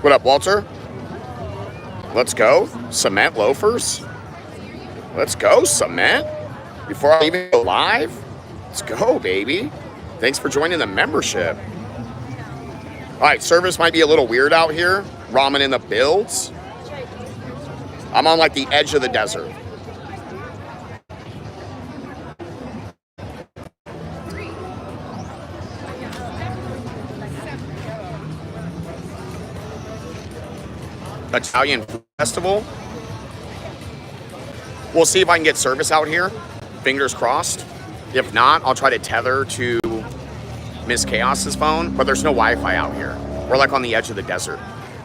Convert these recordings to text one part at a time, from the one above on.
What up, Walter? Let's go. Cement loafers. Let's go, Cement. Before I even go live, let's go, baby. Thanks for joining the membership. All right, service might be a little weird out here. Ramen in the builds. I'm on like the edge of the desert. Italian food festival. We'll see if I can get service out here. Fingers crossed. If not, I'll try to tether to Miss Kaos's phone, but there's no Wi-Fi out here. We're like on the edge of the desert.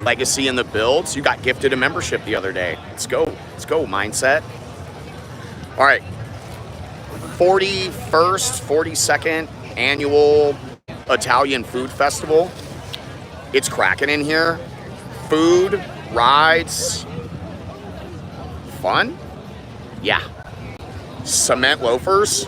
Legacy in the builds. You got gifted a membership the other day. Let's go. Let's go, mindset. All right. 41st, 42nd annual Italian food festival. It's cracking in here. Food, rides, fun. Yeah. Cement loafers.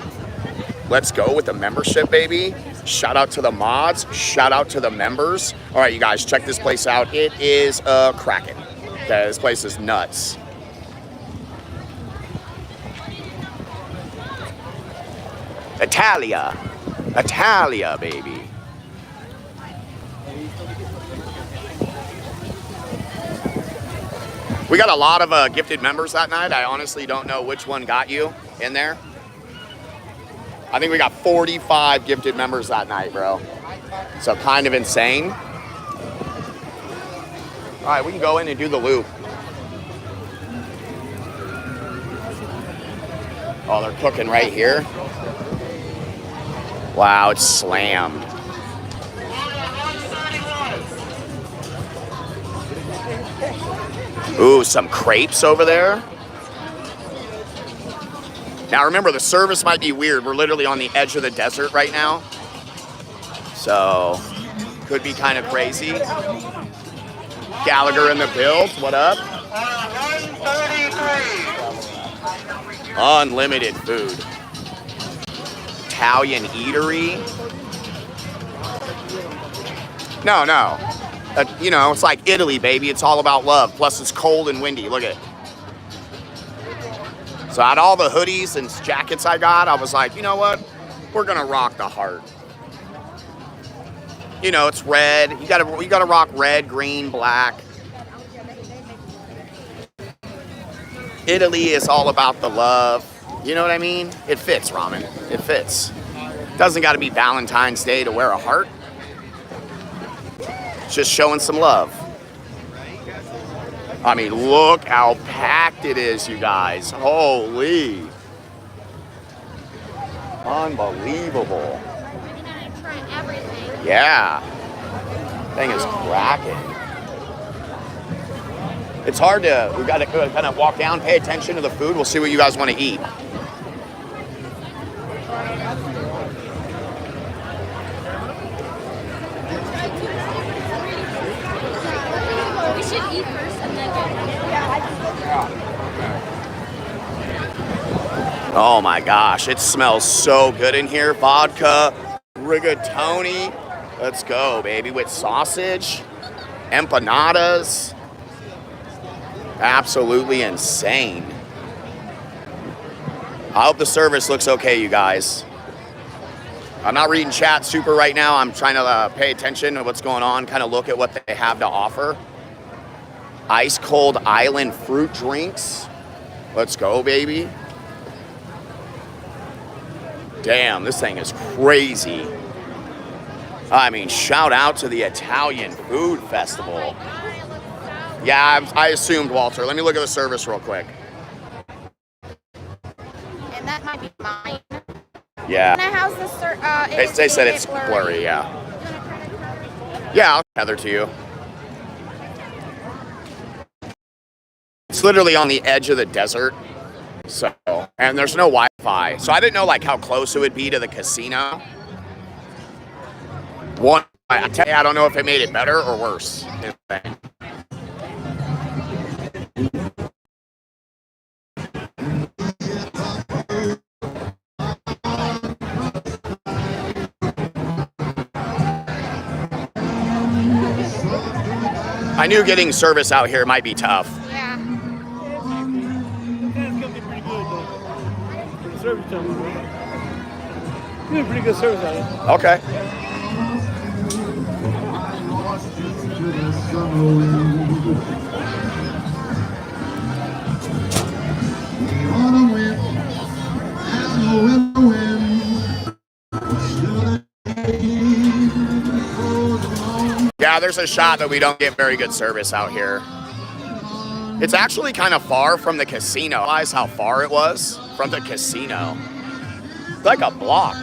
Let's go with the membership, baby. Shout out to the mods. Shout out to the members. All right, you guys, check this place out. It is cracking. Okay, this place is nuts. Italia. Italia, baby. We got a lot of gifted members that night. I honestly don't know which one got you in there. I think we got 45 gifted members that night, bro. So kind of insane. All right, we can go in and do the loop. Oh, they're cooking right here. Wow, it's slammed. Ooh, some crepes over there. Now remember, the service might be weird. We're literally on the edge of the desert right now. So, could be kind of crazy. Gallagher in the build, what up? 133. Unlimited food. Italian eatery. No. You know, it's like Italy, baby. It's all about love. Plus, it's cold and windy. Look at it. So out of all the hoodies and jackets I got, I was like, you know what? We're gonna rock the heart. You know, it's red. You gotta rock red, green, black. Italy is all about the love. You know what I mean? It fits, Ramen. It fits. Doesn't gotta be Valentine's Day to wear a heart. It's just showing some love. I mean, look how packed it is, you guys. Holy. Unbelievable. Yeah. Thing is cracking. It's hard to, we got to kind of walk down, pay attention to the food. We'll see what you guys want to eat. We should eat first and then go. Oh my gosh, it smells so good in here. Vodka, rigatoni. Let's go, baby, with sausage, empanadas. Absolutely insane. I hope the service looks okay, you guys. I'm not reading chat super right now. I'm trying to pay attention to what's going on, kind of look at what they have to offer. Ice cold island fruit drinks. Let's go, baby. Damn, this thing is crazy. I mean, shout out to the Italian Food Festival. Yeah, I assumed, Walter. Let me look at the service real quick. And that might be mine. Yeah. Now, how's the They said it's blurry, yeah. Yeah, I'll tether to you. It's literally on the edge of the desert. So, and there's no Wi-Fi. So I didn't know like how close it would be to the casino. I tell you, I don't know if it made it better or worse. I knew getting service out here might be tough. Yeah. It's gonna be pretty good though. For the service time, bro. You did pretty good service out here. Okay. Yeah, there's a shot that we don't get very good service out here. It's actually kind of far from the casino. Realize how far it was from the casino. It's like a block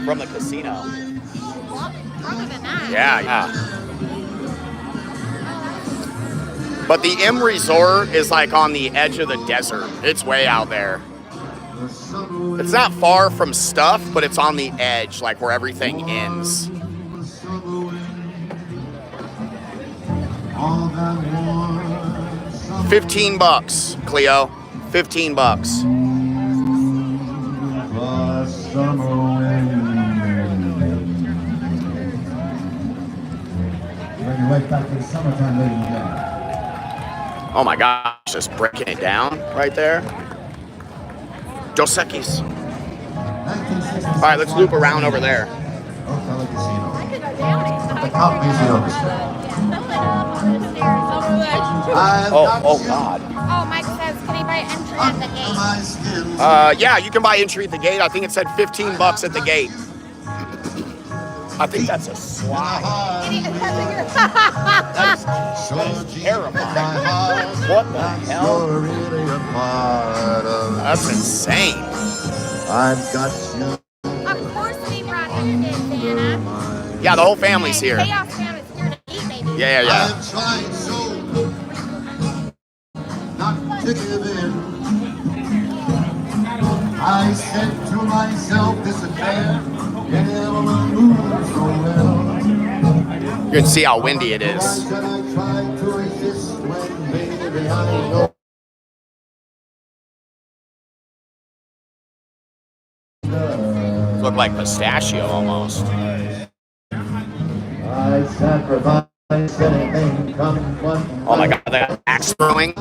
from the casino. Other than that. Yeah. But the M Resort is like on the edge of the desert. It's way out there. It's not far from stuff, but it's on the edge, like where everything ends. $15, Cleo. $15. Oh my gosh, just breaking it down right there. Dos Equis. All right, let's loop around over there. Oh God. Oh, Mike says, can he buy entry at the gate? Yeah, you can buy entry at the gate. I think it said $15 at the gate. I think that's a slide. That is terrifying. What the hell? That's insane. I've got you. Of course we brought him in, Santa. Yeah, the whole family's here. Kaos fam is here to eat, baby. Yeah. I've tried so not to give in. I said to myself, this affair never moves so well. You can see how windy it is. Why should I try to resist when baby I know? Look like pistachio almost. I sacrifice anything come what. Oh my God, that axe throwing. I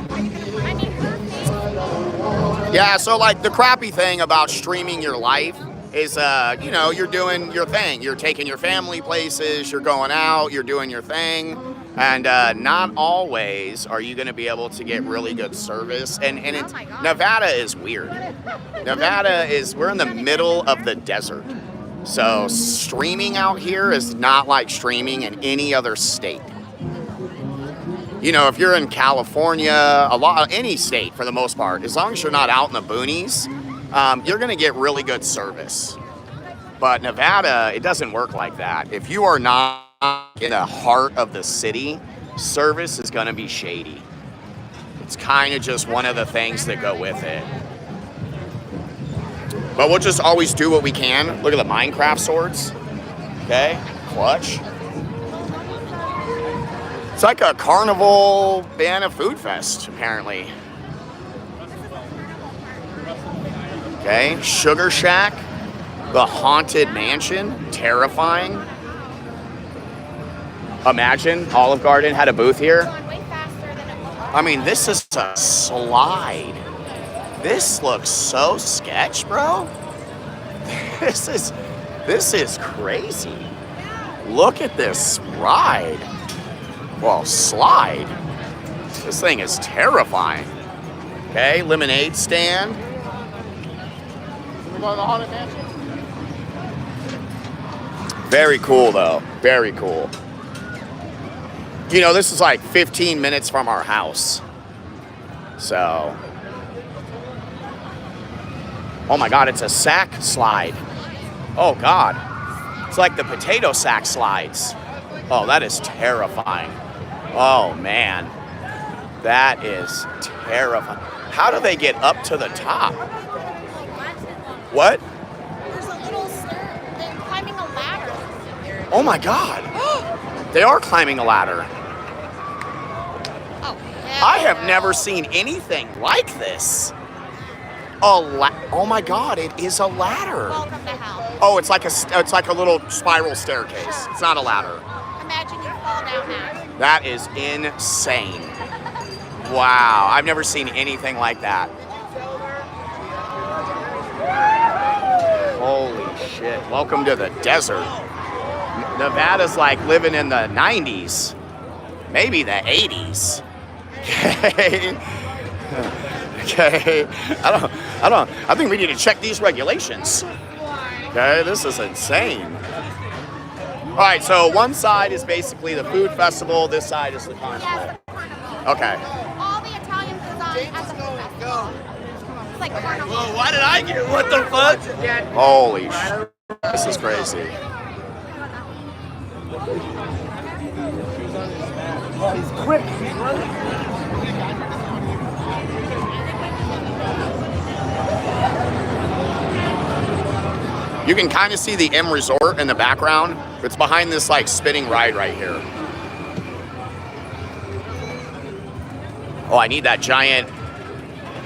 mean, her face. Yeah, so like the crappy thing about streaming your life is, you're doing your thing. You're taking your family places, you're going out, you're doing your thing. And not always are you going to be able to get really good service. And it's, Nevada is weird. We're in the middle of the desert. So streaming out here is not like streaming in any other state. You know, if you're in California, any state for the most part, as long as you're not out in the boonies, you're going to get really good service. But Nevada, it doesn't work like that. If you are not in the heart of the city, service is going to be shady. It's kind of just one of the things that go with it. But we'll just always do what we can. Look at the Minecraft swords. Okay, clutch. It's like a carnival Banana Food Fest, apparently. Okay, Sugar Shack, the Haunted Mansion, terrifying. Imagine Olive Garden had a booth here. I mean, this is a slide. This looks so sketch, bro. This is crazy. Look at this ride. Well, slide. This thing is terrifying. Okay, lemonade stand. We're going to the Haunted Mansion. Very cool, though. Very cool. You know, this is like 15 minutes from our house. So. Oh my God, it's a sack slide. Oh God. It's like the potato sack slides. Oh, that is terrifying. Oh man. That is terrifying. How do they get up to the top? What? There's a little stair. They're climbing a ladder. Oh my God. They are climbing a ladder. Oh, I have never seen anything like this. Oh my God, it is a ladder. Welcome to hell. Oh, it's like a little spiral staircase. It's not a ladder. Imagine you fall down that. That is insane. Wow, I've never seen anything like that. Holy shit. Welcome to the desert. Nevada's like living in the 90s, maybe the 80s. Okay. Okay. I think we need to check these regulations. Okay, this is insane. All right, so one side is basically the food festival, this side is the carnival. Yes, the carnival. Okay. All the Italian food on at the food festival. It's like carnival. Whoa, why did I get? What the fuck? Holy shit. This is crazy. He's quick. He's running. You can kind of see the M Resort in the background. It's behind this like spinning ride right here. Oh, I need that giant,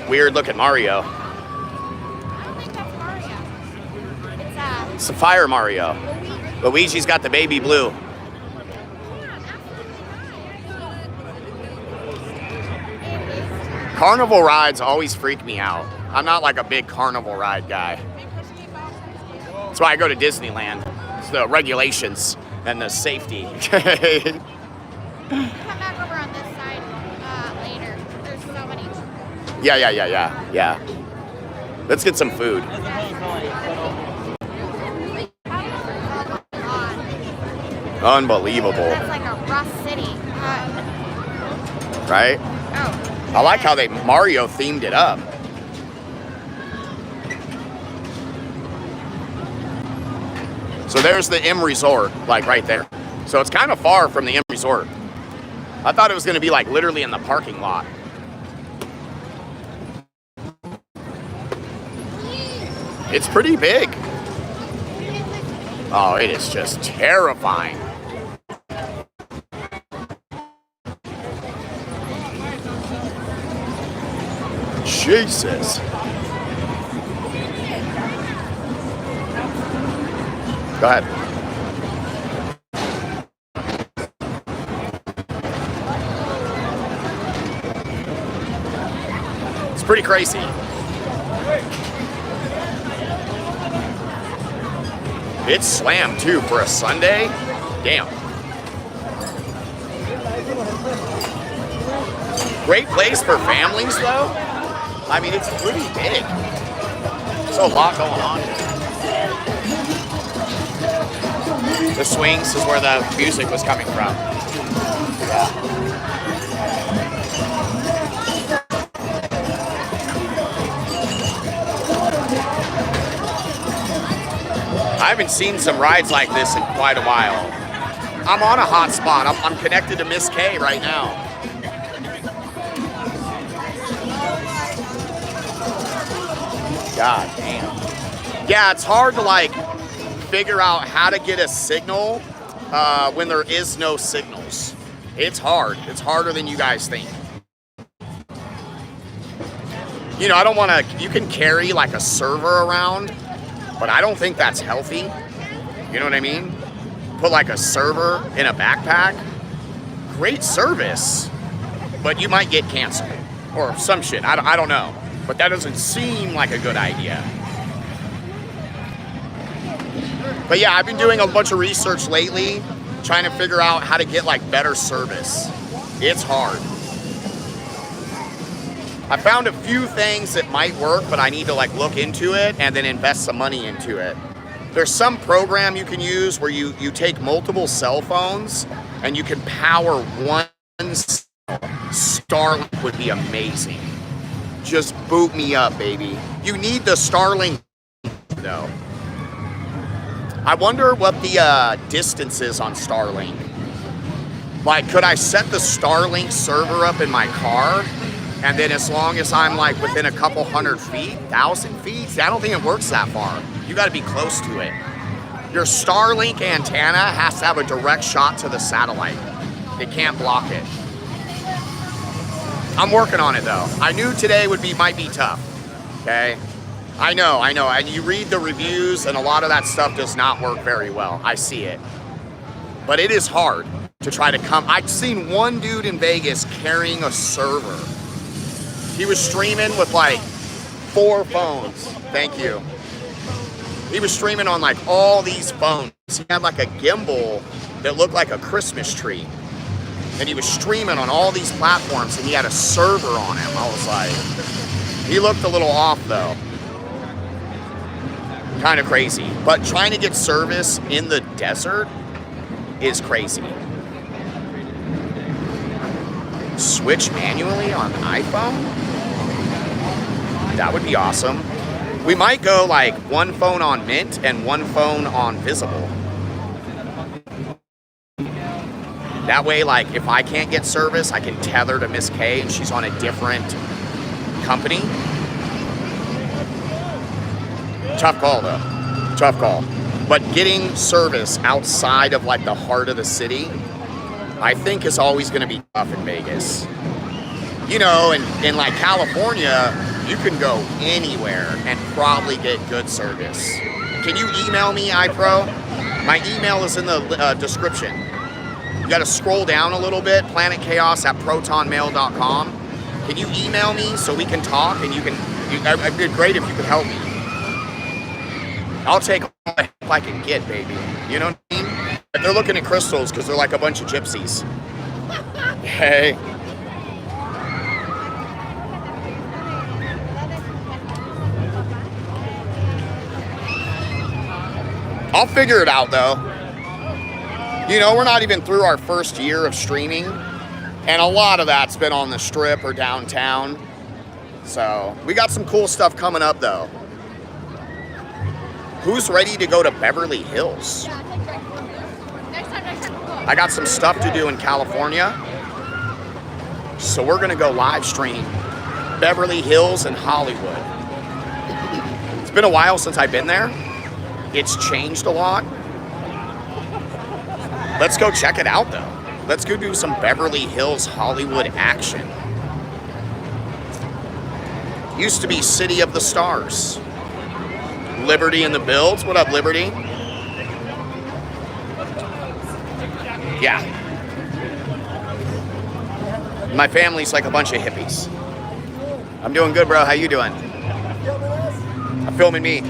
weird looking Mario. I don't think that's Mario. It's a fire Mario. Luigi's got the baby blue. Carnival rides always freak me out. I'm not like a big carnival ride guy. That's why I go to Disneyland. It's the regulations and the safety. Come back over on this side later. There's so many. Yeah. Let's get some food. Unbelievable. That's like a rough city. Right? Oh. I like how they Mario themed it up. So there's the M Resort, like right there. So it's kind of far from the M Resort. I thought it was going to be like literally in the parking lot. It's pretty big. Oh, it is just terrifying. Jesus. Go ahead. It's pretty crazy. It's slammed too for a Sunday. Damn. Great place for families though. I mean, it's pretty big. There's a lot going on. The swings is where the music was coming from. Yeah. I haven't seen some rides like this in quite a while. I'm on a hot spot. I'm connected to Miss K right now. God damn. Yeah, it's hard to like figure out how to get a signal when there is no signals. It's hard. It's harder than you guys think. You know, I don't want to, you can carry like a server around, but I don't think that's healthy. You know what I mean? Put like a server in a backpack. Great service, but you might get canceled or some shit. I don't know. But that doesn't seem like a good idea. But yeah, I've been doing a bunch of research lately, trying to figure out how to get like better service. It's hard. I found a few things that might work, but I need to like look into it and then invest some money into it. There's some program you can use where you take multiple cell phones and you can power one cell. Starlink would be amazing. Just boot me up, baby. You need the Starlink though. I wonder what the distance is on Starlink. Like, could I set the Starlink server up in my car? And then as long as I'm like within a couple 100 feet, 1,000 feet, see, I don't think it works that far. You gotta be close to it. Your Starlink antenna has to have a direct shot to the satellite. It can't block it. I'm working on it though. I knew today might be tough, okay? I know, and you read the reviews and a lot of that stuff does not work very well. I see it. But it is hard. to try to come. I've seen one dude in Vegas carrying a server. He was streaming with like 4 phones. Thank you. He was streaming on like all these phones. He had like a gimbal that looked like a Christmas tree. And he was streaming on all these platforms and he had a server on him. I was like, he looked a little off though. Kind of crazy. But trying to get service in the desert is crazy. Switch manually on iPhone? That would be awesome. We might go like 1 phone on Mint and 1 phone on Visible. That way, like, if I can't get service, I can tether to Miss K and she's on a different company. Tough call, though. Tough call. But getting service outside of, like, the heart of the city, I think is always going to be tough in Vegas. You know, in like, California, you can go anywhere and probably get good service. Can you email me, iPro? My email is in the description. You got to scroll down a little bit, planetchaos@protonmail.com. Can you email me so we can talk and it'd be great if you could help me. I'll take all the help I can get, baby. You know what I mean? But they're looking at crystals because they're like a bunch of gypsies. Hey. I'll figure it out though. You know, we're not even through our first year of streaming, and a lot of that's been on the Strip or downtown. So we got some cool stuff coming up though. Who's ready to go to Beverly Hills? I got some stuff to do in California, so we're gonna go live stream Beverly Hills and Hollywood. It's been a while since I've been there. It's changed a lot. Let's go check it out though. Let's go do some Beverly Hills Hollywood action. Used to be City of the Stars. Liberty in the builds. What up, Liberty? Yeah. My family's like a bunch of hippies. I'm doing good, bro. How you doing? I'm filming me.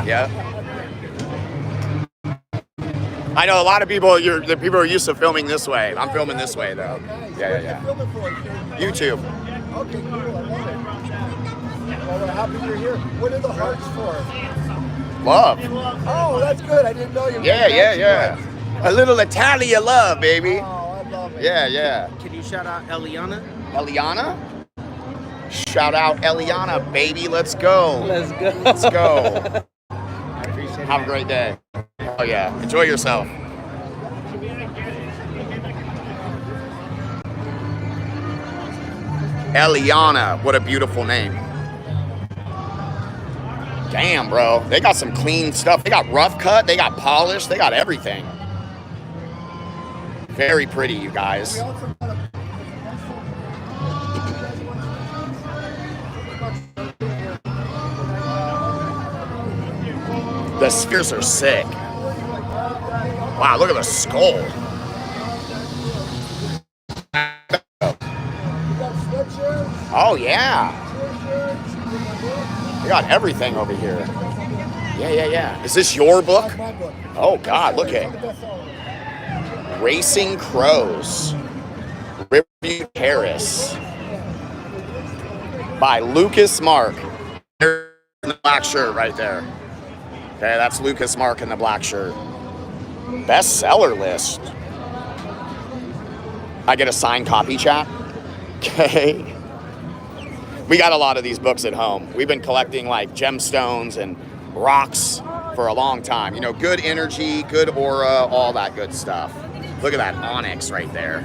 Yeah. I know a lot of people, the people are used to filming this way. I'm filming this way, though. Yeah. YouTube. Okay, cool. I love it. Well, we're happy you're here. What are the hearts for? Love. Oh, that's good. I didn't know you. Yeah. A little Italia love, baby. Oh, I love it. Yeah. Can you shout out Eliana? Eliana? Shout out Eliana, baby. Let's go. Let's go. Let's go. I appreciate it. Have a great day. Oh, yeah. Enjoy yourself. Eliana. What a beautiful name. Damn, bro. They got some clean stuff. They got rough cut. They got polished. They got everything. Very pretty, you guys. The spheres are sick. Wow, look at the skull. Oh, yeah. We got everything over here. Yeah. Is this your book? Oh, God, look at it. Racing Crows. Riverview Terrace. By Lucas Mark. There's the black shirt right there. Okay, that's Lucas Mark in the black shirt. Bestseller list. I get a signed copy, chat. Okay. We got a lot of these books at home. We've been collecting like gemstones and rocks for a long time. You know, good energy, good aura, all that good stuff. Look at that onyx right there.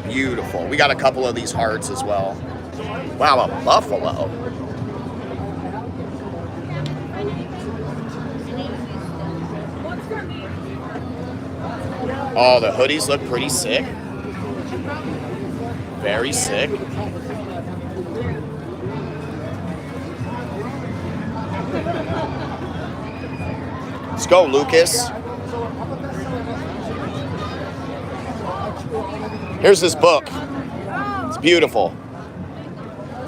Beautiful. We got a couple of these hearts as well. Wow, a buffalo. Oh, the hoodies look pretty sick. Very sick. Let's go, Lucas. Here's this book. It's beautiful.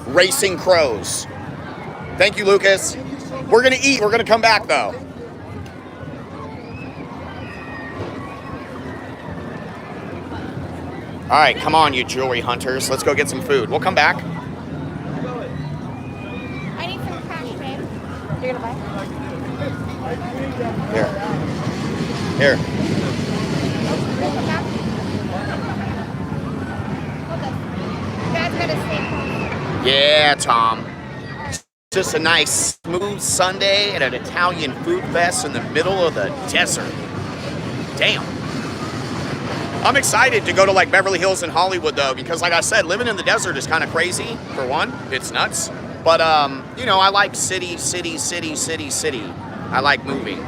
Racing Crows. Thank you, Lucas. We're gonna eat. We're gonna come back though. All right, come on, you jewelry hunters. Let's go get some food. We'll come back. I need some cash, babe. You're gonna buy? Here. Here. Dad's gonna stay. Yeah, Tom. Just a nice, smooth Sunday at an Italian food fest in the middle of the desert. Damn. I'm excited to go to like Beverly Hills and Hollywood though, because like I said, living in the desert is kind of crazy. For one, it's nuts. But you know, I like city. I like moving.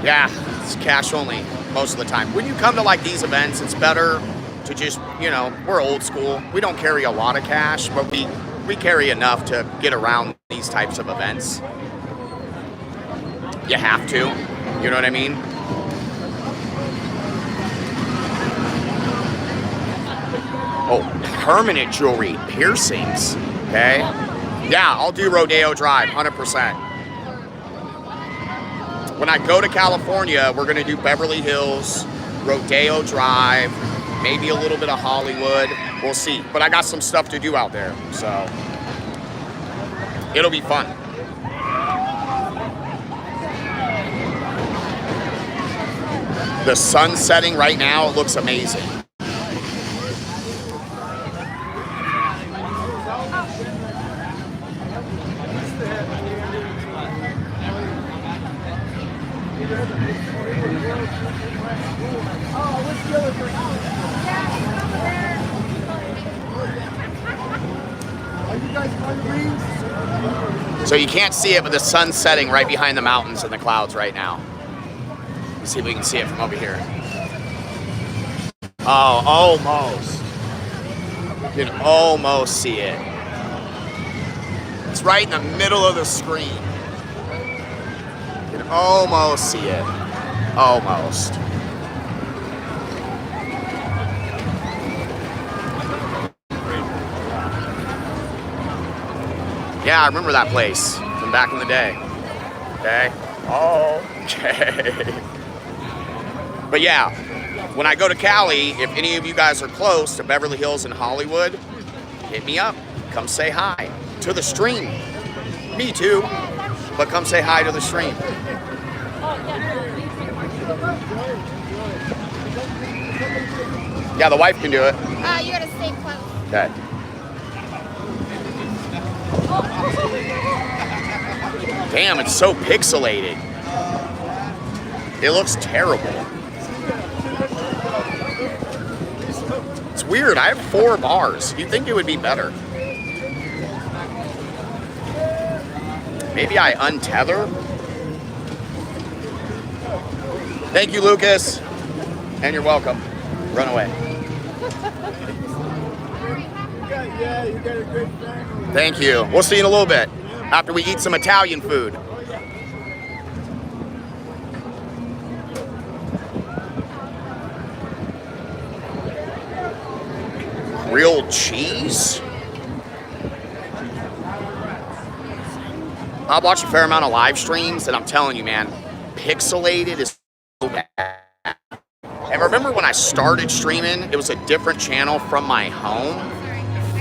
Yeah, it's cash only most of the time. When you come to like these events, it's better to just, you know, we're old school. We don't carry a lot of cash, but we carry enough to get around these types of events. You have to, you know what I mean? Oh, permanent jewelry, piercings, okay? Yeah, I'll do Rodeo Drive, 100%. When I go to California, we're gonna do Beverly Hills, Rodeo Drive, maybe a little bit of Hollywood, we'll see. But I got some stuff to do out there, so it'll be fun. The sun setting right now, it looks amazing. So you can't see it, but the sun's setting right behind the mountains and the clouds right now. Let's see if we can see it from over here. Oh, almost. You can almost see it. It's right in the middle of the screen. You can almost see it. Almost. Yeah, I remember that place from back in the day. Okay? Okay. But yeah, when I go to Cali, if any of you guys are close to Beverly Hills and Hollywood, hit me up. Come say hi to the stream. Me too, but come say hi to the stream. Yeah, the wife can do it. You gotta stay close. Okay. Damn, it's so pixelated. It looks terrible. It's weird. I have 4 bars. You'd think it would be better. Maybe I untether? Thank you, Lucas. And you're welcome. Run away. Yeah, you got a great family. Thank you. We'll see you in a little bit after we eat some Italian food. Grilled cheese? I watch a fair amount of live streams, and I'm telling you, man, pixelated is so bad. And remember when I started streaming, it was a different channel from my home.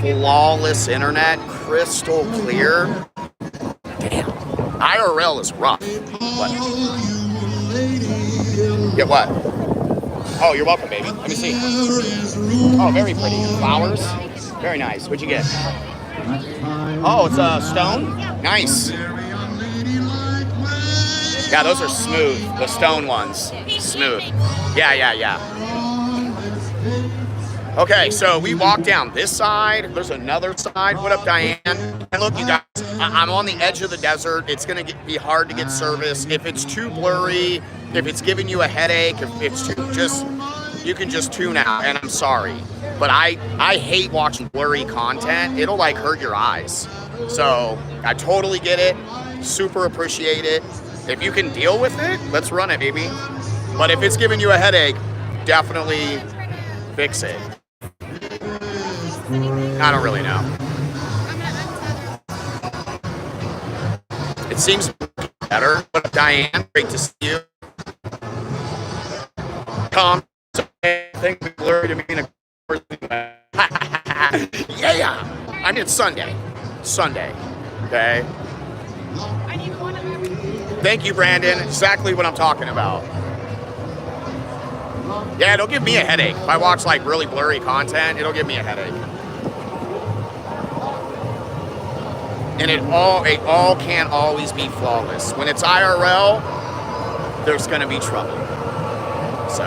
Flawless internet, crystal clear. Damn, IRL is rough. What? Get what? Oh, you're welcome, baby. Let me see. Oh, very pretty. Flowers. Very nice. What'd you get? Oh, it's a stone? Nice. Yeah, those are smooth. The stone ones. Smooth. Yeah. Okay, so we walk down this side. There's another side. What up, Diane? And look, you guys, I'm on the edge of the desert. It's going to be hard to get service. If it's too blurry, if it's giving you a headache, if it's too you can just tune out, and I'm sorry. But I hate watching blurry content. It'll, like, hurt your eyes. So I totally get it. Super appreciate it. If you can deal with it, let's run it, baby. But if it's giving you a headache, definitely fix it. I don't really know. I'm gonna untether. It seems better. But Diane, great to see you. Come. Thank you, blurry to me in a yeah. I mean, it's Sunday. Sunday. Okay. I need one of them. Thank you, Brandon. Exactly what I'm talking about. Yeah, it'll give me a headache. If I watch like really blurry content, it'll give me a headache. And it all can't always be flawless. When it's IRL, there's gonna be trouble. So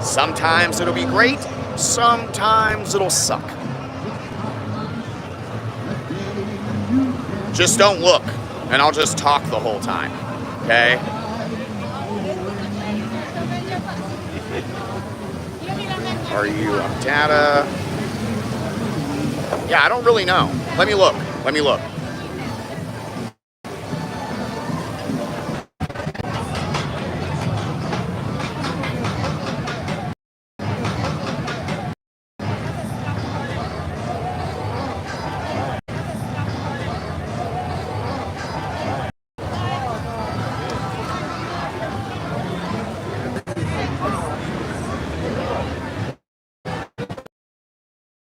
sometimes it'll be great, sometimes it'll suck. Just don't look, and I'll just talk the whole time, okay? Are you on data? Yeah, I don't really know. Let me look.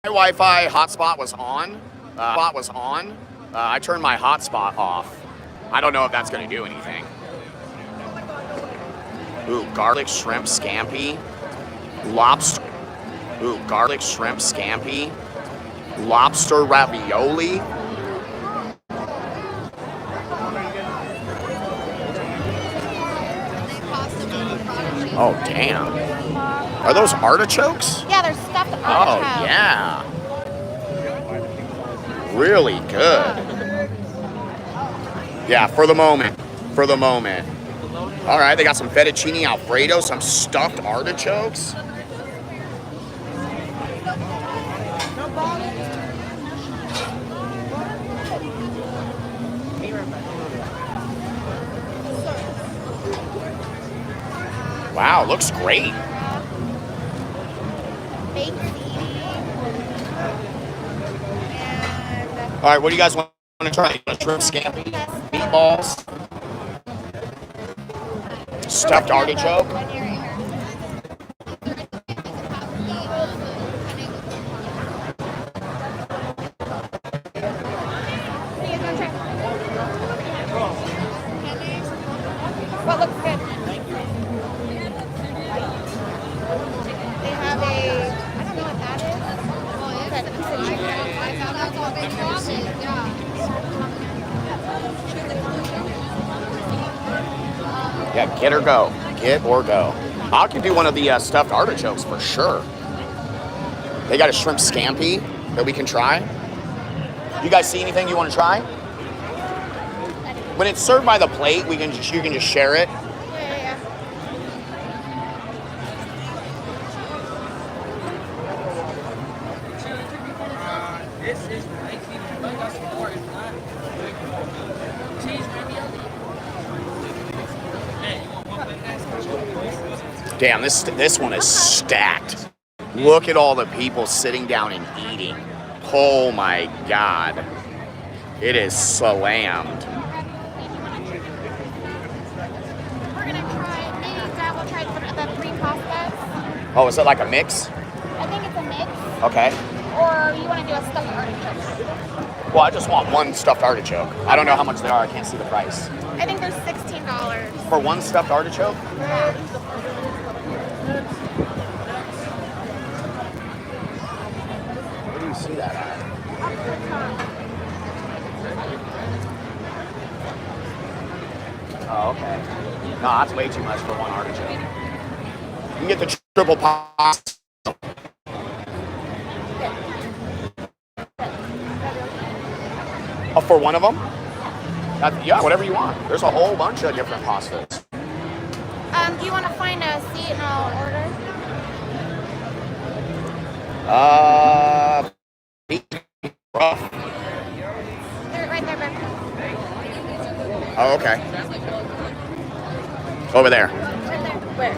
My Wi-Fi hotspot was on. I turned my hotspot off. I don't know if that's going to do anything. Ooh, garlic shrimp scampi. Lobster. Ooh, garlic shrimp scampi. Lobster ravioli. Oh, damn. Are those artichokes? Yeah, they're stuffed artichokes. Oh, yeah. Really good. Yeah, for the moment. All right, they got some fettuccine alfredo, some stuffed artichokes. Wow, looks great. Baked ziti. And All right, what do you guys want to try? Shrimp scampi, meatballs, stuffed artichoke. What looks good? They have a, I don't know what that is. Yeah, get or go. Get or go. I could do one of the stuffed artichokes for sure. They got a shrimp scampi that we can try. You guys see anything you want to try? When it's served by the plate, you can just share it. Yeah. Damn, this one is stacked. Look at all the people sitting down and eating. Oh my God. It is slammed. We're gonna try, maybe Dad will try the 3 pastas. Oh, is it like a mix? I think it's a mix. Okay. Or you want to do a stuffed artichoke? Well, I just want one stuffed artichoke. I don't know how much they are. I can't see the price. I think they're $16. For one stuffed artichoke? Yeah. Where do you see that at? Oh, okay. No, that's way too much for one artichoke. You can get the triple pasta. Oh, for one of them? Yeah, whatever you want. There's a whole bunch of different pastas. Do you want to find a seat and I'll order? Rough. They're right there, back. Oh, okay. Over there. Right there. Where?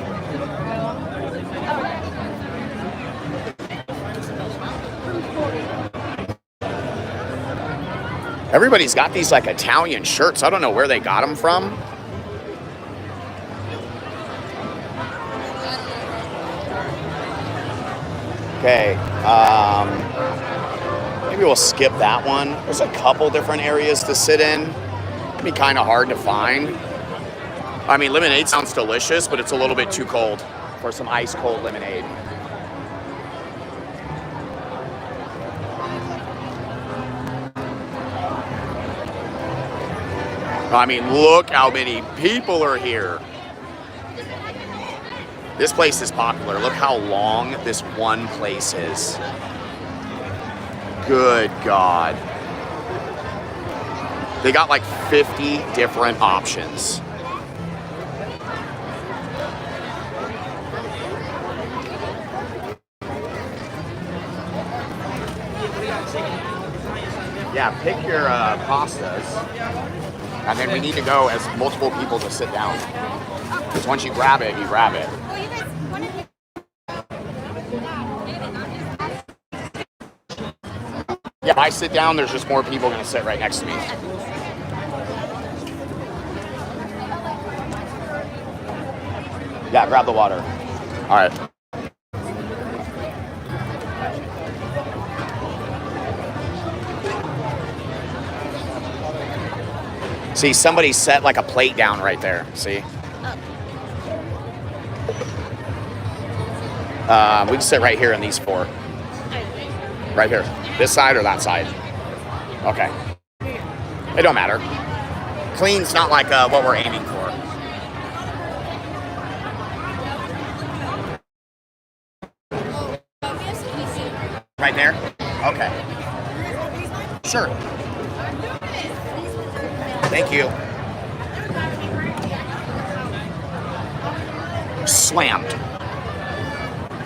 Everybody's got these like Italian shirts. I don't know where they got them from. Okay, maybe we'll skip that one. There's a couple different areas to sit in. It'd be kind of hard to find. I mean, lemonade sounds delicious, but it's a little bit too cold for some ice cold lemonade. I mean, look how many people are here. This place is popular. Look how long this one place is. Good God. They got like 50 different options. Yeah, pick your pastas. And then we need to go as multiple people to sit down. Because once you grab it, you grab it. Yeah, if I sit down, there's just more people going to sit right next to me. Yeah, grab the water. All right. See, somebody set like a plate down right there. See? We can sit right here in these four. Right here. This side or that side? Okay. It don't matter. Clean's not like what we're aiming for. Right there? Okay. Sure. Thank you. Slammed.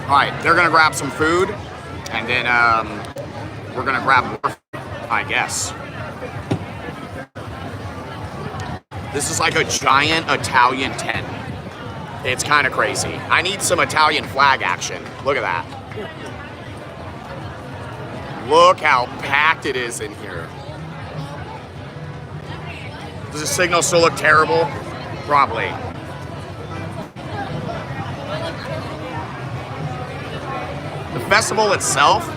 All right, they're gonna grab some food, and then we're gonna grab more, I guess. This is like a giant Italian tent. It's kind of crazy. I need some Italian flag action. Look at that. Look how packed it is in here. Does the signal still look terrible? Probably. The festival itself,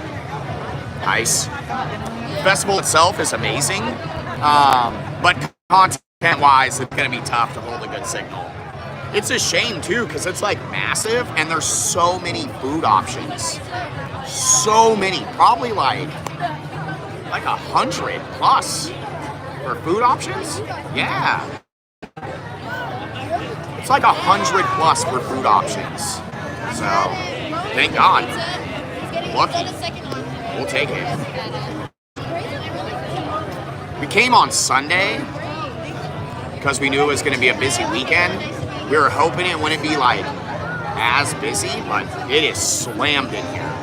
nice. The festival itself is amazing, but content-wise, it's gonna be tough to hold a good signal. It's a shame too, because it's like massive, and there's so many food options. So many, probably like 100 plus for food options. Yeah, it's like 100 plus for food options. So thank God. Lucky. We'll take it. We came on Sunday because we knew it was going to be a busy weekend. We were hoping it wouldn't be like as busy, but it is slammed in here.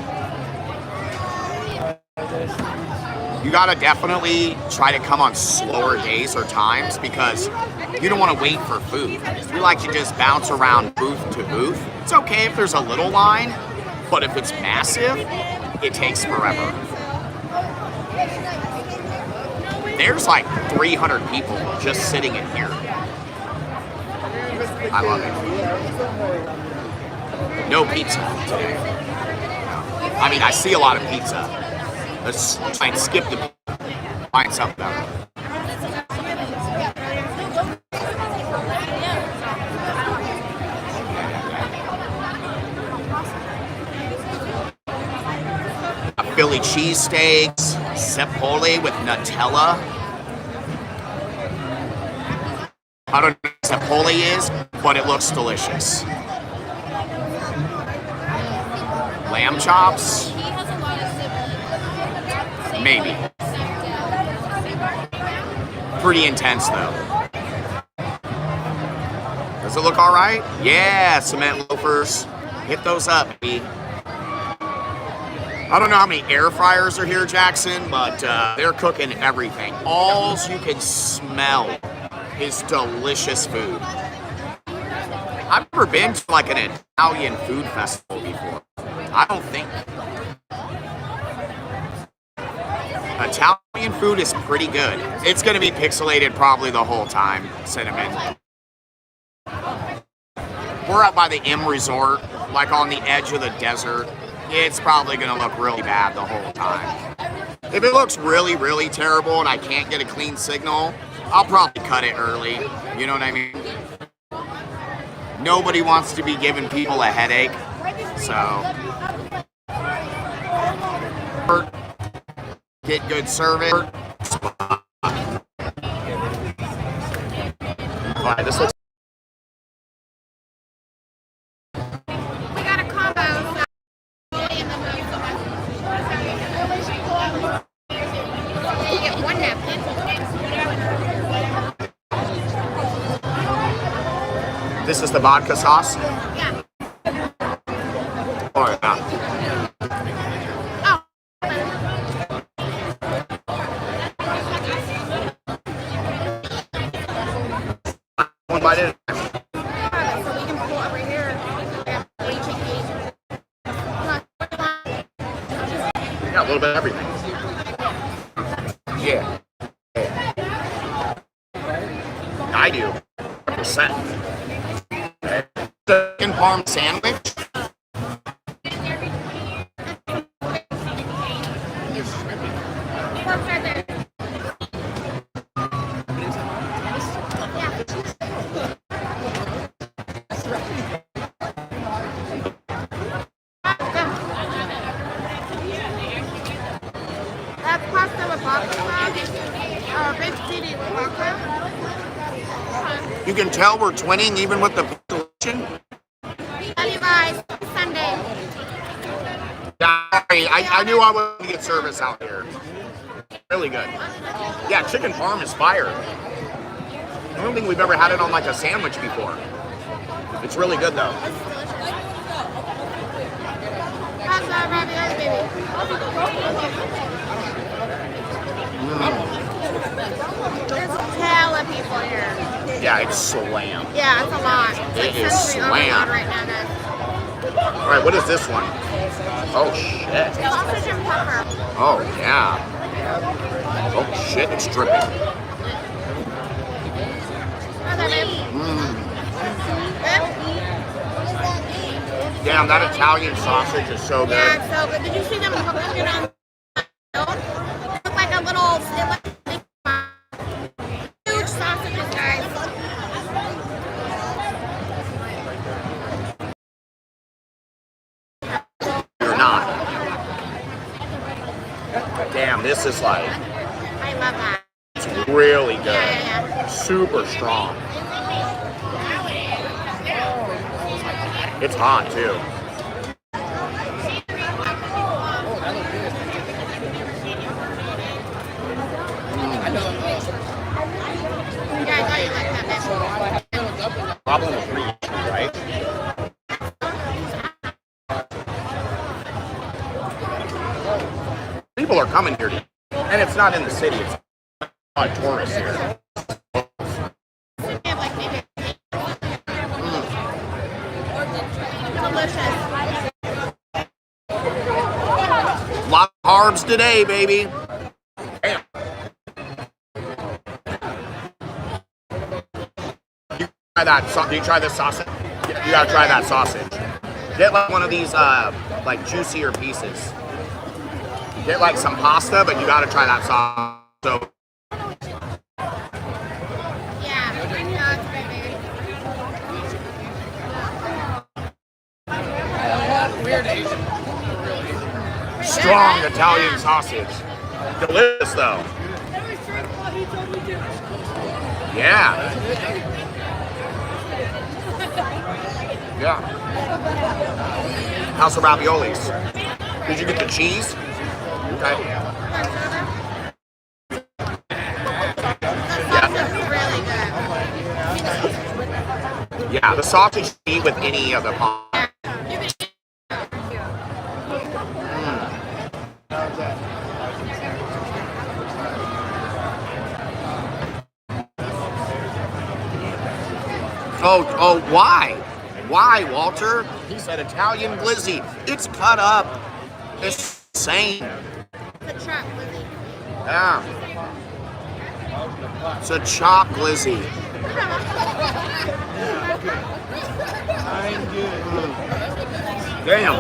You gotta definitely try to come on slower days or times because you don't want to wait for food. We like to just bounce around booth to booth. It's okay if there's a little line, but if it's massive, it takes forever. There's like 300 people just sitting in here. I love it. No pizza today. I mean, I see a lot of pizza. Let's try and skip the find something better. Philly cheesesteaks, Cipolle with Nutella. I don't know what Cipolle is, but it looks delicious. Lamb chops. Maybe. Pretty intense though. Does it look all right? Yeah, cement loafers. Hit those up, baby. I don't know how many air fryers are here, Jackson, but they're cooking everything. All you can smell is delicious food. I've never been to like an Italian food festival before. I don't think. Italian Italian food is pretty good. It's going to be pixelated probably the whole time, Cinnamon. We're up by the M Resort, like on the edge of the desert. It's probably going to look really bad the whole time. If it looks really, really terrible and I can't get a clean signal, I'll probably cut it early. You know what I mean? Nobody wants to be giving people a headache, so get good service. All right, this looks. We got a combo. You get one napkin. This is the vodka sauce. Yeah. Oh yeah. Oh. One bite in. So we can pull over here. Yeah, a little bit of everything. Yeah. I do. Percent. Chicken parm sandwich. That's pasta with vodka sauce. Baked ziti with vodka. You can tell we're twinning even with the pixelation. Love you guys. Sunday. I knew I would get service out here. Really good. Yeah, chicken parm is fire. I don't think we've ever had it on like a sandwich before. It's really good though. How's that ravioli, baby? There's a tail of people here. Yeah, it's slam. Yeah, it's a lot. It's It is sensory slam. overload right now, guys. All right, what is this one? Oh shit. Sausage and pepper. Oh yeah. Oh shit, it's dripping. How's that, babe? Good? Damn, that Italian sausage is so good. Yeah, it's so good. Did you see them cooking it on the stove? It looked like a little, huge sausages, guys. You're not. Damn, this is like I love that. really good. Yeah. Super strong. It's hot too. Yeah, I thought you liked that, babe. Problem with reach, right? People are coming here, and it's not in the city. It's a lot of tourists here. Yeah, like maybe. Delicious. A lot of carbs today, baby. Damn. You try that? Do you try this sausage? You gotta try that sausage. Get like one of these like juicier pieces. Get like some pasta, but you gotta try that sauce. So Yeah, no, it's great, baby. strong Italian sausage. Delicious though. Yeah. Yeah. How's the raviolis? Did you get the cheese? Okay. Yeah, the sausage you eat with any of the pie. Oh, why? Why, Walter? He said Italian glizzy. It's cut up. It's insane. The truck, Lizzie. Yeah. It's a chop glizzy. I'm good. Damn.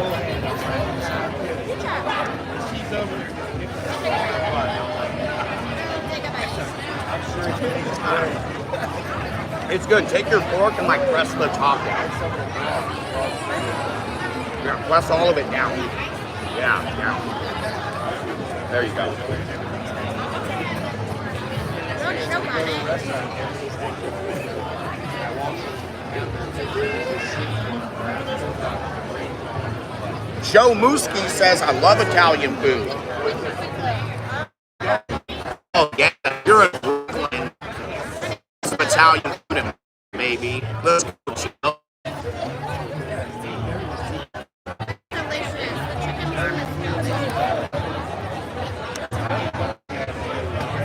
She's over. It's good. Take your fork and like press the top down. Yeah, press all of it down. Yeah, yeah. There you go. Don't choke on it. Joe Muski says, I love Italian food. Oh, yeah. You're a Brooklyn. Some Italian food, maybe. Let's go, Joe. Delicious. The chicken parm is delicious.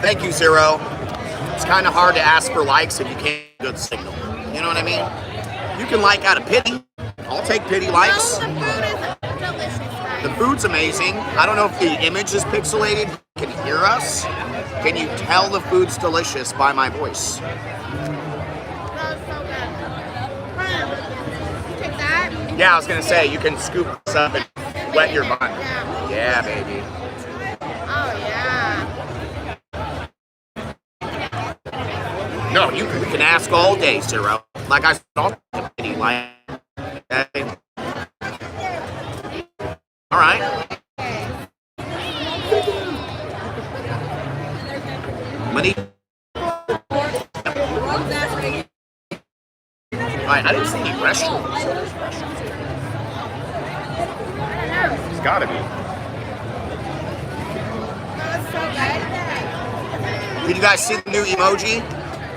Thank you, Zero. It's kind of hard to ask for likes if you can't get a good signal. You know what I mean? You can like out of pity. I'll take pity likes. The food is delicious, guys. The food's amazing. I don't know if the image is pixelated. Can you hear us? Can you tell the food's delicious by my voice? That was so good. Take that. Yeah, I was gonna say, you can scoop this up and wet your bun. Yeah. Yeah, baby. Oh, yeah. No, you can ask all day, Zero. Like I said, I'll take a pity like. Okay. All right. Money. Alright, I didn't see any restaurants. It's gotta be. That was so good. Did you guys see the new emoji?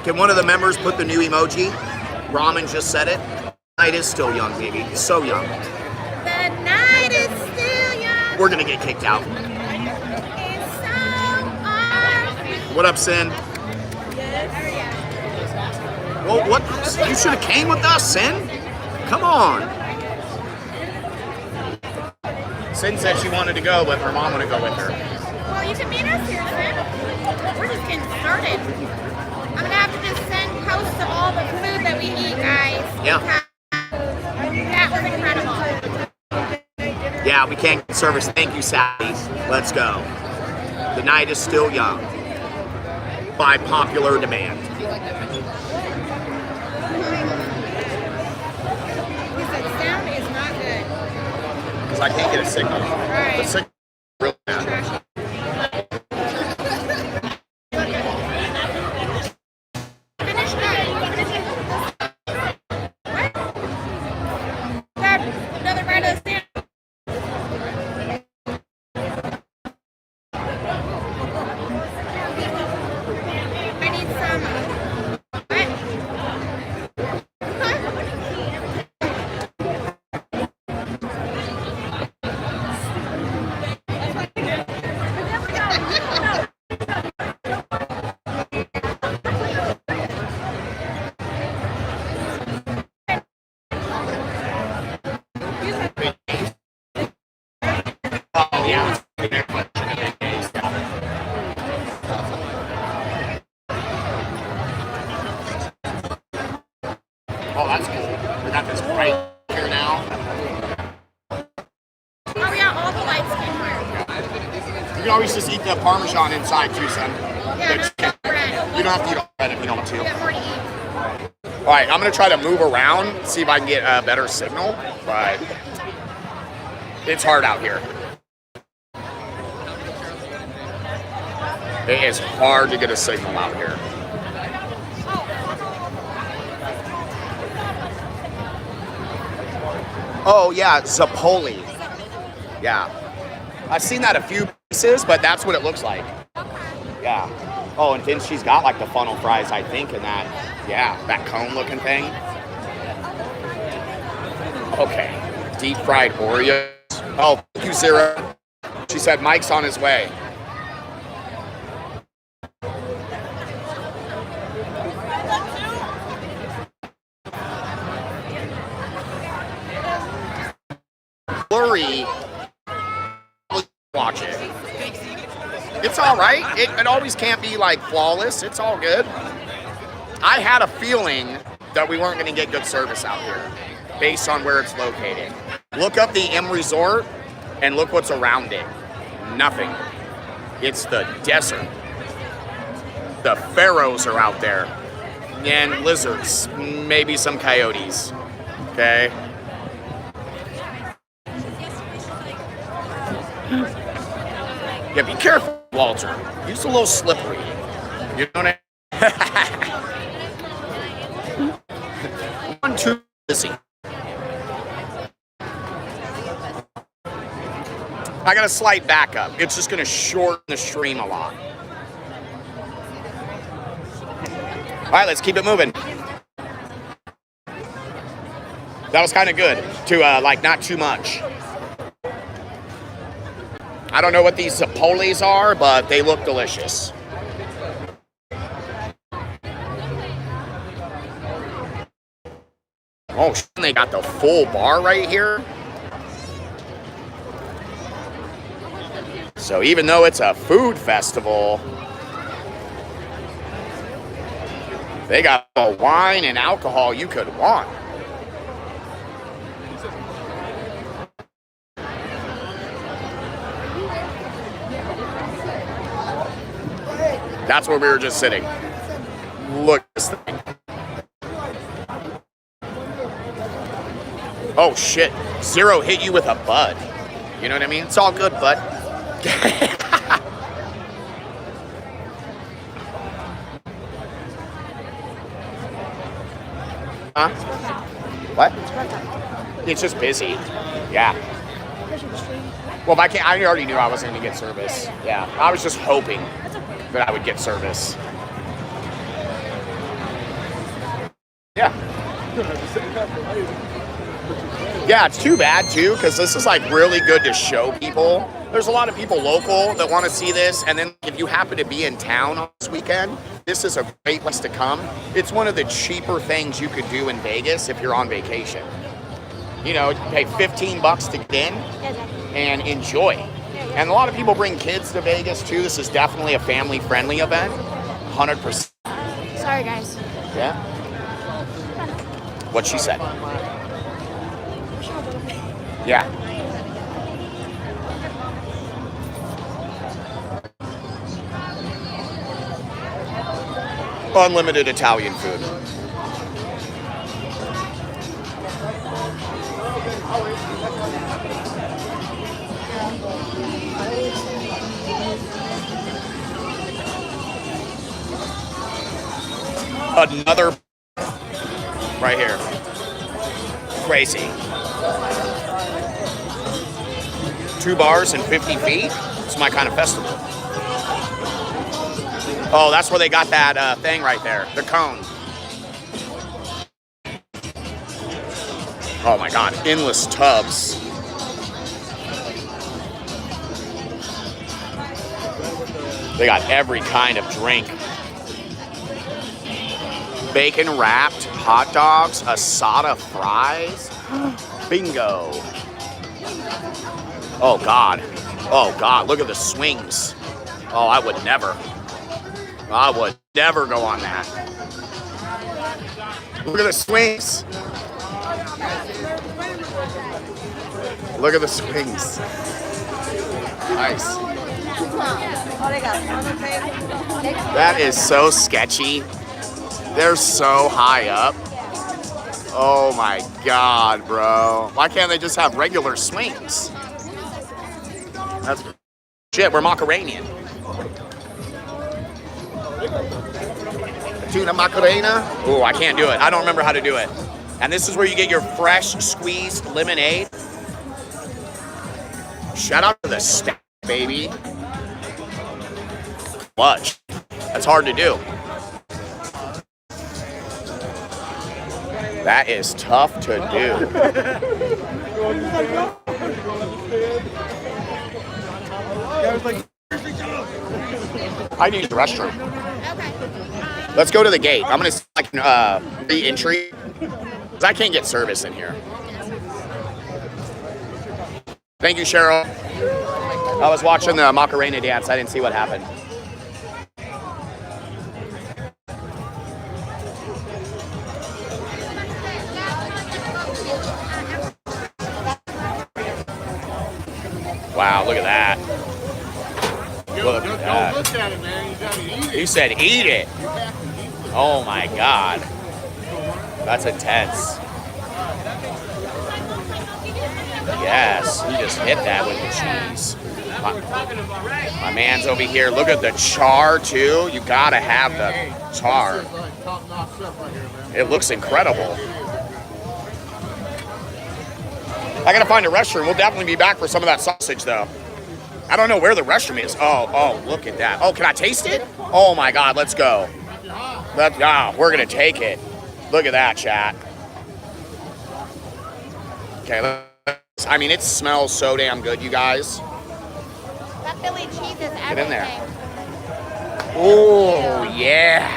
Can one of the members put the new emoji? Ramen just said it. Night is still young, baby. It's so young. The night is still young. We're gonna get kicked out. It's so awesome. What up, Sin? Well, what? You should have came with us, Sin. Come on. Sin said she wanted to go, but her mom wanted to go with her. Well, you can meet us here, Sam. We're just getting started. I'm gonna have to just send posts of all the food that we eat, guys. Yeah. That was incredible. Yeah, we can't get service. Thank you, Sally. Let's go. The night is still young. By popular demand. He said sound is not good. Because I can't get a signal. Right. The signal is real bad. Finish that. What? Grab another bite of the sandwich. I need some. What? Oh, yeah. Oh, that's cool. We got this bright here now. Oh yeah, all the lights came here. You can always just eat the Parmesan inside too, son. Yeah, not the bread. You don't have to eat all bread if you don't want We to. got more to eat. All right, I'm gonna try to move around, see if I can get a better signal, but it's hard out here. It is hard to get a signal out here. Oh yeah, Zapoli. Yeah, I've seen that a few places, but that's what it looks like. Yeah. Oh, and then she's got like the funnel fries, I think, and that, yeah, that cone-looking thing. Okay, deep fried Oreos. Oh, thank you, Zero. She said Mike's on his way. Blurry. Watch it. It's all all right. It always can't be like flawless. It's all good. I had a feeling that we weren't going to get good service out here based on where it's located. Look up the M Resort and look what's around it. Nothing. It's the desert. The pharaohs are out there. And lizards. Maybe some coyotes. Okay? Yeah, be careful, Walter. He's a little slippery. You know what I mean? I'm too busy. I got a slight backup. It's just going to shorten the stream a lot. All right, let's keep it moving. That was kind of good to like not too much. I don't know what these Zappoles are, but they look delicious. Oh, they got the full bar right here. So even though it's a food festival, they got all the wine and alcohol you could want. That's where we were just sitting. Look at this thing. Oh shit, Zero hit you with a bud. You know what I mean? It's all good, bud. Huh? What? It's just busy. Yeah. Well, if I can't, I already knew I wasn't going to get service. Yeah. I was just hoping that I would get service. Yeah. Yeah, it's too bad too, because this is like really good to show people. There's a lot of people local that want to see this, and then if you happen to be in town on this weekend, this is a great place to come. It's one of the cheaper things you could do in Vegas if you're on vacation. You know, pay $15 to get in and enjoy. And a lot of people bring kids to Vegas too. This is definitely a family-friendly event, 100%. Sorry, guys. Yeah? What she said. Yeah. Unlimited Italian food. Another right here. Crazy. 2 bars and 50 feet. It's my kind of festival. Oh, that's where they got that thing right there. The cone. Oh my God, endless tubs. They got every kind of drink. Bacon wrapped hot dogs, asada fries. Bingo. Oh God. Oh God, look at the swings. Oh, I would never go on that. Look at the swings. Look at the swings. Nice. That is so sketchy. They're so high up. Oh my God, bro. Why can't they just have regular swings? That's shit, we're Macarenian. Tuna Macarena? Oh, I can't do it. I don't remember how to do it. And this is where you get your fresh squeezed lemonade. Shout out to the staff, baby. Clutch. That's hard to do. That is tough to do. I need the restroom. Okay. Let's go to the gate. I'm gonna select re-entry because I can't get service in here. Thank you, Cheryl. I was watching the Macarena dance. I didn't see what happened. wow, look at that. Look at Don't that. look at it, man. You gotta eat it. He said eat it. You have to eat it. Oh my God. That's intense. Yes, he just hit that with the cheese. My man's over here. Look at the char too. You gotta have the char. This is like top-notch stuff right here, man. It looks incredible. I gotta find a restroom. We'll definitely be back for some of that sausage though. I don't know where the restroom is. Oh, look at that. Oh, can I taste it? Oh my God, let's go. We're gonna take it. Look at that, chat. Okay, I mean, it smells so damn good, you guys. That Philly cheese is everything. Get in there. Oh, yeah.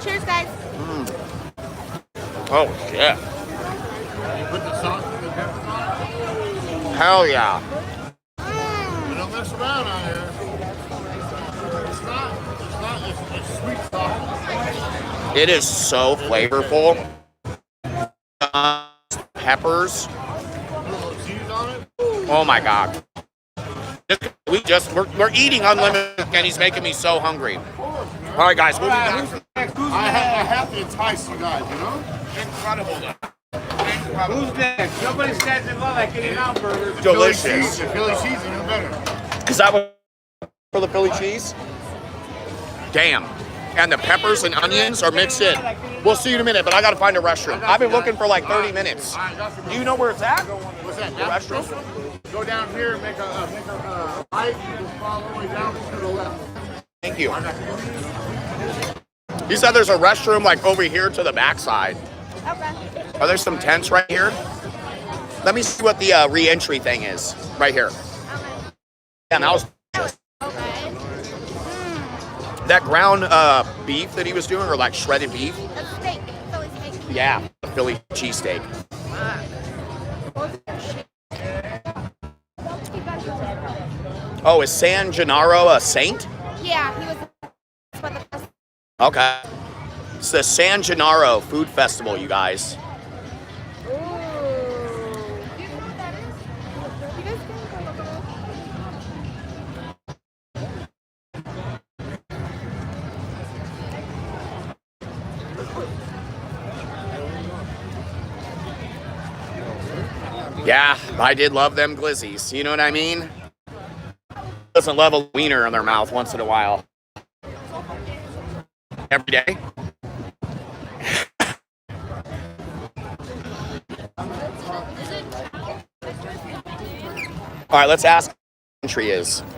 Cheers, guys. Oh, yeah. You put the sauce in the pepper sauce. Hell yeah. You don't mess around on here. It's sweet sauce. It is so flavorful. Peppers. Put a little cheese on it. Oh my God. We're eating unlimited and he's making me so hungry. All right, guys, we'll be back. I have to entice you guys, you know? Incredible. Who's next? Nobody stands in line like getting out burgers. Delicious. The Philly cheese is even better. Is that what for the Philly cheese? Damn. And the peppers and onions are mixed in. We'll see you in a minute, but I gotta find a restroom. I've been looking for like 30 minutes. Do you know where it's at? What's that? The restroom? Go down here, make a right, and just follow all the way down to the left. Thank you. He said there's a restroom like over here to the backside. Okay. Are there some tents right here? Let me see what the re-entry thing is. Right here. Yeah, that was Okay. that ground beef that he was doing, or like shredded beef. That's steak. Philly steak. Yeah, the Philly cheesesteak. Oh, is San Gennaro a saint? Yeah, he was one of the best. Okay. It's the San Gennaro Food Festival, you guys. Ooh. Do you know what that is? You guys can go look it up. Yeah, I did love them glizzies. You know what I mean? Doesn't love a wiener in their mouth once in a while. Every day. All right, let's ask what entry is. What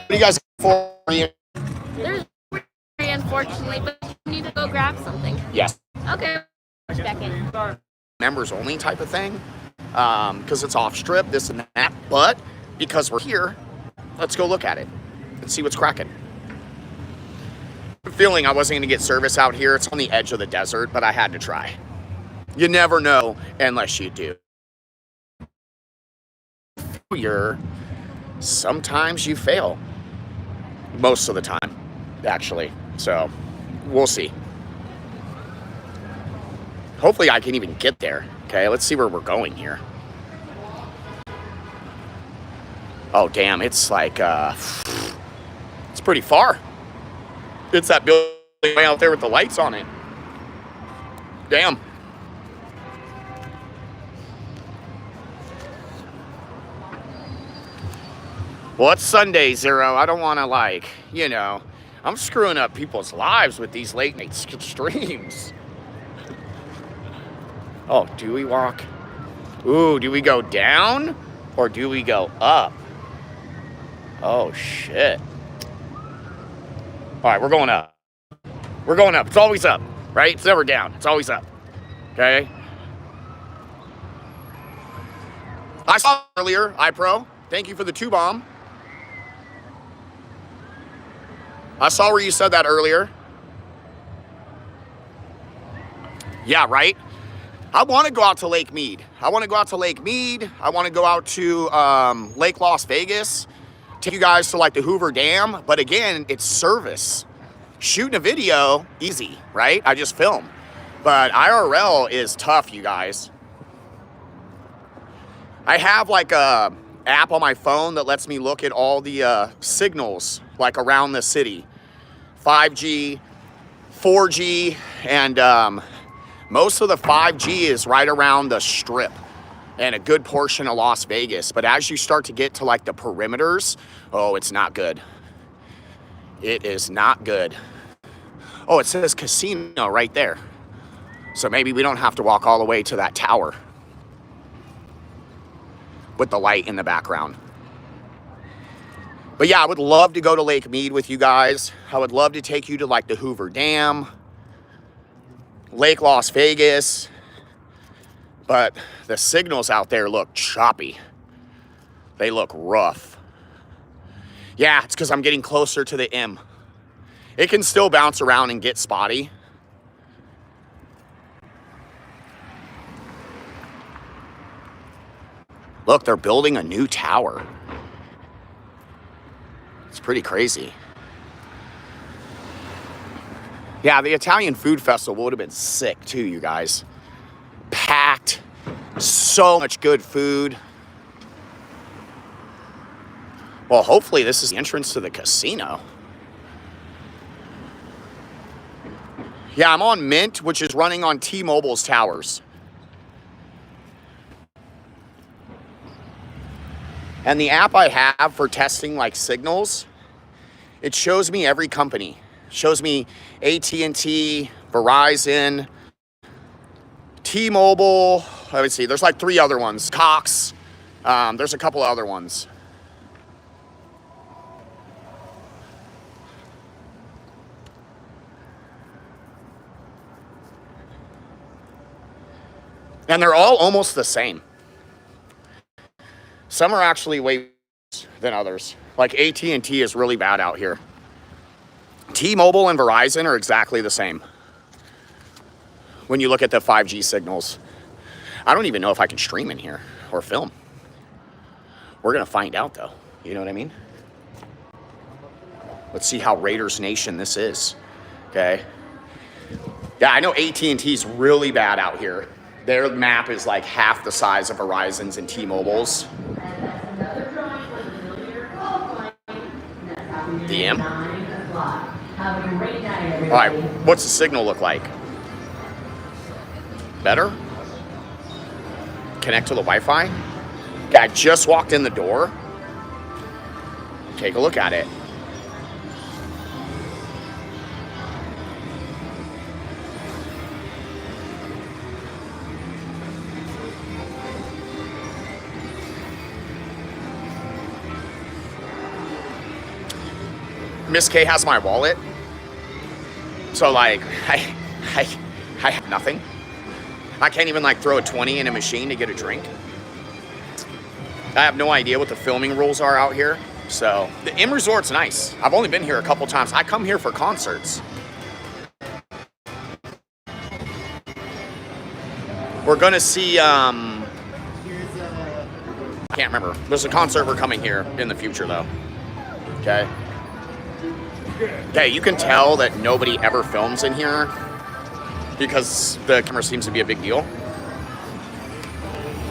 do you guys for? There's unfortunately, but you need to go grab something. Yes. Okay. Back in. Members only type of thing. Because it's off strip, this and that. But because we're here, let's go look at it and see what's cracking. I'm feeling I wasn't going to get service out here. It's on the edge of the desert, but I had to try. You never know unless you do. Sometimes you fail. Most of the time, actually. So, we'll see. Hopefully I can even get there. Okay, let's see where we're going here. Oh, damn, it's like, it's pretty far. It's that building way out there with the lights on it. Damn. Well, it's Sunday, Zero. I don't want to, like, you know, I'm screwing up people's lives with these late night streams. Oh, do we walk? Ooh, do we go down or do we go up? Oh, shit. All right, we're going up. We're going up. It's always up, right? It's never down. It's always up. Okay? I saw earlier, iPro. Thank you for the 2-bomb. I saw where you said that earlier. Yeah, right? I want to go out to Lake Mead. I want to go out to Lake Mead. I want to go out to Lake Las Vegas. Take you guys to like the Hoover Dam. But again, it's service. Shooting a video, easy, right? I just film. But IRL is tough, you guys. I have like a app on my phone that lets me look at all the signals like around the city. 5G, 4G, and most of the 5G is right around the Strip and a good portion of Las Vegas. But as you start to get to like the perimeters, oh, it's not good. It is not good. Oh, it says casino right there. So maybe we don't have to walk all the way to that tower with the light in the background. But yeah, I would love to go to Lake Mead with you guys. I would love to take you to like the Hoover Dam, Lake Las Vegas. But the signals out there look choppy. They look rough. Yeah, it's because I'm getting closer to the M. It can still bounce around and get spotty. Look, they're building a new tower. It's pretty crazy. Yeah, the Italian Food Festival would have been sick too, you guys. Packed. So much good food. Well, hopefully this is the entrance to the casino. Yeah, I'm on Mint, which is running on T-Mobile's towers. And the app I have for testing like signals, it shows me every company. It shows me AT&T, Verizon, T-Mobile. Let me see, there's like 3 other ones. Cox, there's a couple other ones. And they're all almost the same. Some are actually way worse than others. Like AT&T is really bad out here. T-Mobile and Verizon are exactly the same when you look at the 5G signals. I don't even know if I can stream in here or film. We're going to find out though. You know what I mean? Let's see how Raiders Nation this is. Okay. Yeah, I know AT&T's really bad out here. Their map is like half the size of Verizon's and T-Mobile's. DM? All right, what's the signal look like? Better? Connect to the Wi-Fi? Okay, I just walked in the door. Take a look at it. Miss K has my wallet, so like I have nothing. I can't even like throw a 20 in a machine to get a drink. I have no idea what the filming rules are out here. So the MGM Resort's nice. I've only been here a couple times. I come here for concerts. We're gonna see. I can't remember. There's a concert we're coming here in the future though. Okay. Okay, you can tell that nobody ever films in here because the camera seems to be a big deal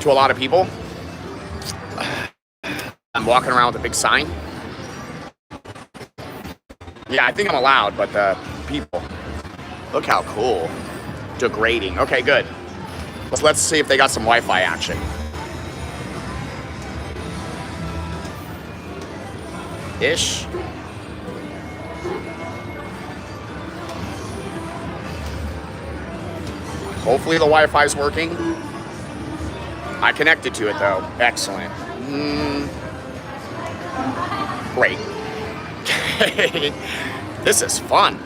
to a lot of people. I'm walking around with a big sign. Yeah, I think I'm allowed, but the people, look how cool. Degrading. Okay, good. Let's see if they got some Wi-Fi action. Ish. Hopefully the Wi-Fi's working. I connected to it though. Excellent. Great. This is fun.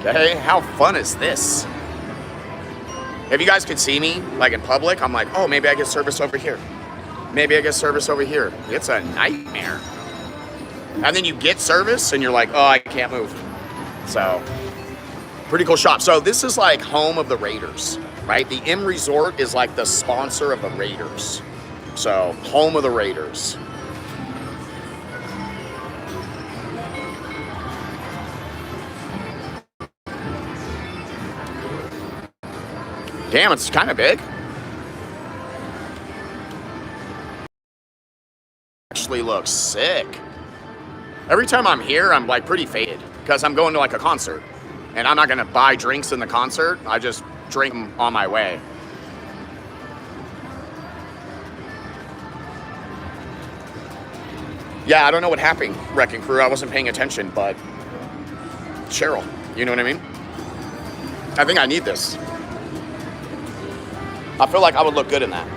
Okay, how fun is this? If you guys could see me like in public, I'm like, oh, maybe I get service over here. Maybe I get service over here. It's a nightmare. And then you get service and you're like, oh, I can't move. So Pretty cool shop. So this is like home of the Raiders, right? The M Resort is like the sponsor of the Raiders. So home of the Raiders. Damn, it's kind of big. Actually looks sick. Every time I'm here, I'm like pretty faded because I'm going to like a concert. And I'm not gonna buy drinks in the concert. I just drink them on my way. Yeah, I don't know what happened, Wrecking Crew. I wasn't paying attention, but Cheryl, you know what I mean? I think I need this. I feel like I would look good in that.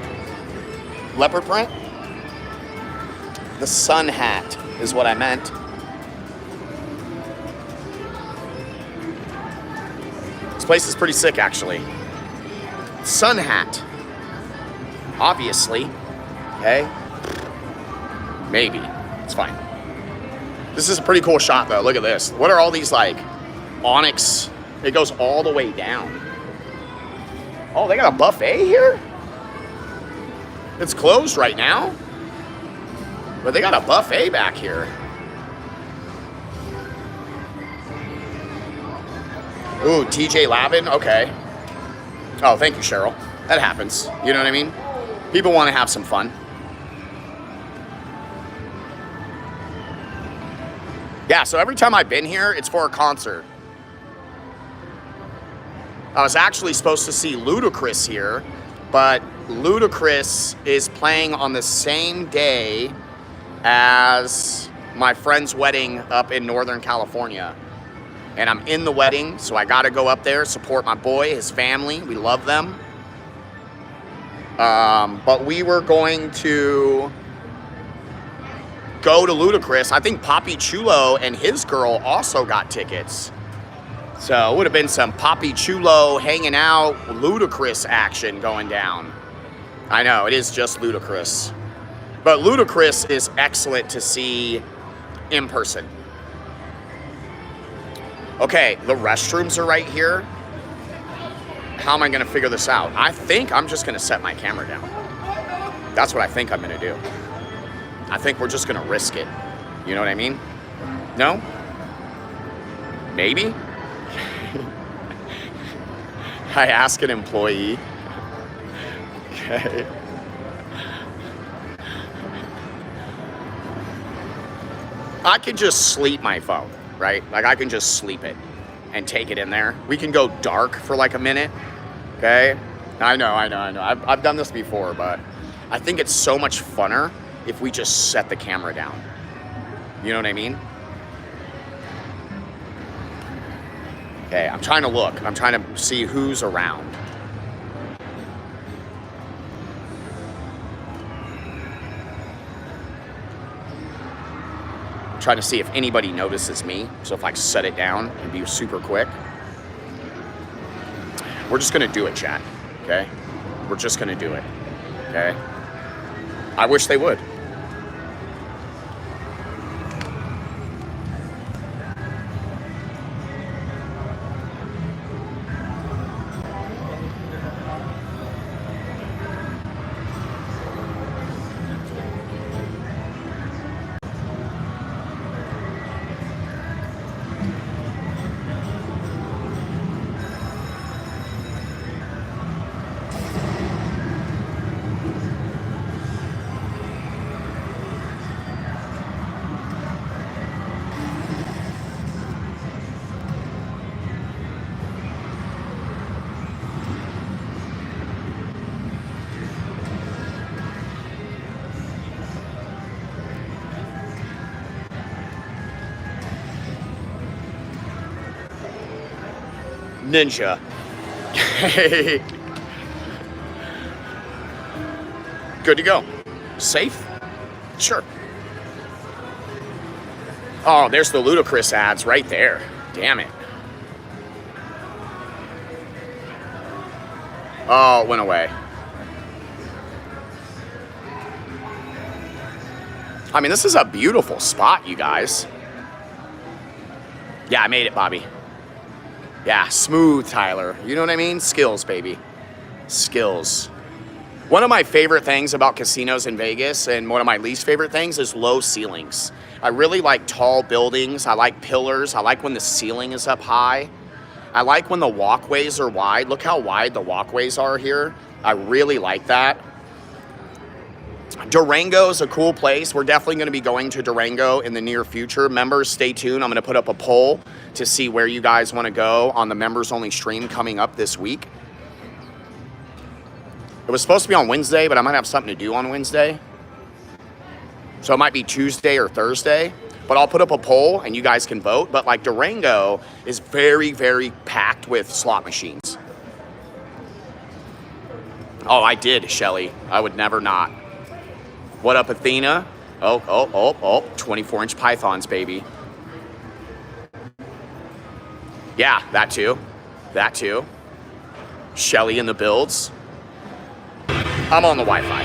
Leopard print? The sun hat is what I meant. This place is pretty sick, actually. Sun hat. Obviously. Okay? Maybe. It's fine. This is a pretty cool shot, though. Look at this. What are all these, like, onyx? It goes all the way down. Oh, they got a buffet here? It's closed right now. But they got a buffet back here. Ooh, TJ Lavin? Okay. Oh, thank you, Cheryl. That happens. You know what I mean? People want to have some fun. Yeah, so every time I've been here, it's for a concert. I was actually supposed to see Ludacris here, but Ludacris is playing on the same day as my friend's wedding up in Northern California. And I'm in the wedding, so I gotta go up there, support my boy, his family. We love them. But we were going to go to Ludacris. I think Papi Chulo and his girl also got tickets. So it would have been some Papi Chulo hanging out, Ludacris action going down. I know, it is just Ludacris. But Ludacris is excellent to see in person. Okay, the restrooms are right here. How am I gonna figure this out? I think I'm just gonna set my camera down. That's what I think I'm gonna do. I think we're just gonna risk it. You know what I mean? No? Maybe? I ask an employee. Okay. I could just sleep my phone, right? Like I can just sleep it and take it in there. We can go dark for like a minute, okay? I know. I've done this before, but I think it's so much funner if we just set the camera down. You know what I mean? Okay, I'm trying to look. I'm trying to see who's around. I'm trying to see if anybody notices me. So if I set it down and be super quick. We're just gonna do it, chat, okay? We're just gonna do it, okay? I wish they would. Ninja. Good to go. Safe? Sure. Oh, there's the Ludacris ads right there. Damn it. Oh, it went away. I mean, this is a beautiful spot, you guys. Yeah, I made it, Bobby. Yeah, smooth, Tyler. You know what I mean? Skills, baby. Skills. One of my favorite things about casinos in Vegas, and one of my least favorite things, is low ceilings. I really like tall buildings. I like pillars. I like when the ceiling is up high. I like when the walkways are wide. Look how wide the walkways are here. I really like that. Durango is a cool place. We're definitely going to be going to Durango in the near future. Members, stay tuned. I'm going to put up a poll to see where you guys want to go on the members only stream coming up this week. It was supposed to be on Wednesday, but I might have something to do on Wednesday. So it might be Tuesday or Thursday. But I'll put up a poll and you guys can vote. But like Durango is very, very packed with slot machines. Oh, I did, Shelly. I would never not. What up, Athena? Oh, 24-inch pythons, baby. Yeah, that too. That too. Shelly in the builds. I'm on the Wi-Fi.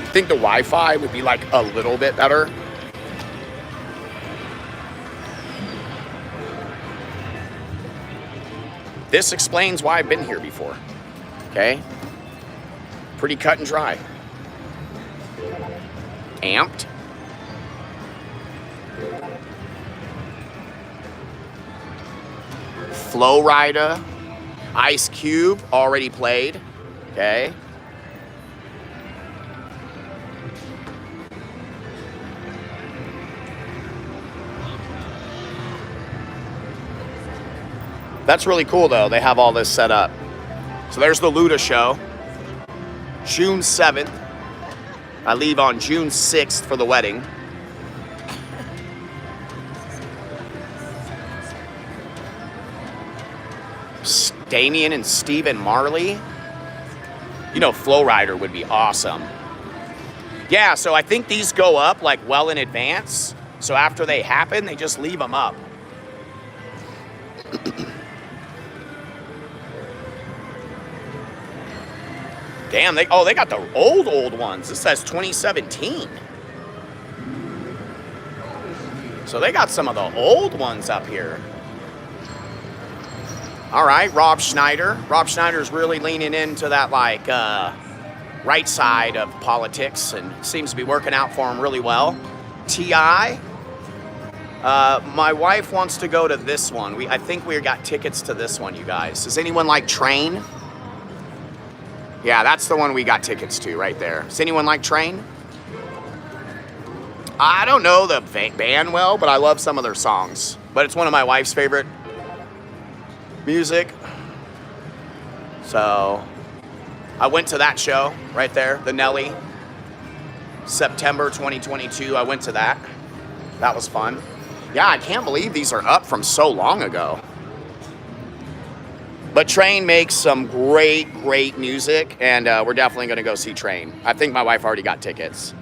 I think the Wi-Fi would be like a little bit better. This explains why I've been here before. Okay? Pretty cut and dry. Amped. Flow Rida. Ice Cube, already played. Okay? That's really cool, though. They have all this set up. So there's the Luda show. June 7th. I leave on June 6th for the wedding. Damien and Stephen Marley. You know, Flow Rider would be awesome. Yeah, so I think these go up like well in advance. So after they happen, they just leave them up. Damn, they got the old ones. This says 2017. So they got some of the old ones up here. All right, Rob Schneider. Rob Schneider's really leaning into that like right side of politics and seems to be working out for him really well. T.I. My wife wants to go to this one. I think we got tickets to this one, you guys. Does anyone like Train? Yeah, that's the one we got tickets to right there. Does anyone like Train? I don't know the band well, but I love some of their songs. But it's one of my wife's favorite music. So I went to that show right there, the Nelly. September 2022, I went to that. That was fun. Yeah, I can't believe these are up from so long ago. But Train makes some great music, and we're definitely going to go see Train. I think my wife already got tickets.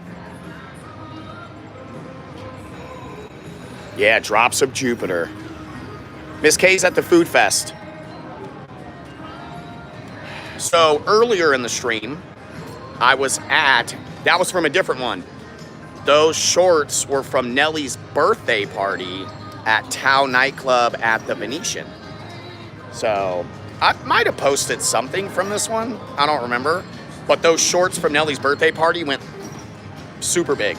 Yeah, Drops of Jupiter. Miss K's at the Food Fest. So earlier in the stream, I was at, that was from a different one. Those shorts were from Nelly's birthday party at Tao nightclub at the Venetian. So I might have posted something from this one. I don't remember. But those shorts from Nelly's birthday party went super big.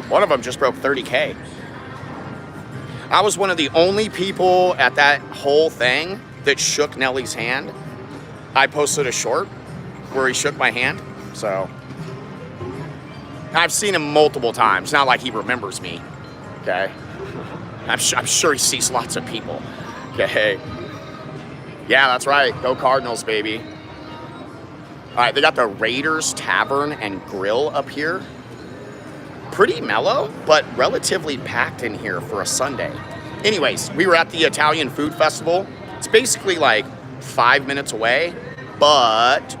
One of them just broke 30K. I was one of the only people at that whole thing that shook Nelly's hand. I posted a short where he shook my hand. So I've seen him multiple times. Not like he remembers me. Okay. I'm sure he sees lots of people. Okay. Yeah, that's right. Go Cardinals, baby. All right, they got the Raiders Tavern and Grill up here. Pretty mellow, but relatively packed in here for a Sunday. Anyways, we were at the Italian Food Festival. It's basically like 5 minutes away, but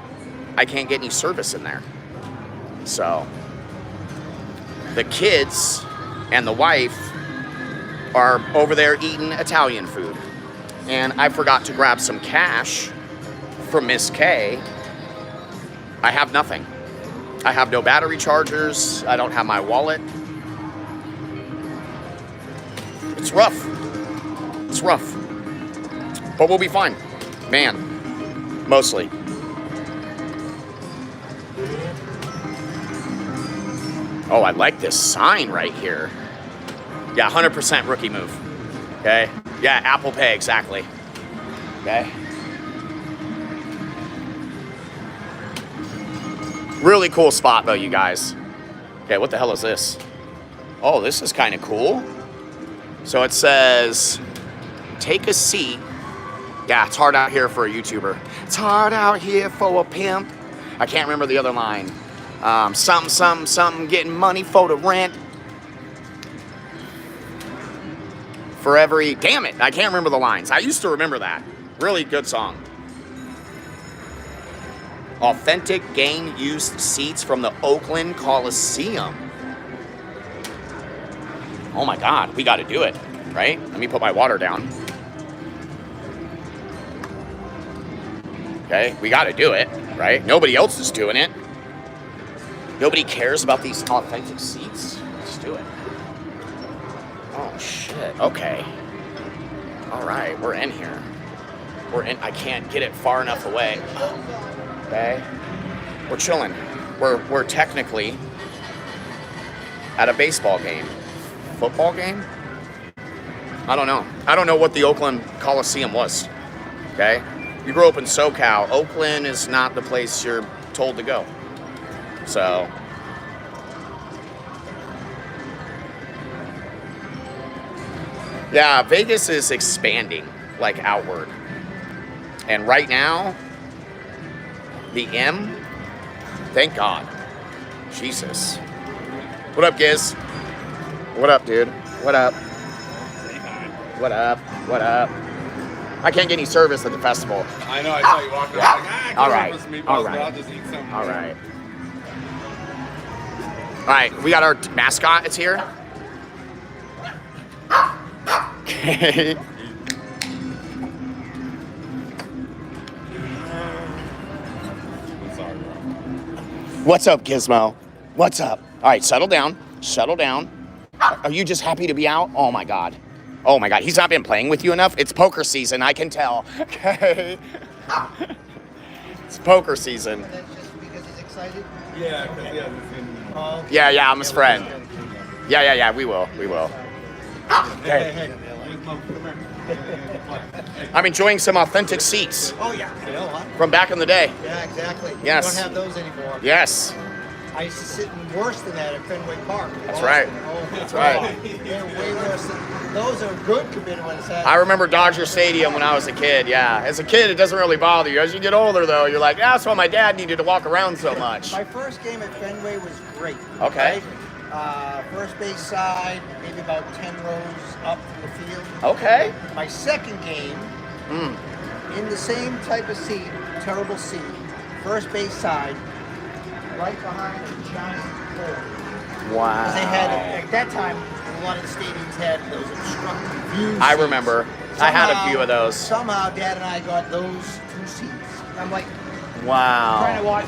I can't get any service in there. So the kids and the wife are over there eating Italian food. And I forgot to grab some cash from Miss K. I have nothing. I have no battery chargers. I don't have my wallet. It's rough. It's rough. But we'll be fine. Man, mostly. Oh, I like this sign right here. Yeah, 100% rookie move. Okay? Yeah, Apple Pay, exactly. Okay? Really cool spot, though, you guys. Okay, what the hell is this? Oh, this is kind of cool. So it says, take a seat. Yeah, it's hard out here for a YouTuber. It's hard out here for a pimp. I can't remember the other line. Something, getting money for the rent. For every, damn it, I can't remember the lines. I used to remember that. Really good song. Authentic game used seats from the Oakland Coliseum. Oh my God, we gotta do it, right? Let me put my water down. Okay, we gotta do it, right? Nobody else is doing it. Nobody cares about these authentic seats. Let's do it. Oh shit, okay. All right, we're in here. We're in, I can't get it far enough away. Okay, we're chilling. We're technically at a baseball game. Football game? I don't know. I don't know what the Oakland Coliseum was. Okay? You grew up in SoCal. Oakland is not the place you're told to go. So. Yeah, Vegas is expanding, like, outward. And right now, the M, thank God. Jesus. What up, Giz? What up, dude? What up? What up? What up? I can't get any service at the festival. I know, I saw you walking out. Like, All right. All right. I'll just eat something. All right. All right, we got our mascot. It's here. Okay. What's up, Gizmo? What's up? All right, settle down. Settle down. Are you just happy to be out? Oh my God. Oh my God. He's not been playing with you enough. It's poker season. I can tell. Okay. It's poker season. That's just because he's excited? Yeah, because he hasn't seen me. Yeah, I'm his friend. Yeah. We will. Okay. I'm enjoying some authentic seats Oh, yeah. I know, huh? from back in the day. Yeah, exactly. Yes. You don't have those anymore. Yes. I used to sit in worse than that at Fenway Park. in That's Boston. right. Oh, That's right. They're way worse than those are good compared to when it's happening. I remember Dodger Stadium when I was a kid, yeah. As a kid, it doesn't really bother you. As you get older, though, you're like, that's why my dad needed to walk around so much. My first game at Fenway was great. Okay. First base side, maybe about 10 rows up from the field. Okay. My second game, in the same type of seat, terrible seat, first base side, right behind a giant pole. Wow. Because they had, at that time, a lot of the stadiums had those obstructed views. I remember. I had a few of those. Somehow, Dad and I got those two seats. I'm like, trying to Wow. watch.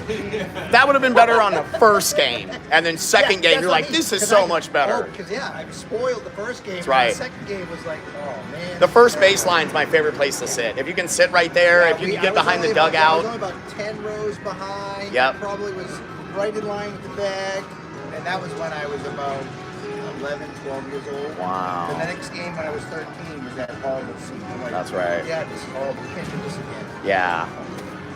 That would have been better on the first game. And then second game, that's you're what like, I mean. this is 'Cause so I- much better. Oh, because I was spoiled the first game. That's right. And the second game was like, oh man. The first baseline's my favorite place to sit. If you can sit right there, if you can get behind the I dugout. was only about 10 rows behind. Yep. I probably was right in line with the bag. And that was when I was about 11, 12 years old. Wow. And the next game when I was 13 was that horrible season. Like, That's right. Yeah, this horrible. Can't do this again. Yeah,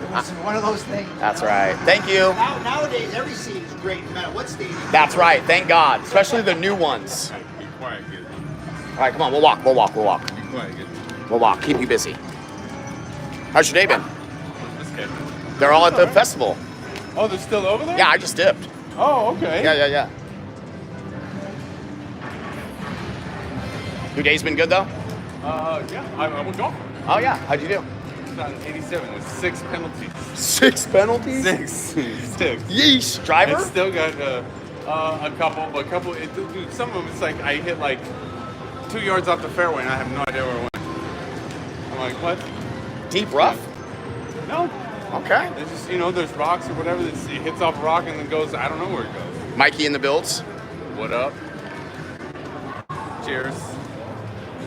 It was one of those things. that's right. Thank you. Nowadays, every seat is great, no matter what stadium. That's right. Thank God. Especially the new ones. Be quiet, kid. All right, come on. We'll walk. Be quiet, kid. We'll walk. Keep you busy. How's your day been? This kid. They're all at the festival. Oh, they're still over there? Yeah, I just dipped. Oh, okay. Yeah. Your day's been good, though? Yeah, I went golfing. Oh, yeah. How'd you do? Shot an 87 with 6 penalties. 6 penalties? 6. Yeesh. Driver? I still got a couple, but dude, some of them, it's like I hit like 2 yards off the fairway and I have no idea where it went. I'm like, what? Deep rough? No. Okay. It's just, there's rocks or whatever. It hits off a rock and then goes, I don't know where it goes. Mikey in the builds? What up? Cheers.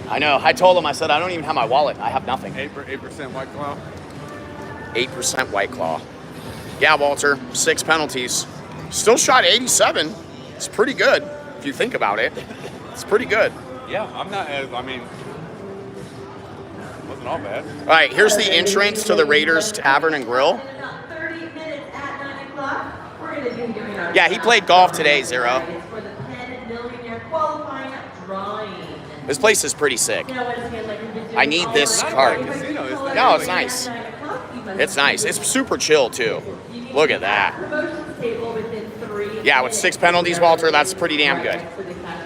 I know. I told him, I said, I don't even have my wallet. I have nothing. 8% White Claw. 8% White Claw. Yeah, Walter, 6 penalties. Still shot 87. It's pretty good if you think about it. It's pretty good. Yeah, I'm not as, I mean, wasn't all bad. All right, here's the entrance to the Raiders Tavern and Grill. Yeah, he played golf today, Zero. This place is pretty sick. I need this card. No, it's nice. It's nice. It's super chill, too. Look at that. Yeah, with 6 penalties, Walter, that's pretty damn good.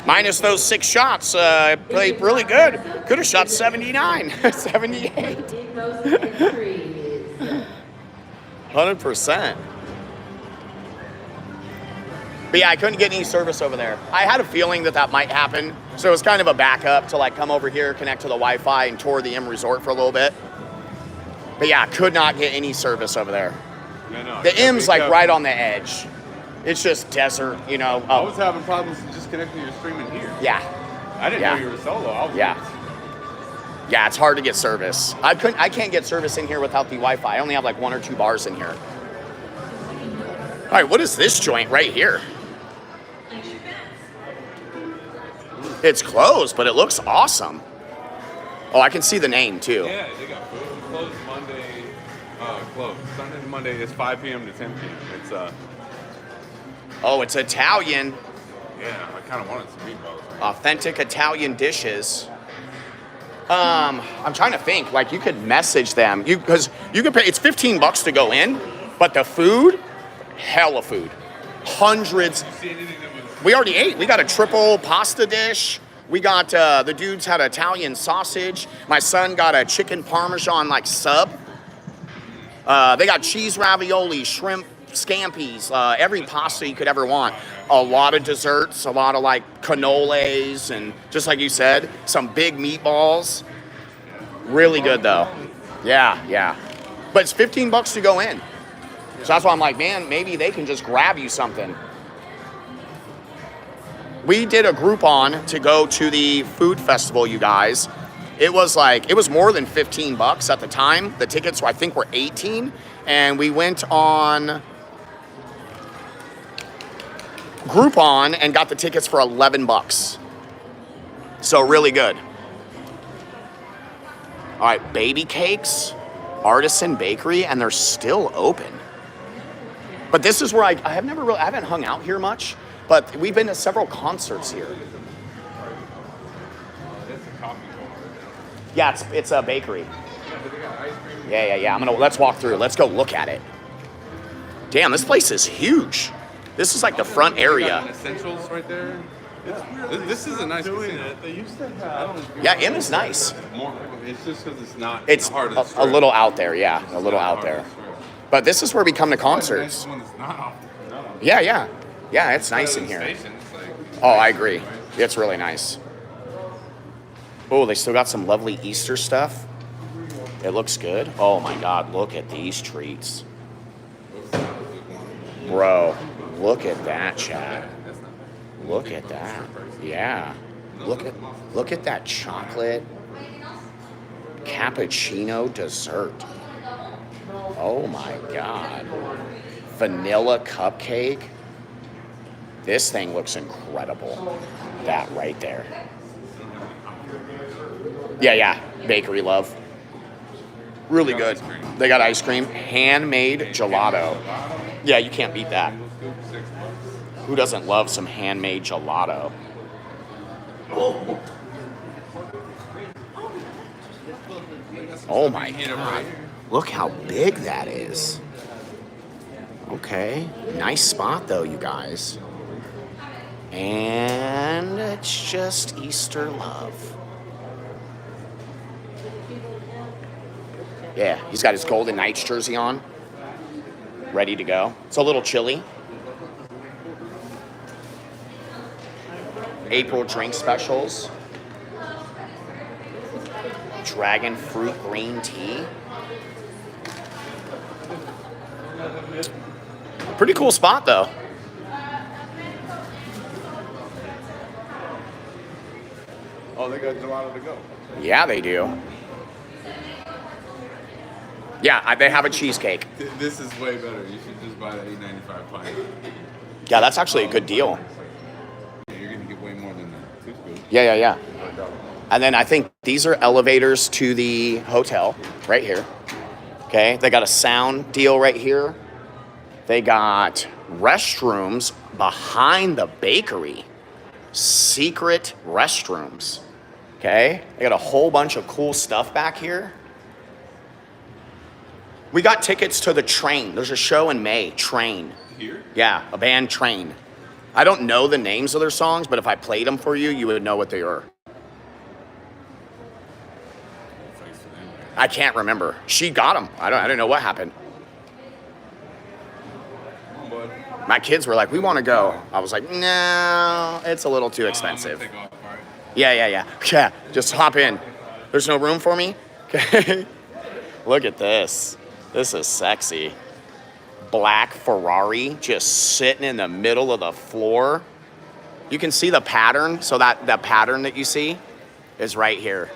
Minus those 6 shots, played really good. Could have shot 79, 78. 100%. But yeah, I couldn't get any service over there. I had a feeling that might happen, so it was kind of a backup to like come over here, connect to the Wi-Fi, and tour the M Resort for a little bit. But yeah, could not get any service over there. Yeah, no, The M's like right on the edge. It's just desert, you know. I was having problems just connecting to your streaming here. Yeah. I didn't know you were solo. I was Yeah, it's hard to get service. I can't get service in here without the Wi-Fi. I only have like 1 or 2 bars in here. All right, what is this joint right here? It's closed, but it looks awesome. Oh, I can see the name too. Yeah, they got food. Closed Monday. Closed Sunday to Monday is 5 p.m. to 10 p.m. It's Oh, it's Italian. Yeah, I kind of wanted some meatballs. Right? Authentic Italian dishes. I'm trying to think. Like you could message them. Because you could pay. It's $15 to go in, but the food, hella food, hundreds. We already ate. We got a triple pasta dish. We got the dudes had Italian sausage. My son got a chicken parmesan like sub. They got cheese ravioli, shrimp scampi's, every pasta you could ever want. A lot of desserts, a lot of like cannolis, and just like you said, some big meatballs. Really good though. Yeah. But it's $15 to go in. So that's why I'm like, man, maybe they can just grab you something. We did a Groupon to go to the food festival, you guys. It was more than $15 at the time. The tickets, I think, were $18. And we went on Groupon and got the tickets for $11. So really good. All right, Baby Cakes, Artisan Bakery, and they're still open. But this is where I haven't hung out here much, but we've been to several concerts here. Yeah, it's a bakery. Yeah. Let's walk through. Let's go look at it. Damn, this place is huge. This is like the front area. Essentials right there. This is a nice casino. They used to have. Yeah, M is nice. It's just because it's not. It's hard of the a little out there. Yeah, a little out there. But this is where we come to concerts. Yeah. Yeah, it's nice in here. Oh, I agree. It's really nice. Oh, they still got some lovely Easter stuff. It looks good. Oh my God, look at these treats. Bro, look at that, chat. Look at that. Yeah. Look at that chocolate cappuccino dessert. Oh my God. Vanilla cupcake. This thing looks incredible. That right there. Yeah. Bakery love. Really good. They got ice cream. Handmade gelato. Yeah, you can't beat that. Who doesn't love some handmade gelato? Oh my God. Look how big that is. Okay. Nice spot though, you guys. And it's just Easter love. Yeah, he's got his Golden Knights jersey on. Ready to go. It's a little chilly. April drink specials. Dragon fruit green tea. Pretty cool spot though. Oh, they got gelato to go. Yeah, they do. Yeah, they have a cheesecake. This is way better. You should just buy the $8.95 pint. Yeah, that's actually a good deal. Yeah, you're gonna get way more than that. Too good. Yeah. And then I think these are elevators to the hotel right here. Okay, they got a sound deal right here. They got restrooms behind the bakery. Secret restrooms. Okay, they got a whole bunch of cool stuff back here. We got tickets to the Train. There's a show in May, Train. Here? Yeah, a band, Train. I don't know the names of their songs, but if I played them for you, you would know what they are. I can't remember. She got them. I don't know what happened. My kids were like, we want to go. I was like, no, it's a little too expensive. Yeah. Yeah, just hop in. There's no room for me? Okay. Look at this. This is sexy. Black Ferrari just sitting in the middle of the floor. You can see the pattern. So that pattern that you see is right here.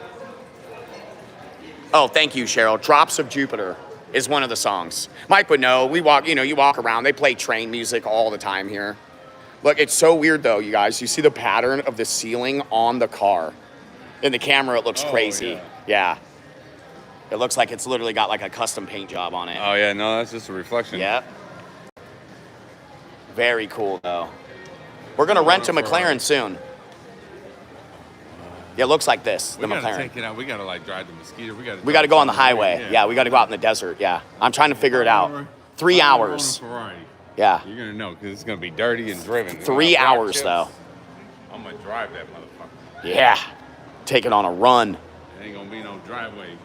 Oh, thank you, Cheryl. Drops of Jupiter is one of the songs. Mike would know. We walk, you walk around. They play Train music all the time here. Look, it's so weird though, you guys. You see the pattern of the ceiling on the car. In the camera, it looks crazy. Yeah. It looks like it's literally got like a custom paint job on it. Oh yeah, no, that's just a reflection. Yep. Very cool though. We're gonna rent a McLaren soon. Yeah, it looks like this, the McLaren. Take it out. We gotta like drive the Mosquito. We gotta go on the highway. Yeah, we gotta go out in the desert. Yeah, I'm trying to figure it out. 3 hours. Yeah. You're gonna know because it's gonna be dirty and driven. 3 hours though. I'm gonna drive that motherfucker. Yeah. Take it on a run. It ain't gonna be no driveway.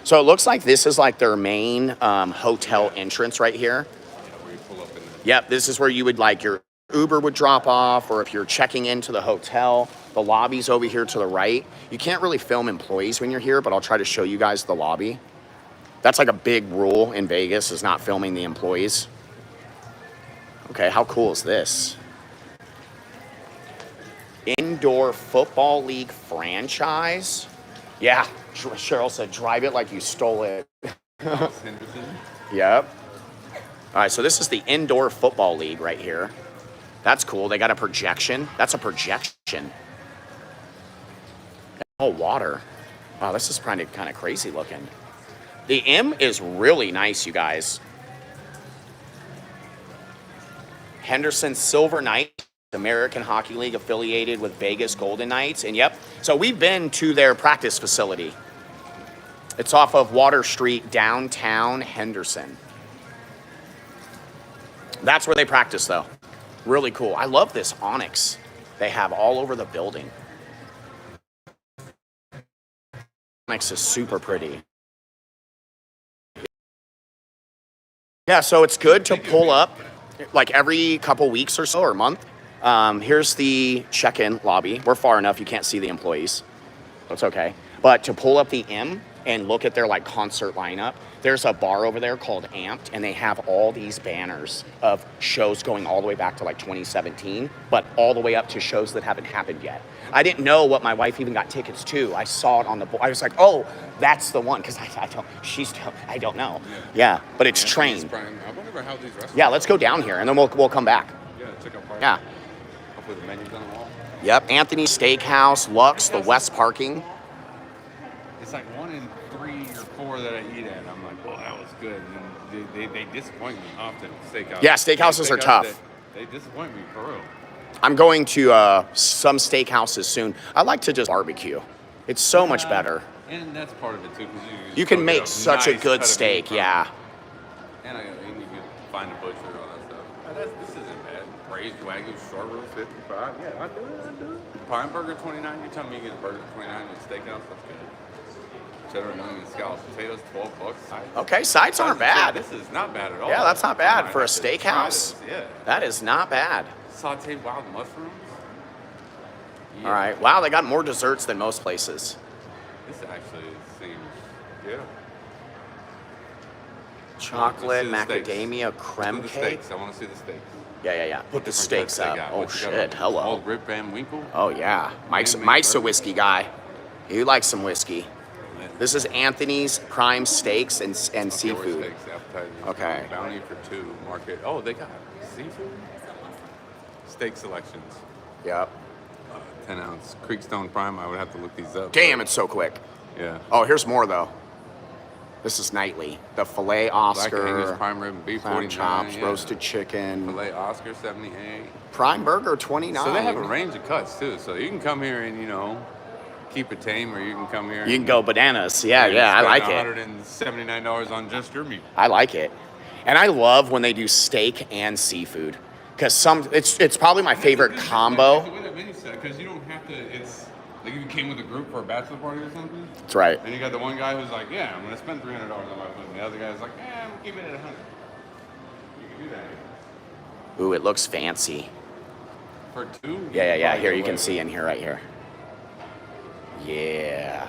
So it looks like this is like their main hotel entrance right here. Yeah, where you pull up in there. Yep, this is where you would like your Uber would drop off, or if you're checking into the hotel. The lobby's over here to the right. You can't really film employees when you're here, but I'll try to show you guys the lobby. That's like a big rule in Vegas, is not filming the employees. Okay, how cool is this? Indoor Football League franchise. Yeah, Cheryl said, drive it like you stole it. Yep. All right, so this is the Indoor Football League right here. That's cool. They got a projection. That's a projection. Oh, water. Wow, this is kind of crazy looking. The M is really nice, you guys. Henderson Silver Knight, American Hockey League affiliated with Vegas Golden Knights. And yep, so we've been to their practice facility. It's off of Water Street, downtown Henderson. That's where they practice, though. Really cool. I love this onyx they have all over the building. Onyx is super pretty. Yeah, so it's good to pull up like every couple weeks or so, or a month. Here's the check-in lobby. We're far enough, you can't see the employees. That's okay. But to pull up the M and look at their like concert lineup, there's a bar over there called Amped, and they have all these banners of shows going all the way back to like 2017, but all the way up to shows that haven't happened yet. I didn't know what my wife even got tickets to. I saw it on the board. I was like, oh, that's the one, because I don't know. Yeah, but it's Train. I wonder how these restaurants. Yeah, let's go down here, and then we'll come back. Yeah, check out parking. Yeah. Hopefully the menu's on the wall. Yep, Anthony's Steakhouse, Lux, the West Parking. It's like 1 in 3 or 4 that I eat at. I'm like, oh, that was good. And then they disappoint me often. Steakhouse. Yeah, steakhouses are tough. They disappoint me for real. I'm going to some steakhouses soon. I like to just barbecue. It's so much better. And that's part of it too, because you can make such a good steak, yeah. And you can find a butcher and all that stuff. This isn't bad. Braised Wagyu short rib 55. Yeah, I do it. Pine burger 29. You tell me you get a burger 29 at a steakhouse. That's good. Cheddar onion and scalloped potatoes, $12. Okay, sides aren't bad. Yeah, this is not bad at all. Yeah, that's not bad for a steakhouse. Yeah. That is not bad. Sauteed wild mushrooms. Yeah. All right. Wow, they got more desserts than most places. This actually seems, yeah. Chocolate, Let's see the macadamia, steaks. creme Let's do cake. the steaks. I want to see the steaks. Yeah. Put the steaks up. Oh, What you got? shit. Hello. Old Rip Van Winkle. Oh, yeah. Mike's a whiskey guy. He likes some whiskey. This is Anthony's Prime Steaks and seafood. Steaks, appetizers. Okay. Bounty for 2. Market. Oh, they got seafood? Steak selections. Yep. 10-ounce Creekstone Prime. I would have to look these up. Damn, it's so quick. Yeah. Oh, here's more, though. This is nightly. The filet Black Angus Oscar, prime rib and beef, clam 49. chops, Yeah. roasted chicken, Filet Oscar, 78. prime burger, 29. So they have a range of cuts too. So you can come here and keep it tame, or you can come here. You can go bananas. Yeah, and I spend like it. $179 on just your meat. I like it. And I love when they do steak and seafood. Because it's probably my favorite combo. That's the way that menu set, because you don't have to. It's like if you came with a group for a bachelor party or something. That's right. And you got the one guy who's like, yeah, I'm gonna spend $300 on my food. And the other guy's like, I'm keeping it at $100. You can do that. Ooh, it looks fancy. For 2? Yeah. Here, you can see in here, right here. Yeah.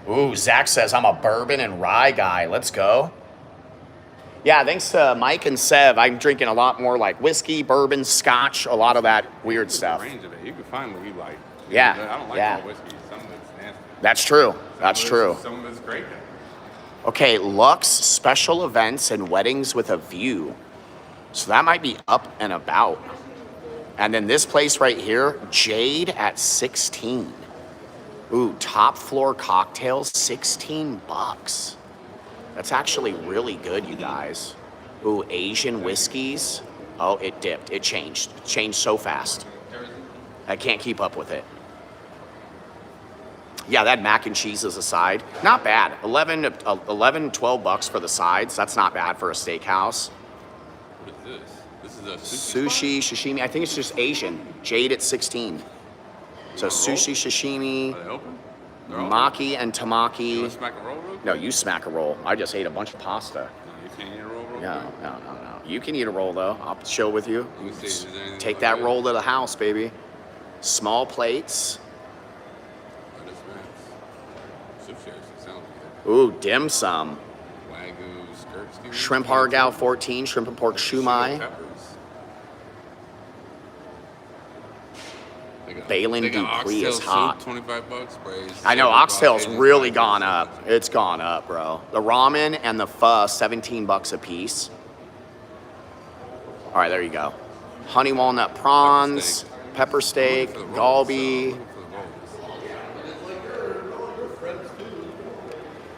Ooh, Zach says I'm a bourbon and rye guy. Let's go. Yeah, thanks to Mike and Sev, I'm drinking a lot more like whiskey, bourbon, scotch, a lot of that weird stuff. The range of it. You can find what you like. Yeah, I don't like yeah. all whiskey. Some of it's nasty. That's true. That's true. Some of it's great. Okay, Lux special events and weddings with a view. So that might be up and about. And then this place right here, Jade at 16. Ooh, top floor cocktails, $16. That's actually really good, you guys. Ooh, Asian whiskeys. Oh, it dipped. It changed. It changed so fast. I can't keep up with it. Yeah, that mac and cheese is a side. Not bad. 12 bucks for the sides. That's not bad for a steakhouse. What is this? This is a Sushi, sashimi. I think it's just Asian. Jade at 16. So sushi, sashimi, Are they open? They're open? maki, and You want tamaki. to smack a roll real quick? No, you smack a roll. I just ate a bunch of pasta. No, you can't eat a roll real No. quick? You can eat a roll though. I'll chill with you. Let me see. Is there anything Take like that roll to the house, baby. Small plates. Oh, this man's sushi actually sounds good. Ooh, dim sum. Wagyu skirt skewer. Shrimp hargao 14, shrimp and pork shumai. Peppers. Balin They got Dupree is oxtail hot. soup, $25. Braised. I know, $70, oxtail's Asian really spices. gone up. It's gone up, bro. The ramen and the pho, $17 a piece. All right, there you go. Honey walnut prawns, pepper steak, Looking for the rolls, galbi. looking for the rolls.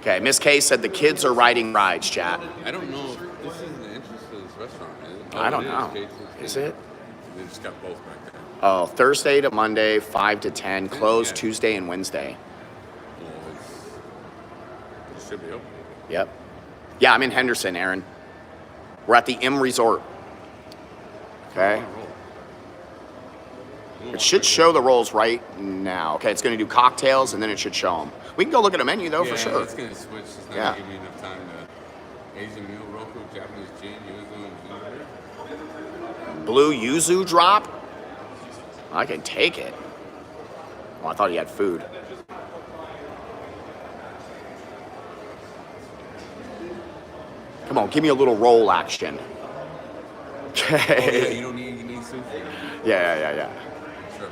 Okay, Miss K said the kids are riding rides, chat. I don't know if this is the entrance to this restaurant, is it? I don't it know. Gates Is it? They just got both back there. Oh, Thursday to Monday, 5 to 10, closed Yeah. Tuesday and Wednesday. Well, it should be open. Yep. Yeah, I'm in Henderson, Aaron. We're at the M Resort. Okay. It should show the rolls right now. Okay, it's going to do cocktails, and then it should show them. We can go look at a menu, though, for sure. It's going to switch. It's not Yeah. going to give me enough time to Asian meal, Roku, Japanese gin, yuzu, and ginger. Blue yuzu drop? I can take it. Oh, I thought he had food. Come on, give me a little roll action. Oh, yeah, Okay. you don't need, you need sushi. Yeah. Sure.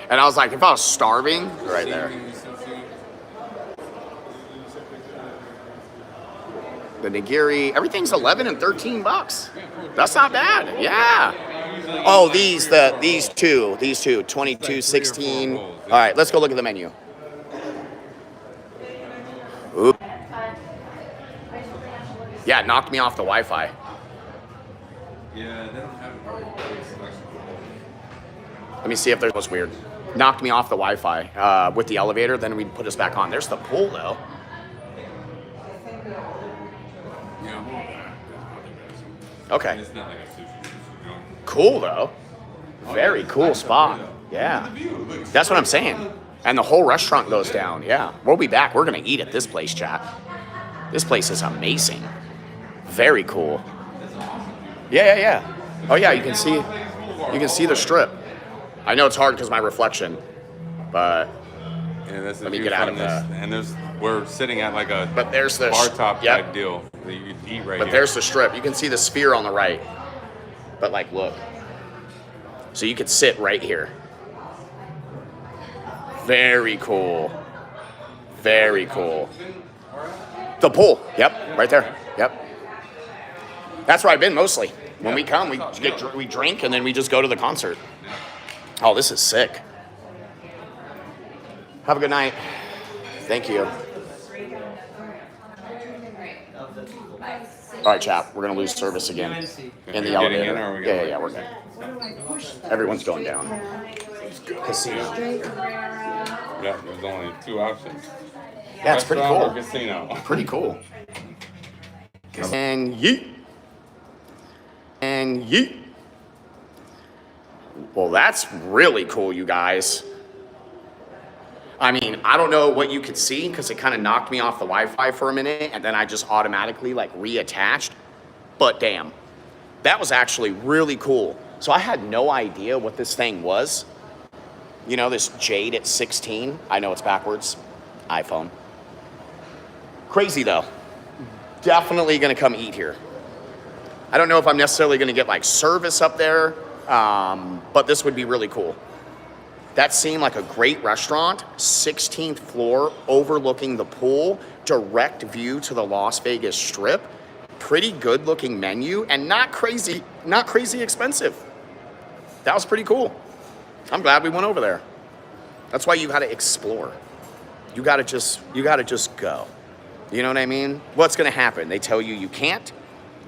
And I was like, if I was starving, right there. Seaweed sushi. The nigiri, everything's 11 and 13 bucks. That's not bad. Yeah. Oh, these two, 22, 16. All right, let's go look at the menu. Oop. Yeah, it knocked me off the Wi-Fi. Yeah, they don't have a very big selection. Let me see if there's what's weird. Knocked me off the Wi-Fi with the elevator, then we put us back on. There's the pool though. Yeah. Okay. It's not like a sushi. Cool though. Very cool spot. Yeah. That's what I'm saying. And the whole restaurant goes down. Yeah. We'll be back. We're gonna eat at this place, chat. This place is amazing. Very cool. Yeah. Oh yeah, you can see the strip. I know it's hard because my reflection, but Yeah, that's the Let me view get out from of this. the- And we're sitting at like a But there's the bar top yep. type deal that you could eat right But here. there's the strip. You can see the sphere on the right. But like, look. So you could sit right here. Very cool. Very cool. The pool. Yep, right there. Yep. That's where I've been mostly. When we come, we drink and then we just go to the concert. Oh, this is sick. Have a good night. Thank you. All right, chap. We're gonna lose service again in the elevator. Yeah, we're good. Everyone's going down. Casino. Yeah, there's only 2 options. Yeah, it's pretty cool. Casino. Pretty cool. And yeet. And yeet. Well, that's really cool, you guys. I mean, I don't know what you could see because it kind of knocked me off the Wi-Fi for a minute and then I just automatically like reattached. But damn, that was actually really cool. So I had no idea what this thing was. You know, this Jade at 16. I know it's backwards. iPhone. Crazy though. Definitely gonna come eat here. I don't know if I'm necessarily gonna get like service up there, but this would be really cool. That seemed like a great restaurant, 16th floor, overlooking the pool, direct view to the Las Vegas Strip. Pretty good looking menu and not crazy expensive. That was pretty cool. I'm glad we went over there. That's why you gotta explore. You gotta just go. You know what I mean? What's gonna happen? They tell you you can't,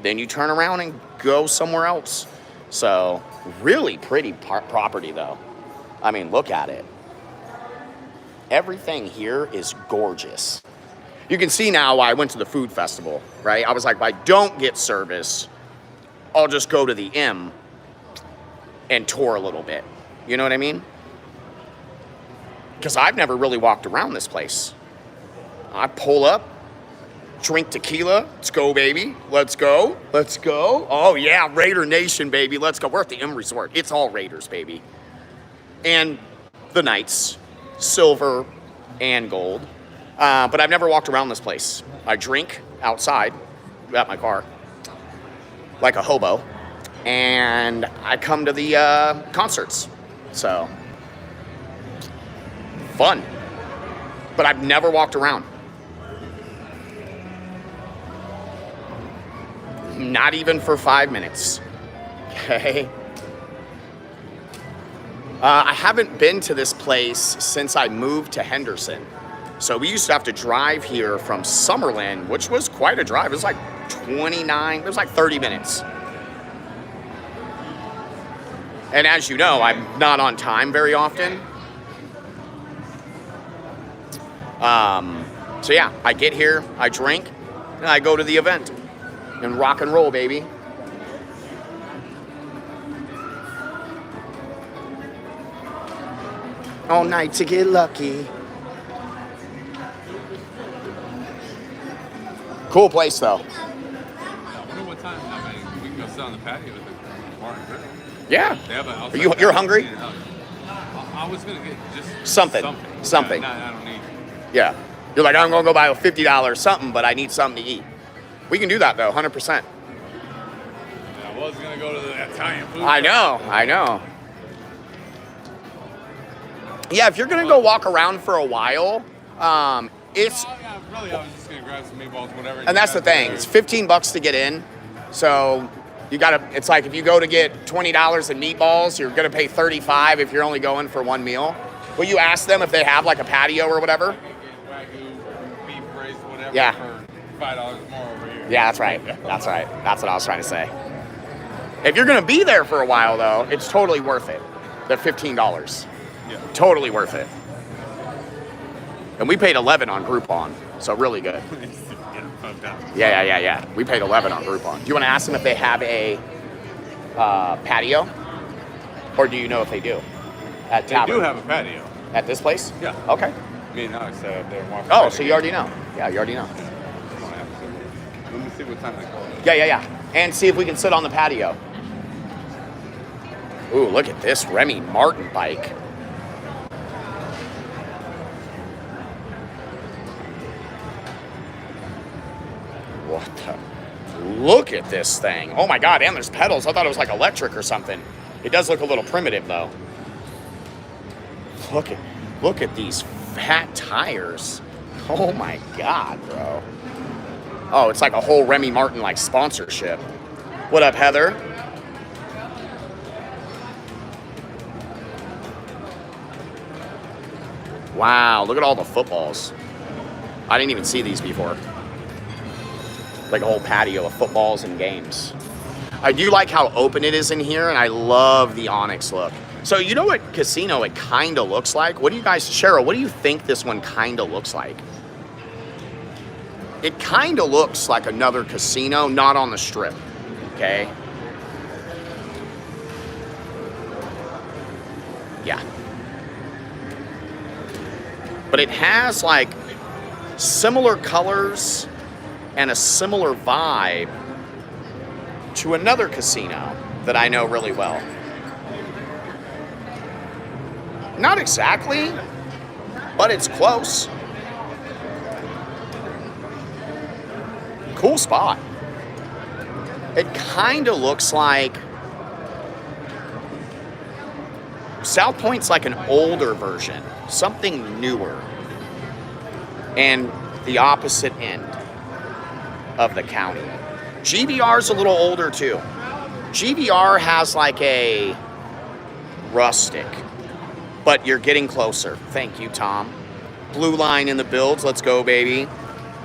then you turn around and go somewhere else. So really pretty property though. I mean, look at it. Everything here is gorgeous. You can see now why I went to the food festival, right? I was like, if I don't get service, I'll just go to the M and tour a little bit. You know what I mean? Because I've never really walked around this place. I pull up, drink tequila. Let's go, baby. Let's go. Let's go. Oh, yeah, Raider Nation, baby. Let's go. We're at the MGM Resort. It's all Raiders, baby. And the Knights, silver and gold. But I've never walked around this place. I drink outside at my car like a hobo. And I come to the concerts. So, fun. But I've never walked around. Not even for 5 minutes. Okay? I haven't been to this place since I moved to Henderson. So we used to have to drive here from Summerlin, which was quite a drive. It was like 29, it was like 30 minutes. And as you know, I'm not on time very often. So yeah, I get here, I drink, and I go to the event. And rock and roll, baby. All night to get lucky. Cool place, though. I wonder what time. I mean, we can go sit on the patio with the bar and grill. Yeah. They have an Are outside you're hungry? I was gonna get just Something. Yeah, I don't need. Yeah. You're like, I'm gonna go buy a $50 something, but I need something to eat. We can do that though, 100%. I was gonna go to the Italian food. I know. Yeah, if you're gonna go walk around for a while, it's. Yeah, really, I was just gonna grab some meatballs, whatever. And that's the thing. It's $15 to get in, so you gotta. It's like if you go to get $20 in meatballs, you're gonna pay $35 if you're only going for one meal. Will you ask them if they have like a patio or whatever? Wagyu, beef braised, whatever. Yeah. For $5 more over here. Yeah, that's right. That's right. That's what I was trying to say. If you're gonna be there for a while though, it's totally worth it. The $15. Yeah. Totally worth it. And we paid 11 on Groupon, so really good. Yeah. We paid 11 on Groupon. Do you want to ask them if they have a patio? Or do you know if they do? At They Tavern? do have a patio. At this place? Yeah. Okay. Me and Alex sat up there and walked. Oh, so you already know. Yeah, you already know. Let me see what time they call it. Yeah. And see if we can sit on the patio. Ooh, look at this Remy Martin bike. What the? Look at this thing. Oh my God, and there's pedals. I thought it was like electric or something. It does look a little primitive though. Look at these fat tires. Oh my God, bro. Oh, it's like a whole Remy Martin like sponsorship. What up, Heather? Wow, look at all the footballs. I didn't even see these before. Like a whole patio of footballs and games. I do like how open it is in here, and I love the Onyx look. So you know what casino it kind of looks like? What do you guys, Cheryl, what do you think this one kind of looks like? It kind of looks like another casino, not on the strip, okay? Yeah. But it has like similar colors and a similar vibe to another casino that I know really well. Not exactly, but it's close. Cool spot. It kind of looks like South Point's like an older version, something newer, and the opposite end of the county. GVR's a little older too. GVR has like a rustic, but you're getting closer. Thank you, Tom. Blue line in the builds. Let's go, baby.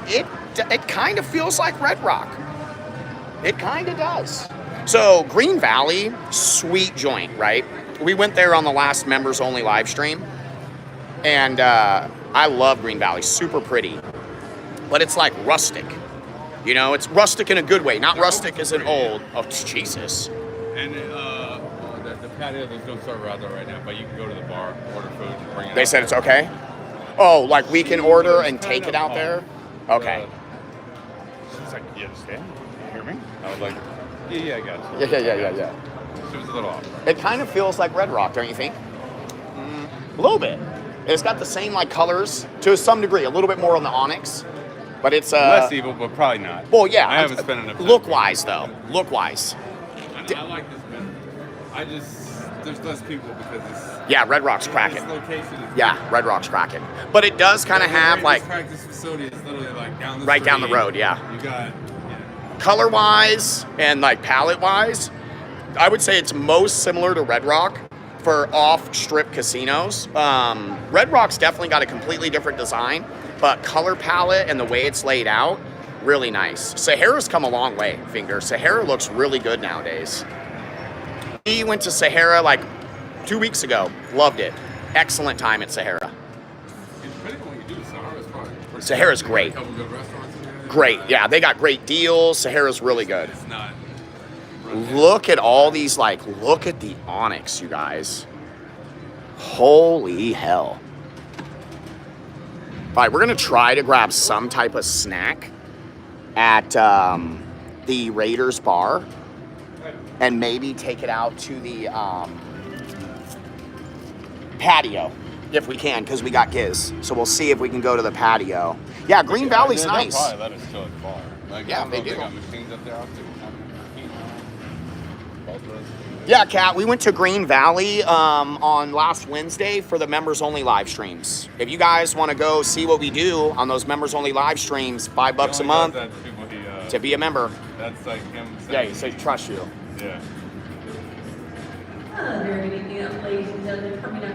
It kind of feels like Red Rock. It kind of does. So Green Valley, sweet joint, right? We went there on the last members only live stream, and I love Green Valley. Super pretty, but it's like rustic. You know, it's rustic in a good way, not rustic as an old. Oh, Jesus. And the patio, there's no server out there right now, but you can go to the bar, order food, and bring it They out said there. it's okay? Oh, like we can order and take it out there? Okay. She's like, you understand? You hear me? I was like, yeah, I got you. Yeah. She was a little off. It kind of feels like Red Rock, don't you think? A little bit. It's got the same like colors to some degree, a little bit more on the Onyx, but it's Less evil, but probably not. Well, yeah. I haven't spent enough time. Look-wise, though. Look-wise. I like this better. There's less people because it's... Yeah, Red Rock's This cracking. location is... Yeah, Red Rock's cracking. But it does kind of have like This practice facility is literally like down the right down the street. road, yeah. You got... Color-wise and like palette-wise, I would say it's most similar to Red Rock for off-strip casinos. Red Rock's definitely got a completely different design, but color palette and the way it's laid out, really nice. Sahara's come a long way, Finger. Sahara looks really good nowadays. We went to Sahara like 2 weeks ago. Loved it. Excellent time at Sahara. Depending on what you do, Sahara's fine. Sahara's great. A couple good restaurants in there. Great. Yeah, they got great deals. Sahara's really good. It's not... Look at all these, like, look at the Onyx, you guys. Holy hell. All right, we're going to try to grab some type of snack at the Raiders bar and maybe take it out to the patio if we can, because we got Giz. So we'll see if we can go to the patio. Yeah, Green Valley's They'll nice. probably let us chill at the bar. Like, Yeah, I don't they know if do. got machines up there. I'll see. Yeah, Kat, we went to Green Valley on last Wednesday for the members-only live streams. If you guys want to go see what we do on those members-only live streams, $5 a month to be a member. That's like him saying, Yeah, he says trust you. yeah.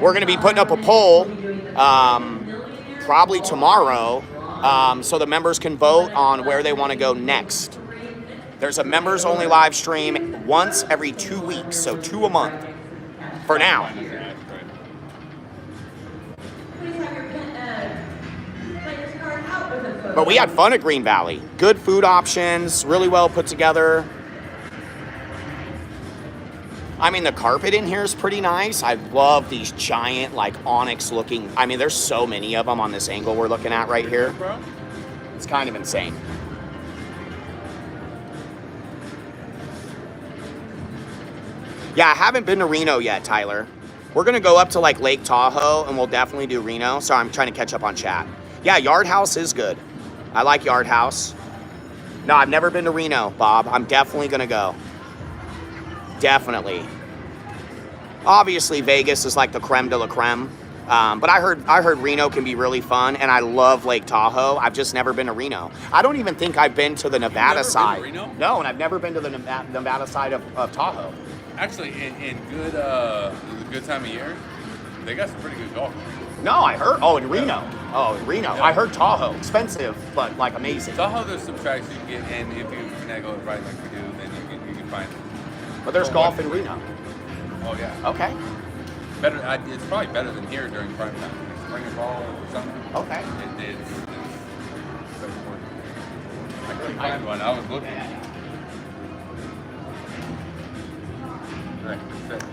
We're going to be putting up a poll probably tomorrow so the members can vote on where they want to go next. There's a members-only live stream once every 2 weeks, so 2 a month for now. But we had fun at Green Valley. Good food options, really well put together. I mean, the carpet in here is pretty nice. I love these giant, like, onyx looking. I mean, there's so many of them on this angle we're looking at right here. It's kind of insane. Yeah, I haven't been to Reno yet, Tyler. We're going to go up to, like, Lake Tahoe, and we'll definitely do Reno. Sorry, I'm trying to catch up on chat. Yeah, Yard House is good. I like Yard House. No, I've never been to Reno, Bob. I'm definitely gonna go. Definitely. Obviously, Vegas is like the creme de la creme. But I heard Reno can be really fun, and I love Lake Tahoe. I've just never been to Reno. I don't even think I've been to the Nevada side. Been to Reno? No, and I've never been to the Nevada side of Tahoe. Actually, in good time of year, they got some pretty good golf. No, I heard. Oh, in Reno. Oh, in Reno. Yeah. I heard Tahoe. Expensive, but like amazing. Tahoe, there's some tracks you can get, and if you finagle it right like we do, then you can find it. But there's golf in Reno. Oh yeah. Okay. Better. It's probably better than here during prime time. Spring and fall or something. Okay. It's I couldn't find one. I was looking. Right. That's it.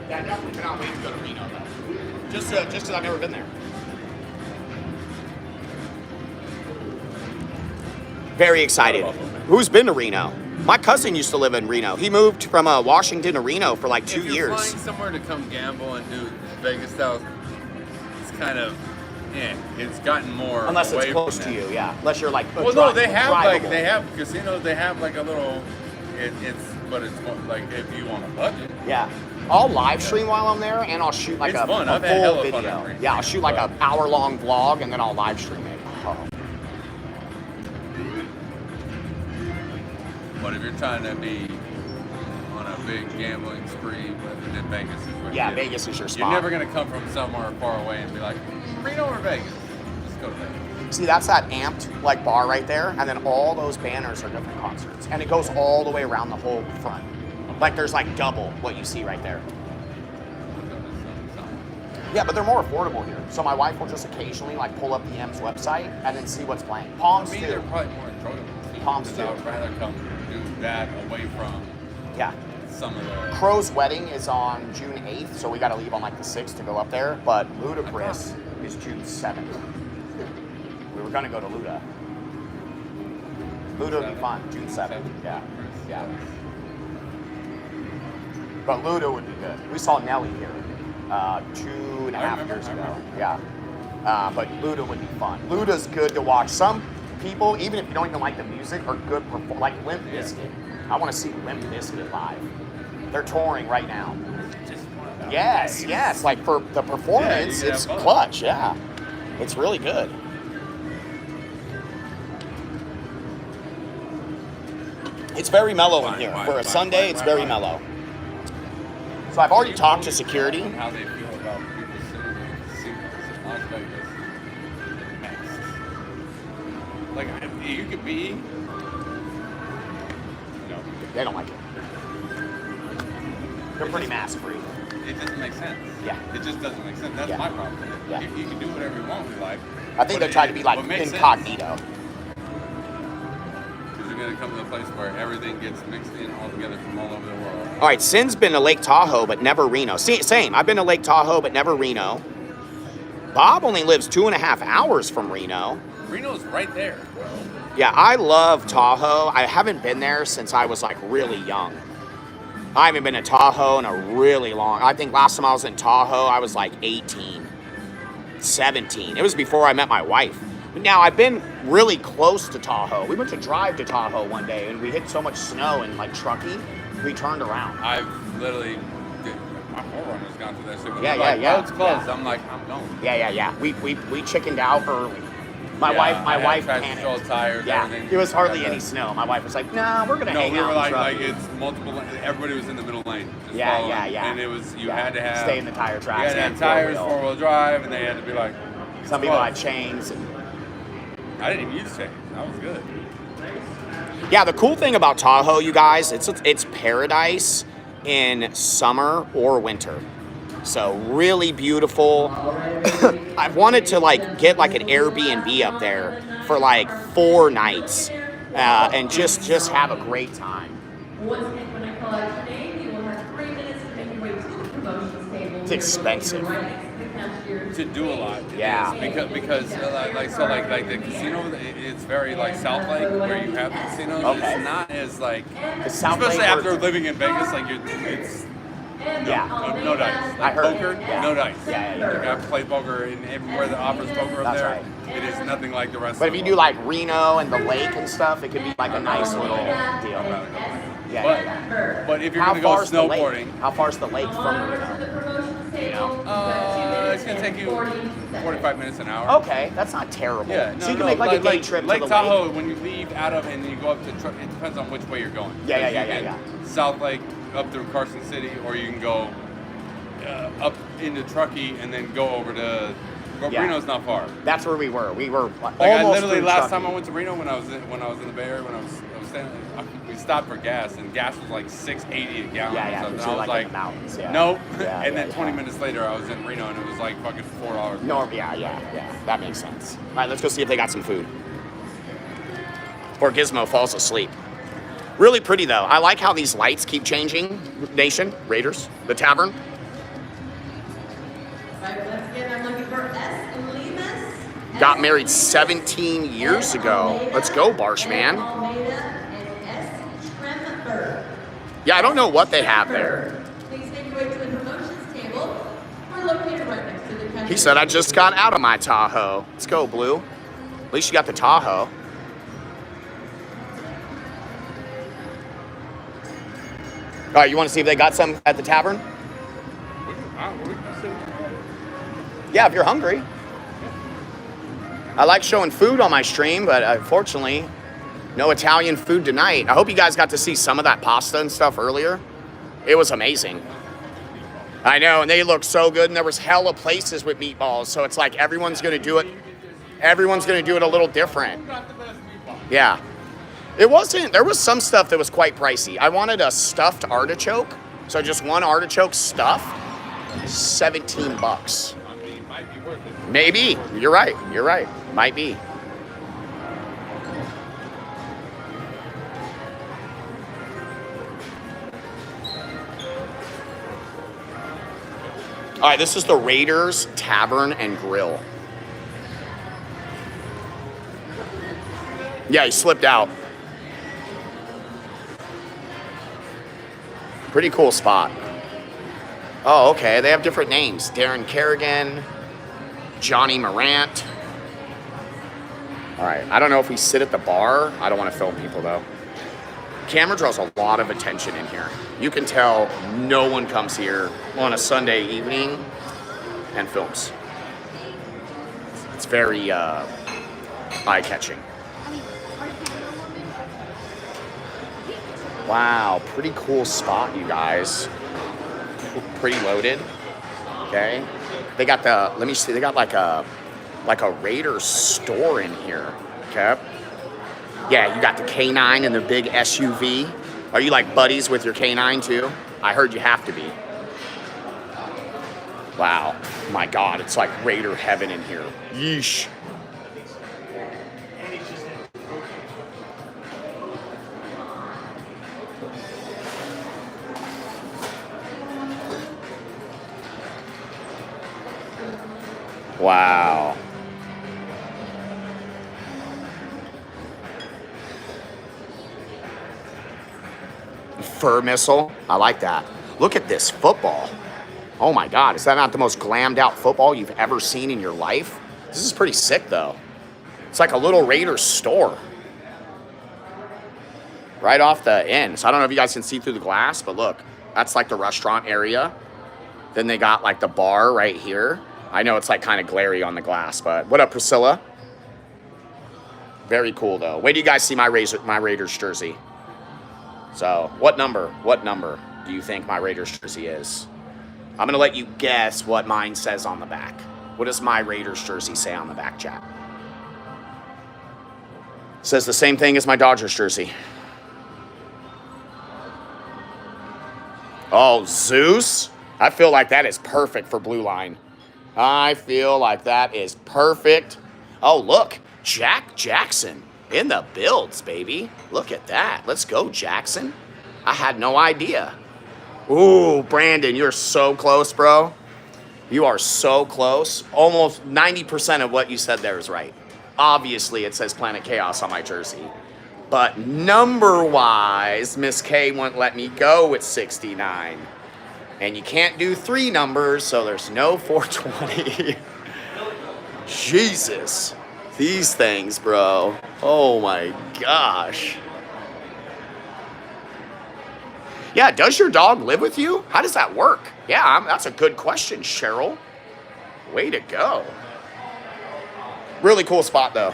Yeah, I definitely cannot wait to go to Reno, though. Just because I've never been there. Very excited. Who's been to Reno? My cousin used to live in Reno. He moved from Washington to Reno for like 2 If you're years. flying somewhere to come gamble and do Vegas style, it's kind of, it's gotten more. Unless it's away close from to that. you, yeah. Unless you're like Well, no, they have drivable. casinos. They have like a little. But it's more like if you want a budget. Yeah. I'll live stream while I'm there, and I'll shoot like It's a fun. full I've had hella fun video. at Reno. Yeah, I'll shoot like an hour-long vlog, and then I'll live stream it. Oh. But if you're trying to be on a big gambling spree, then Vegas is where Yeah, you get it. Vegas is your spot. You're never gonna come from somewhere far away and be like, Reno or Vegas? Just go to Vegas. See, that's that amped like bar right there, and then all those banners are different concerts, and it goes all the way around the whole front. Like there's like double what you see right there. Yeah, but they're more affordable here. So my wife will just occasionally like pull up the M's website and then see what's playing. Palms To me, too. they're probably more enjoyable. Too, Palms because I too. would rather come do that away from Yeah. some of the. Crow's wedding is on June 8th, so we got to leave on like the 6th to go up there. But Ludacris is June 7th. We were gonna go to Luda. Luda would be fun. June 7th. Yeah. Yeah. But Luda would be good. We saw Nelly here 2.5 years ago. Yeah. But Luda would be fun. Luda's good to watch. Some people, even if you don't even like the music, are good like Limp Bizkit. I want to see Limp Bizkit live. They're touring right now. Yes, yes. Like for the performance, Yeah, you it's can have fun. clutch. Yeah. It's really good. It's very mellow in here. For a Sunday, it's very mellow. So I've already talked to security. How they feel about people sitting in casinos in Las Vegas masks. Like, you could be. No, They don't like it. They're pretty mask free. it doesn't make sense. Yeah. It just doesn't make sense. That's Yeah. my problem. Yeah. You can do whatever you want in life. I think they're trying to be like what makes sense. incognito. Because you're going to come to a place where everything gets mixed in all together from all over the world. All right, Sin's been to Lake Tahoe, but never Reno. Same. I've been to Lake Tahoe, but never Reno. Bob only lives 2.5 hours from Reno. Reno's right there, bro. Yeah, I love Tahoe. I haven't been there since I was like really young. I haven't been to Tahoe in a really long. I think last time I was in Tahoe, I was like 18, 17. It was before I met my wife. But now I've been really close to Tahoe. We went to drive to Tahoe one day, and we hit so much snow in like Truckee, we turned around. I've literally, my forerunner's gone through that shit. When Yeah, they're like, yeah. road's closed. Yeah. I'm like, I'm going. Yeah. We chickened out early. My Yeah, wife I had panicked. traction control tires, Yeah, everything. there was hardly Got any that. snow. My wife was like, "Nah, we're gonna No, hang we out." were in like Truckee." it's multiple. Everybody was in the middle lane. Just Yeah. following. And it was you had to have stay in the tire tracks. You had to and have tires, four-wheel. 4-wheel drive, and they had to be like. Some people close. had chains. And... I didn't even use chains. That was good. Yeah, the cool thing about Tahoe, you guys, it's paradise in summer or winter. So really beautiful. I've wanted to like get like an Airbnb up there for like 4 nights and just have a great time. Once again, when I call out your name, you will have 3 minutes to make your way to the promotions table. It's expensive. Right next to the cashier. to do a lot. Yeah. Because like the casino, it's very like South Lake where you have the casinos. Okay. It's not as like, South especially Lake after or- living in Vegas, like it's no dice. Like I heard. poker, Yeah. no dice. Yeah. Like I've played poker and everywhere that offers poker up That's there. right. It is nothing like the rest. But of if you the do world. like Reno and the lake and stuff, it could be like a nice little deal. Yeah. But if you're How gonna go far's the lake? snowboarding, How far's the lake from Reno? You know? it's gonna take you 45 minutes an hour. Okay, that's not terrible. Yeah, so you can make like a day trip Lake to the Tahoe, lake. when you leave out of and you go up to, it depends on which way you're going. Yeah. You can South Lake up through Carson City, or you can go up into Truckee and then go over to. Yeah. Reno's not far. That's where we were. We were Like almost I literally through last Truckee. time I went to Reno when I was in the Bay Area when I was standing, we stopped for gas and gas was like $6.80 a gallon. Yeah, or something. because I you're was like in the mountains. Yeah. nope. Yeah, and then yeah, 20 yeah. minutes later I was in Reno and it was like fucking $4. No, yeah. That makes sense. All right, let's go see if they got some food. Before Gizmo falls asleep. Really pretty though. I like how these lights keep changing. Nation, Raiders, the tavern. Right, once again, I'm looking for S. Lemus. Got married 17 years ago. Let's go, Barsh man. Almeida and S. Tremberg. Yeah, I don't know what they have there. Please make your way to the promotions table. We're located right next to the country. He said, I just got out of my Tahoe. Let's go, Blue. At least you got the Tahoe. All right, you want to see if they got some at the tavern? Yeah, if you're hungry. I like showing food on my stream, but unfortunately, no Italian food tonight. I hope you guys got to see some of that pasta and stuff earlier. It was amazing. I know, and they look so good, and there was hella places with meatballs, so it's like everyone's gonna do it. Everyone's gonna do it a little different. Yeah. It wasn't, there was some stuff that was quite pricey. I wanted a stuffed artichoke, so just one artichoke stuffed, $17. Maybe, you're right, might be. All right, this is the Raiders Tavern and Grill. Yeah, he slipped out. Pretty cool spot. Oh, okay, they have different names. Darren Kerrigan, Johnny Morant. All right, I don't know if we sit at the bar. I don't want to film people, though. Camera draws a lot of attention in here. You can tell no one comes here on a Sunday evening and films. It's very eye-catching. Wow, pretty cool spot, you guys. Pretty loaded. Okay. They got the, let me see, they got like a Raiders store in here. Okay. Yeah, you got the K9 and the big SUV. Are you like buddies with your K9 too? I heard you have to be. Wow. My God, it's like Raider heaven in here. Yeesh. Wow. Fur missile. I like that. Look at this football. Oh my God. Is that not the most glammed out football you've ever seen in your life? This is pretty sick though. It's like a little Raiders store. Right off the end. So I don't know if you guys can see through the glass, but look, that's like the restaurant area. Then they got like the bar right here. I know it's like kind of glary on the glass, but what up, Priscilla? Very cool though. Wait do you guys see my Raiders jersey? So what number do you think my Raiders jersey is? I'm gonna let you guess what mine says on the back. What does my Raiders jersey say on the back, chat? Says the same thing as my Dodgers jersey. Oh, Zeus? I feel like that is perfect for Blue Line. I feel like that is perfect. Oh, look, Jack Jackson in the builds, baby. Look at that. Let's go, Jackson. I had no idea. Ooh, Brandon, you're so close, bro. You are so close. Almost 90% of what you said there is right. Obviously, it says Planet Kaos on my jersey. But number-wise, Miss K won't let me go with 69. And you can't do 3 numbers, so there's no 420. Jesus. These things, bro. Oh my gosh. Yeah, does your dog live with you? How does that work? Yeah, that's a good question, Cheryl. Way to go. Really cool spot, though.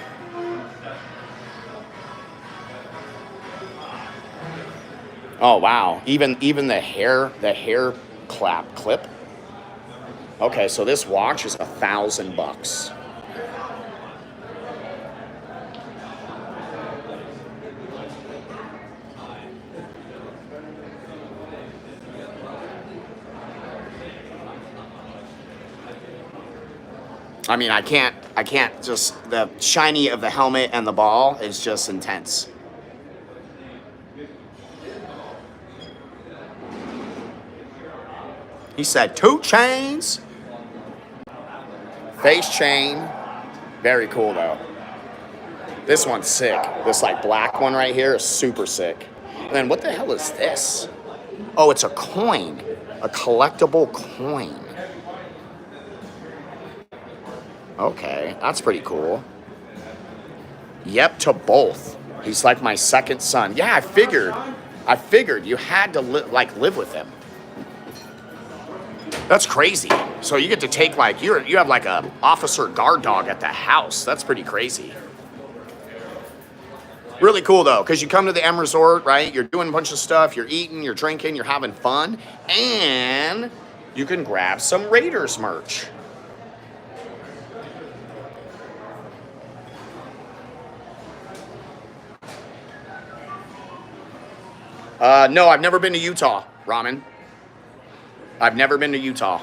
Oh, wow. Even the hair clip. Okay, so this watch is $1,000. I mean, I can't just, the shiny of the helmet and the ball is just intense. He said 2 chains. Face chain. Very cool, though. This one's sick. This, like, black one right here is super sick. And then what the hell is this? Oh, it's a coin. A collectible coin. Okay, that's pretty cool. Yep, to both. He's like my second son. Yeah, I figured you had to live with him. That's crazy. So you get to take like you have like a officer guard dog at the house. That's pretty crazy. Really cool though, because you come to the M Resort, right? You're doing a bunch of stuff. You're eating, you're drinking, you're having fun, and you can grab some Raiders merch. No, I've never been to Utah, Ramen. I've never been to Utah.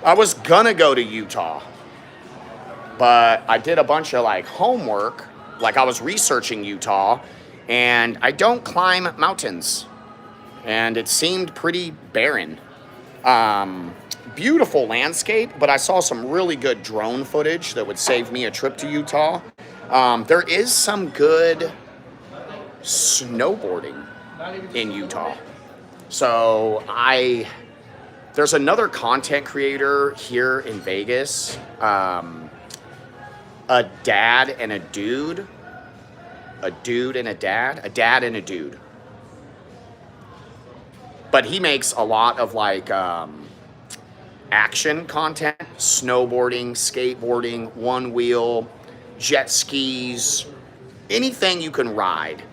I was gonna go to Utah, but I did a bunch of like homework, like I was researching Utah, and I don't climb mountains, and it seemed pretty barren. Beautiful landscape, but I saw some really good drone footage that would save me a trip to Utah. There is some good snowboarding in Utah. So there's another content creator here in Vegas, a dad and a dude, a dude and a dad and a dude. But he makes a lot of like action content, snowboarding, skateboarding, one wheel, jet skis, anything you can ride.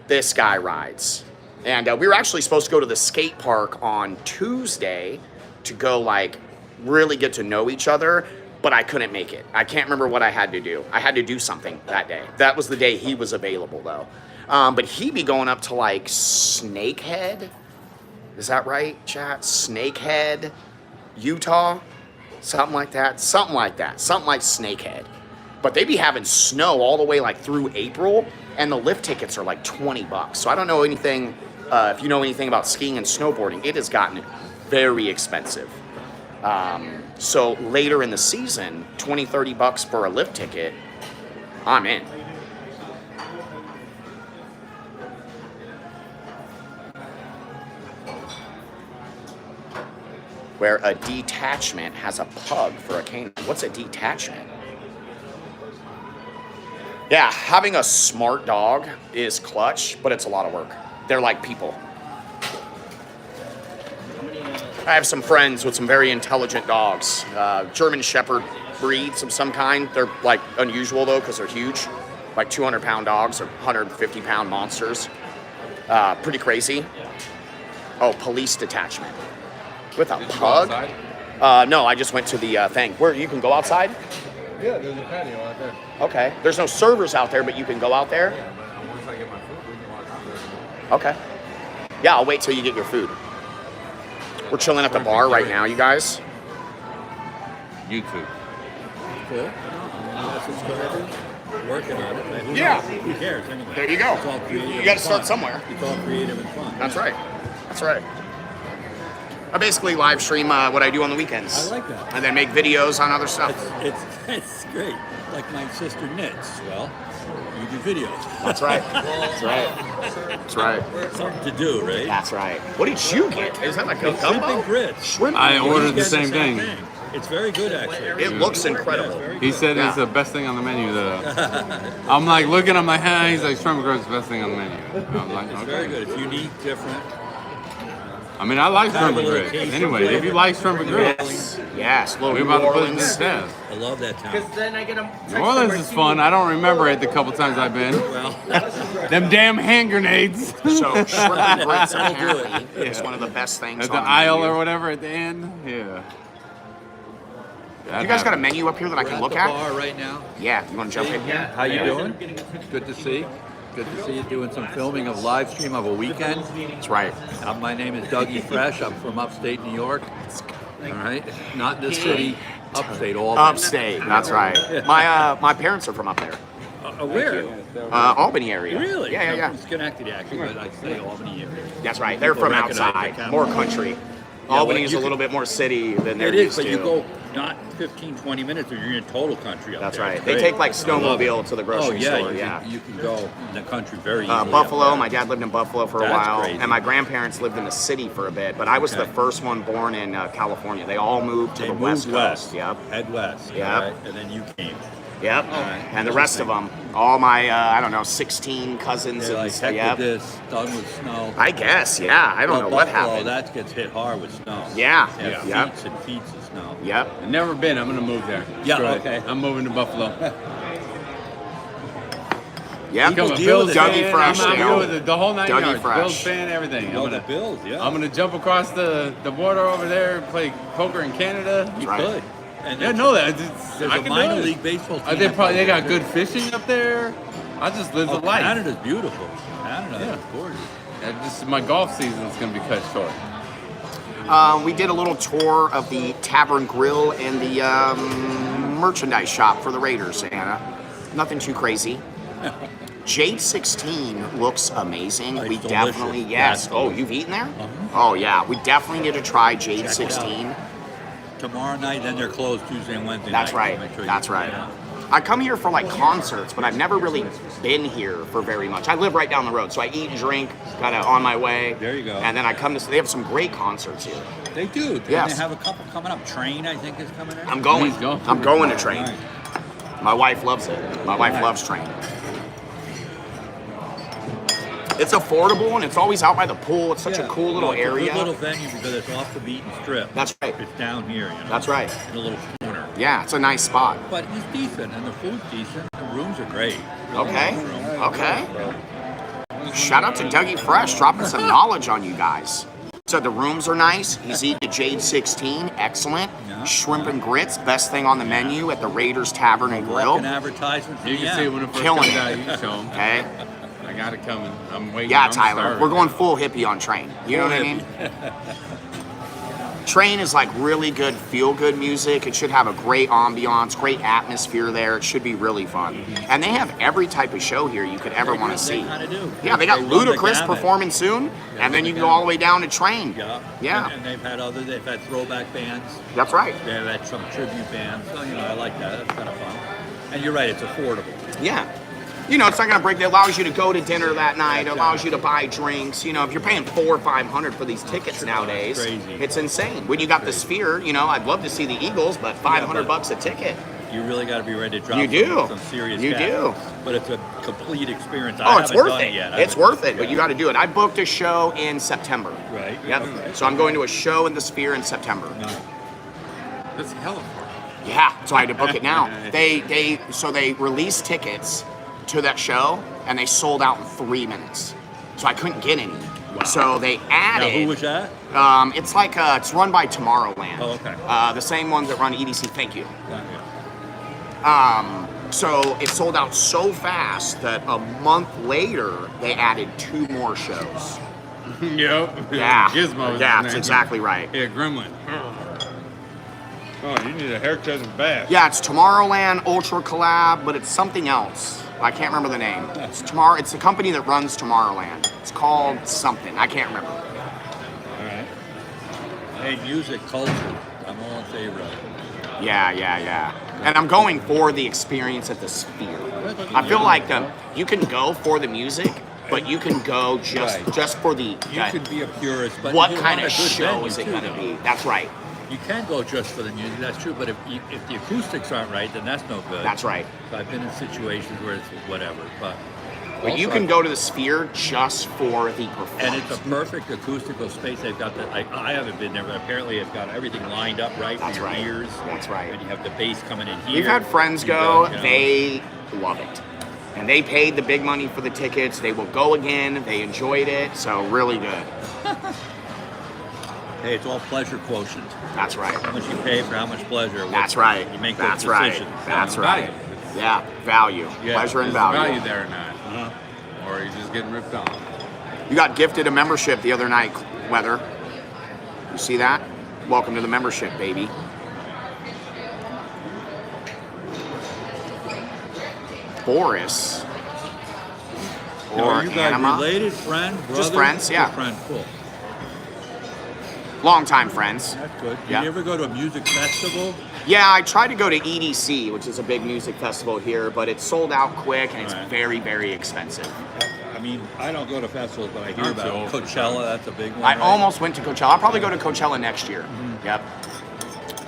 This guy rides. And we were actually supposed to go to the skate park on Tuesday to go like really get to know each other, but I couldn't make it. I can't remember what I had to do. I had to do something that day. That was the day he was available though. But he'd be going up to like Snakehead. Is that right, chat? Snakehead, Utah? Something like that. Something like Snakehead. But they be having snow all the way like through April, and the lift tickets are like $20. So I don't know anything, if you know anything about skiing and snowboarding, it has gotten very expensive. So later in the season, $20-$30 for a lift ticket, I'm in. Where a detachment has a pug for a canine. What's a detachment? Yeah, having a smart dog is clutch, but it's a lot of work. They're like people. I have some friends with some very intelligent dogs. German Shepherd breeds of some kind. They're like unusual though, because they're huge. Like 200-pound dogs or 150-pound monsters. Pretty crazy. Oh, police detachment. With a pug? No, I just went to the thing. Where you can go outside? Yeah, there's a patio out there. Okay. There's no servers out there, but you can go out there? Yeah, but once I get my food, we can walk out there. Okay. Yeah, I'll wait till you get your food. We're chilling at the bar right now, you guys. YouTube. Cool. That's what's going working on it. Man. Yeah. Who cares anyway? There you go. It's all creative. You got to start somewhere. It's all creative and fun. That's right. That's right. I basically live stream what I do on the weekends. I like that. And then make videos on other stuff. It's great. Like my sister knits. Well, you do videos. That's right. That's right. That's right. Something to do, right? That's right. What did you get? Is that like a Shrimp gumbo? and grits. Shrimp. I and ordered the grits. same thing. It's very good, actually. It looks incredible. He said it's the best thing on the menu. I'm like looking at my hand. He's like, shrimp and grits is the best thing on the menu. I'm like, It's okay. very good. It's unique, different. I mean, I like shrimp and Have a little grits. taste Anyway, of if you like shrimp and grits, Yes, little we're New about to put Orleans. this test. I love that town. Then I get them. New Orleans is fun. I don't remember it the couple times I've been. Well, Them damn hand grenades. So shrimp and grits That'll do it. apparently is one of the best things At the on the aisle menu. or whatever at the end. Yeah. You guys got a menu up here that I can look the at? bar right now. Yeah, you want to jump in here? How you doing? Good to see. Good to see you doing some filming of live stream of a weekend. That's right. My name is Dougie Fresh. I'm from upstate New York. All right, not in the city, upstate, Albany. Upstate, that's right. My parents are from up there. Where? Albany area. Really? Yeah, yeah, I'm yeah. from Schenectady, actually, but I say Albany area. That's right. They're from People recognize outside, the town. more country. Yeah, Albany well, is you a little bit more city than they're It is, used but to. you go not 15, 20 minutes, or you're in total country up That's there. right. It's They great. take like I love it. snowmobile to the grocery oh, yeah, store. You can go in the country very easily. up Buffalo. there. My dad lived in Buffalo for a That's while, crazy. and my grandparents lived in the city for a bit. But I was the Okay. first one born in California. They all moved to They the moved west coast. Yep. Head west. Yep. all right, and then you came. Yep. right. And the rest of them, all my I don't know, 16 cousins. They're and like, stuff. heck Yep. with this, done with snow. I guess. Yeah. I don't know what Buffalo, happened. that gets hit hard with snow. Yeah. Yeah. Yep. Feet and feet of snow. Yep. I've never been. I'm gonna move there. Yeah, Screw it. okay. I'm moving to Buffalo. Yep. People Become a deal Bills with it. Dougie fan. Fresh, I'm you good know. with it. The whole 9 Dougie yards. Fresh. Bills fan, everything. Oh, I'm the gonna, Bills, yeah. I'm gonna jump across the border over there and play poker in Canada. You right. could. And Yeah, know that. there's I a can minor do it. league baseball team. They got good fishing up there. I just live the life. Canada's beautiful. Canada Yeah. is gorgeous. Just my golf season is gonna be cut short. We did a little tour of the Tavern Grill and the merchandise shop for the Raiders, Anna. Nothing too crazy. Jade 16 looks amazing. It's We delicious. definitely, yes. That's Oh, delicious. you've eaten there? Oh, yeah. We definitely need to try Jade Check it 16. Tomorrow night, then they're closed Tuesday and Wednesday That's night. right. Make sure you That's check right. it out. I come here for like concerts, but I've never really been here for very much. I live right down the road, so I eat and drink kind of on my way. There you go. And then I come to, they have some great concerts here. They do. And Yes. they have a couple coming up. Train, I think, is coming in. I'm going. Please go. I'm going to Train. Nice. My wife loves it. My wife loves Train. It's affordable and it's always out by the pool. It's such a cool little It's a area. good little venue because it's off the beaten strip. That's right. It's down here, you know. That's right. In a little corner. Yeah, it's a nice spot. But it's decent, and the food's decent. The rooms are great. Really Okay. nice rooms. Okay. Shout out to Dougie Fresh, dropping some knowledge on you guys. So the rooms are nice. He's eating a Jade 16, excellent. Yeah. Shrimp and grits, best thing on the menu at the Raiders Tavern and Walking Grill. advertisements. You can see it when it first Killing comes it. out. You can show 'em. Okay. I got it coming. I'm waiting. Yeah, I'm Tyler, starving. we're going full hippie on Train. You know what I mean? Train is like really good, feel-good music. It should have a great ambiance, great atmosphere there. It should be really fun. And they have every type of show here you could ever want to see. They kind of do. Yeah, they got run the Ludacris gamut. performing soon, Yeah, and then run you the can go all the gamut. way down to Train. Yeah. Yeah. And they've had throwback bands. That's right. They've had some tribute bands. So, I like that. That's kind of fun. And you're right, it's affordable. Yeah. You know, it's not gonna break. It allows you to go to dinner that night. It allows you to buy drinks. You know, if you're paying $400 or $500 for these tickets nowadays, crazy. it's insane. When you got the Sphere, I'd love to see the Eagles, but $500 a ticket. You really got to be ready to drop You do. some serious You cash. do. But it's a complete experience. Oh, it's worth done it. Yet. It's worth it, but you got to do it. I booked a show in September. Right. Yep. So I'm going to a show in the Sphere in September. That's hella far. Yeah. So I had to book it now. They released tickets to that show and they sold out in 3 minutes. So I couldn't get any. So they added. Now, who was that? It's like it's run by Tomorrowland. Oh, okay. The same ones that run EDC. Thank you. Yeah. So it sold out so fast that a month later they added 2 more shows. Yep. Yeah. Gizmo. is Yeah, his that's name. exactly right. Yeah, Gremlin. Oh, you need a haircut and bath. Yeah, it's Tomorrowland Ultra Collab, but it's something else. I can't remember the name. It's the company that runs Tomorrowland. It's called something. I can't remember. All right. Hey, music culture. I'm all in favor of it. Yeah. And I'm going for the experience at the Sphere. I feel like you can go for the music, but you can go just for the. You can be a purist, but what you kind want of a good show venue is it too, going to though. be? That's right. You can go just for the music, that's true, but if the acoustics aren't right, then that's no good. That's right. So I've been in situations where it's whatever, but you also can go to the Sphere just for the performance. and it's a perfect acoustical space. They've got I haven't been there, but apparently it's got everything lined up right That's for your right. ears. That's right. And you have the bass coming in here. We've had friends You go, you know. they love it. And they paid the big money for the tickets. They will go again. They enjoyed it. So really good. Hey, it's all pleasure quotient. That's right. How much you pay for how much pleasure. That's right. You make That's those right. decisions. That's Value. right. Yeah, value. Yeah, Pleasure and Is value. value there or not? Uh-huh. Or are you just getting ripped on? You got gifted a membership the other night, Weather. You see that? Welcome to the membership, baby. Boris. Now, Or are you guys Anima. related, friend, brother? friends, yeah. Friend, cool. Longtime friends. That's good. Did Yeah. you ever go to a music festival? Yeah, I tried to go to EDC, which is a big music festival here, but it's sold out quick and it's Right. very, very expensive. I mean, I don't go to festivals, but I hear I'm about too old for Coachella. That's a big one. I right? almost went to Coachella. I'll probably go to Coachella next year. Yep.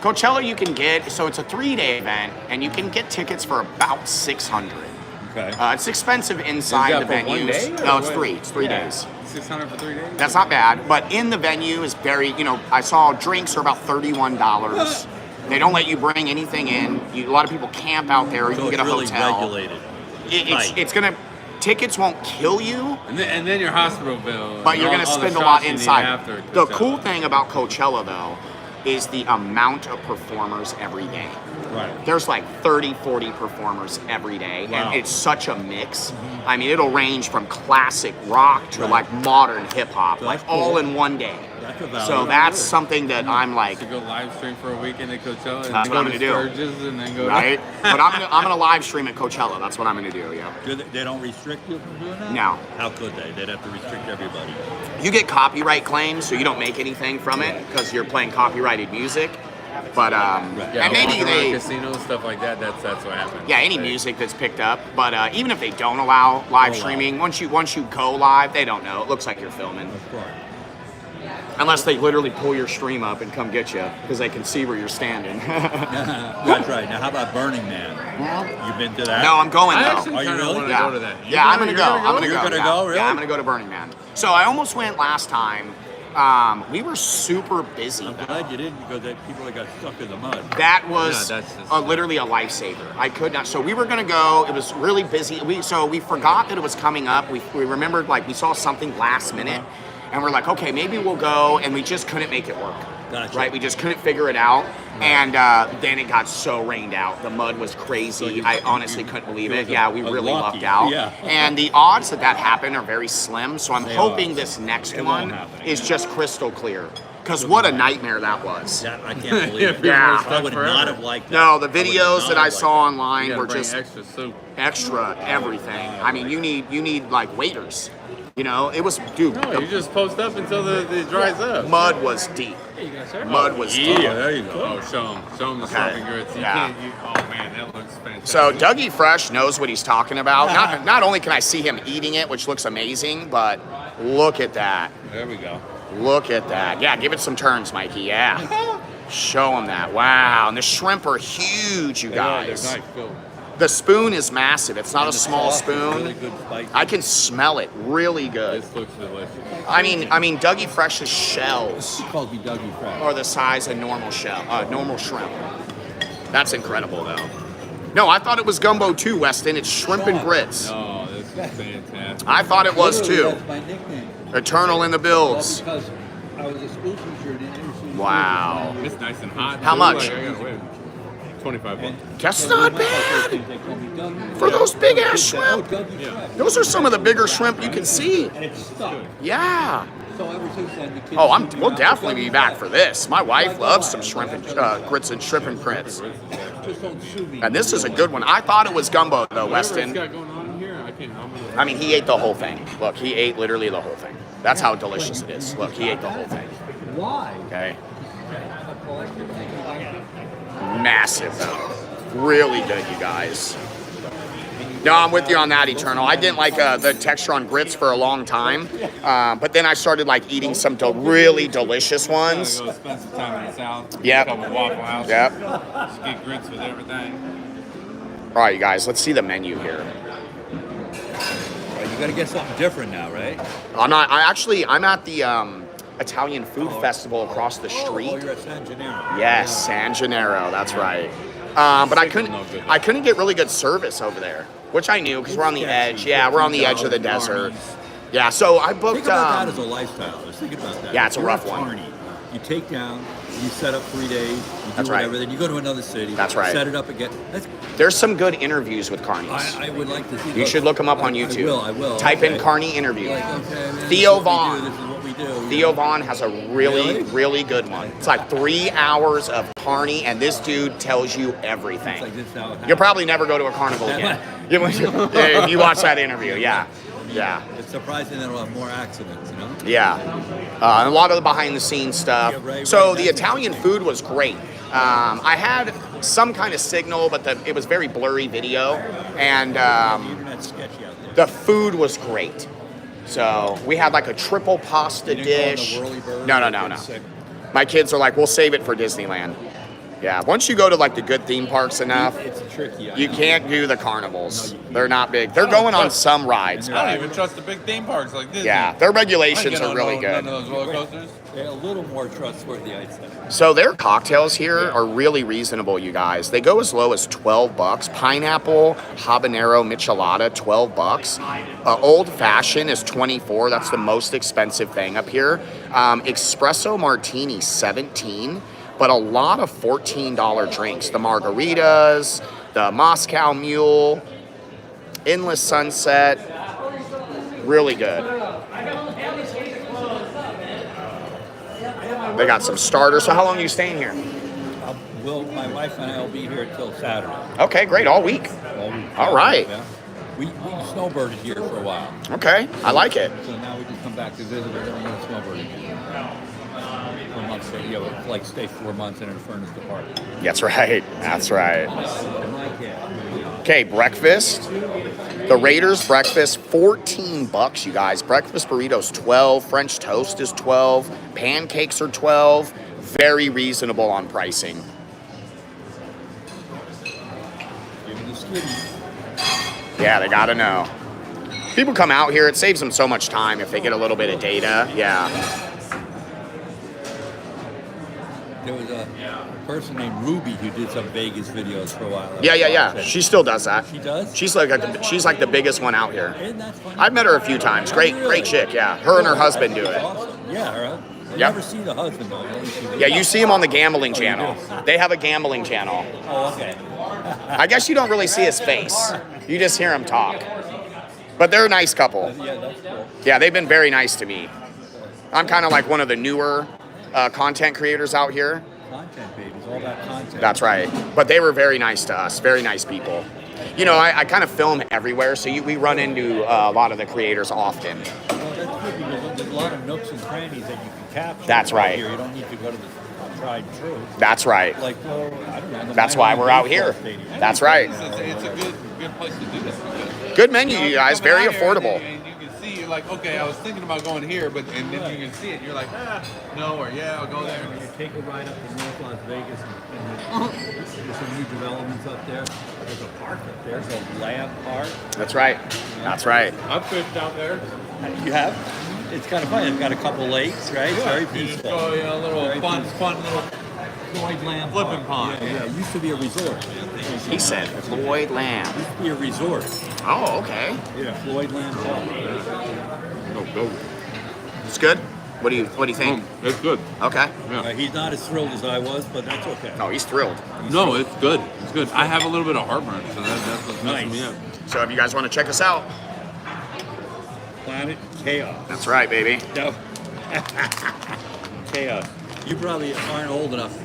Coachella you can get, so it's a 3-day event, and you can get tickets for about $600. Okay. It's expensive inside the Is that for one venues. day, or No, it's what? three. It's 3 days. 600 for 3 days? That's not bad, but in the venue is very, I saw drinks are about $31. They don't let you bring anything in. A lot of people camp out there. You So can it's get a really hotel. regulated. It's gonna, tickets won't kill you, And then your hospital bill. but you're all- going to all the spend a lot shots you need inside. after The Coachella. cool thing about Coachella, though, is the amount of performers every day. Right. There's like 30, 40 performers every day, Wow. and it's such a mix. I mean, it'll range from classic rock to like modern hip hop, That's like cool. all in one day. That's a value. So that's something that I'm like, To go live stream for a weekend at Coachella and That's go what I'm to gonna do. Sturgis and then go right? But I'm gonna live stream at Coachella. That's what I'm gonna do. Yeah. They don't restrict you from doing that? No. How could they? They'd have to restrict everybody. You get copyright claims, so you don't make anything from it because you're playing copyrighted music. But Yeah, and maybe walking around they. casinos, stuff like that. That's what happens. Yeah, any music that's picked up. But even if they don't allow live streaming, once you go live, they don't know. It looks like you're filming. Of course. Unless they literally pull your stream up and come get you because they can see where you're standing. That's right. Now, how about Burning Man? You've been to that? No, I'm going I though. actually Are you kinda really? wanna Yeah, go to that. yeah, I'm gonna go. I'm gonna You're go. gonna yeah. go, really? Yeah, I'm gonna go to Burning Man. So I almost went last time. We were super busy. I'm glad you didn't because people that got stuck in the mud. That was Yeah, that's just- literally a lifesaver. I could not. So we were gonna go. It was really busy. We forgot that it was coming up. We remembered we saw something last minute, and we're like, okay, maybe we'll go, and we just couldn't make it work. Gotcha. Right? We just couldn't figure it out, and then it got so rained out. The mud was crazy. So I honestly couldn't believe it. was Yeah, we really lucky. lucked out. Yeah. And the odds that happened are very slim. So I'm They hoping are. this next It one won't happen. is just crystal clear. Because what a nightmare that was. That, I can't believe it. Yeah. I would not have liked that. No, the I would videos not that I have saw liked You online gotta were bring just extra soup. extra everything. I mean, you need like waiters. It was, dude, No, you just post up until it dries up. mud was deep. Mud was deep. Yeah, there you go. Oh, show them the Okay. sloppy grits. You Yeah. oh man, that looks fantastic. So Dougie Fresh knows what he's talking about. Not only can I see him eating it, which looks amazing, but look at that. There we go. Look at that. Yeah, give it some turns, Mikey. Yeah. Show him that. Wow. And the shrimp are huge, you Yeah, guys. they're nice. Cool. The spoon is massive. It's not And a the small sauce is spoon. Really good spicy. I can smell it really good. This looks delicious. I mean, Dougie Fresh's shells He calls me Dougie Fresh. are the size of normal shrimp. That's incredible, though. No, I thought it was gumbo too, Weston. It's shrimp and grits. Oh, this is fantastic. I thought it was Literally, too. That's my nickname. Eternal in the Well, builds. because I was a school teacher in inner city. Wow. It's nice and hot. How too. much? Like, I gotta wait. 25 bucks. That's not bad. For those big ass shrimp. Those are some of the bigger shrimp you can see. And it's stuck. Yeah. So ever since then, the kids. Oh, we'll definitely be back for this. My wife loves some shrimp and grits and shrimp and grits. Just don't sue me. And this is a good one. I thought it was gumbo though, Whatever it's Weston. got going on in here, I can't. I mean, he ate the whole thing. Look, he ate literally the whole thing. That's how delicious it is. Look, he ate the whole thing. Why? Okay. Massive though. Really good, you guys. No, I'm with you on that, Eternal. I didn't like the texture on grits for a long time, but then I started like eating some really delicious ones. Go spend some time in the South. Yep. A couple Waffle Houses. Yep. Just get grits with everything. All right, you guys, let's see the menu here. You got to get something different now, right? I'm at the Italian Food Festival across the street. Oh, you're at San Gennaro. Yes, San Gennaro. That's right. But I couldn't get really good service over there, which I knew because we're on the edge. Yeah, we're on the edge of the desert. Yeah, so I booked. Think about that as a lifestyle. Just think about that. Yeah, it's a You're rough at one. Carney. You take down, you set up 3 days, you do That's right. whatever, then you go to another city. That's right. Set it up again. There's some good interviews with Carnies. I would like to see. You should look them up on YouTube. I will. Type in Carney interview. Like, okay, man, Theo this is what we Vaughn. do, This is what we do. Theo Vaughn has a really good one. It's like 3 hours of Carney, and this dude tells you everything. It's like this is how it You'll happens. probably never go to a carnival again. If you watch that interview, yeah. Yeah. It's surprising that we'll have more accidents, you know? Yeah. And a lot of the behind the scenes stuff. Yeah, right, So right. the Italian food was great. I had some kind of signal, but it was very blurry video. And The internet's sketchy out there. the food was great. So we had like a triple pasta You didn't dish. go on the Whirly Bird? No. You're getting sick. My kids are like, we'll save it for Disneyland. Yeah, once you go to like the good theme parks enough, It's tricky. I you know. can't do the carnivals. No, you can't. They're not big. They're going on some rides, I don't but even trust the big theme parks like Disney. yeah, their I regulations get are on really none good. of those roller coasters. They're a little more trustworthy, I'd say. So their cocktails here are really reasonable, you guys. They go as low as $12. Pineapple habanero michelada, $12. Old fashioned is $24. That's the most expensive thing up here. Espresso martini, $17. But a lot of $14 drinks. The margaritas, the Moscow Mule, Endless Sunset. Really good. They got some starters. So how long are you staying here? My wife and I will be here until Saturday. Okay, great. All week. All week. All right. Yeah. We snowbirded here for a while. Okay, I like it. So now we just come back to visit and then we're going to snowbird again. For a month, yeah, we'll like stay 4 months in a furnished apartment. That's right. That's right. My cat. Okay, breakfast. The Raiders breakfast, $14, you guys. Breakfast burritos, $12. French toast is $12. Pancakes are $12. Very reasonable on pricing. Give me the skinny. Yeah, they gotta know. People come out here, it saves them so much time if they get a little bit of data. Yeah. There was a person named Ruby who did some Vegas videos for a while. Yeah. She still does that. She does? She's like the biggest one out here. Isn't that funny? I've met her a few times. Great chick, yeah. Her and her husband do it. Awesome. Yeah, right. You Yep. never see the husband though. You only see the- Yeah, you see them on the gambling Oh, you channel. do? They have a gambling channel. Oh, okay. I guess you don't really see his face. You just hear him talk. But they're a nice couple. Yeah, that's cool. Yeah, they've been very nice to me. I'm kind of like one of the newer content creators out here. Content, baby. It's all about content. That's right. But they were very nice to us. Very nice people. You know, I kind of film everywhere, so we run into a lot of the creators often. Well, that's good because there's a lot of nooks and crannies that you can capture. That's right. Here. You don't need to go to the tried and true. That's right. Like, well, I don't know. the That's why Miami we're out baseball here. stadium. That's right. It's a good place to do this. Because, Good menu, you guys. coming Very out here affordable. And you can see, you're like, okay, I was thinking about going here, but and then you can see it, and you're like, no, or yeah, I'll go there. You take a ride up to North Las Vegas and there's some new developments up there. There's a park up there. There's a Lamb Park. That's right. That's right. I've fished out there. You have? It's kind of fun. It's got a couple lakes, right? It's very You just peaceful. go, a little Very fun little Floyd Lamb flipping Park. pond. Yeah. It used to be a resort. He said Floyd Lamb. It used to be a resort. Oh, okay. Yeah, Floyd Lamb Park. Go. It's good. What do you think? It's good. Okay. He's not as thrilled as I was, but that's okay. No, he's thrilled. No, it's good. It's good. I have a little bit of heartburn, so that's what's messing me up. So if you guys want to check us out, Planet Chaos. that's right, baby. No. Chaos. You probably aren't old enough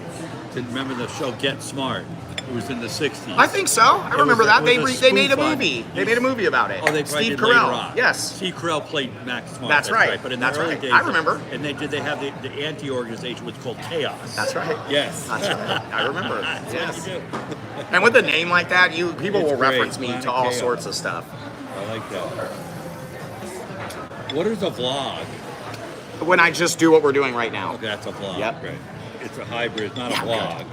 to remember the show Get Smart. It was in the 60s. I think so. I remember that. They made a spoof on- movie. They made a movie about it. Oh, they probably Steve did later Carell. on. Yes. Steve Carell played Max Smart. That's right. But in That's the early right. days, I remember. And they have the anti-organization was called Kaos. That's right. Yes. That's right. I remember. That's Yes. what you do. And with a name like that, people It's will great. reference me Planet to all Chaos. sorts of stuff. I like that. What is a vlog? When I just do what we're doing right now. Okay, that's a vlog. Yep. Right. It's a hybrid, not Yeah, a vlog.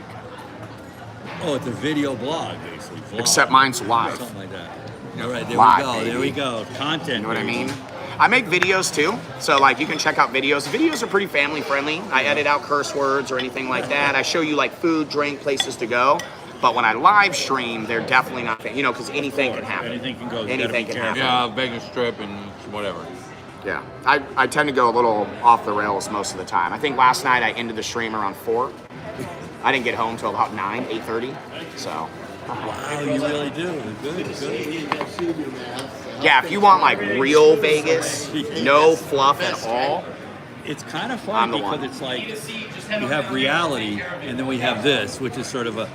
Oh, it's a video blog, basically. Vlog. Except mine's live. Something like that. All right, there Live, we go. baby. There we go. Content. You know what I baby. mean? I make videos too, so like you can check out videos. Videos are pretty family friendly. I edit out curse words or anything like that. I show you like food, drink, places to go. But when I live stream, they're definitely not, because anything can happen. Anything can go. You Anything gotta be can careful. happen. Yeah, bacon strip and whatever. Yeah, I tend to go a little off the rails most of the time. I think last night I ended the stream around 4. I didn't get home till about 9, 8:30. So. Wow, you really do. Good, good. Yeah, if you want like real Vegas, no fluff at all. It's kind of I'm fun the because one. it's like you have reality, and then we have this, which is sort of a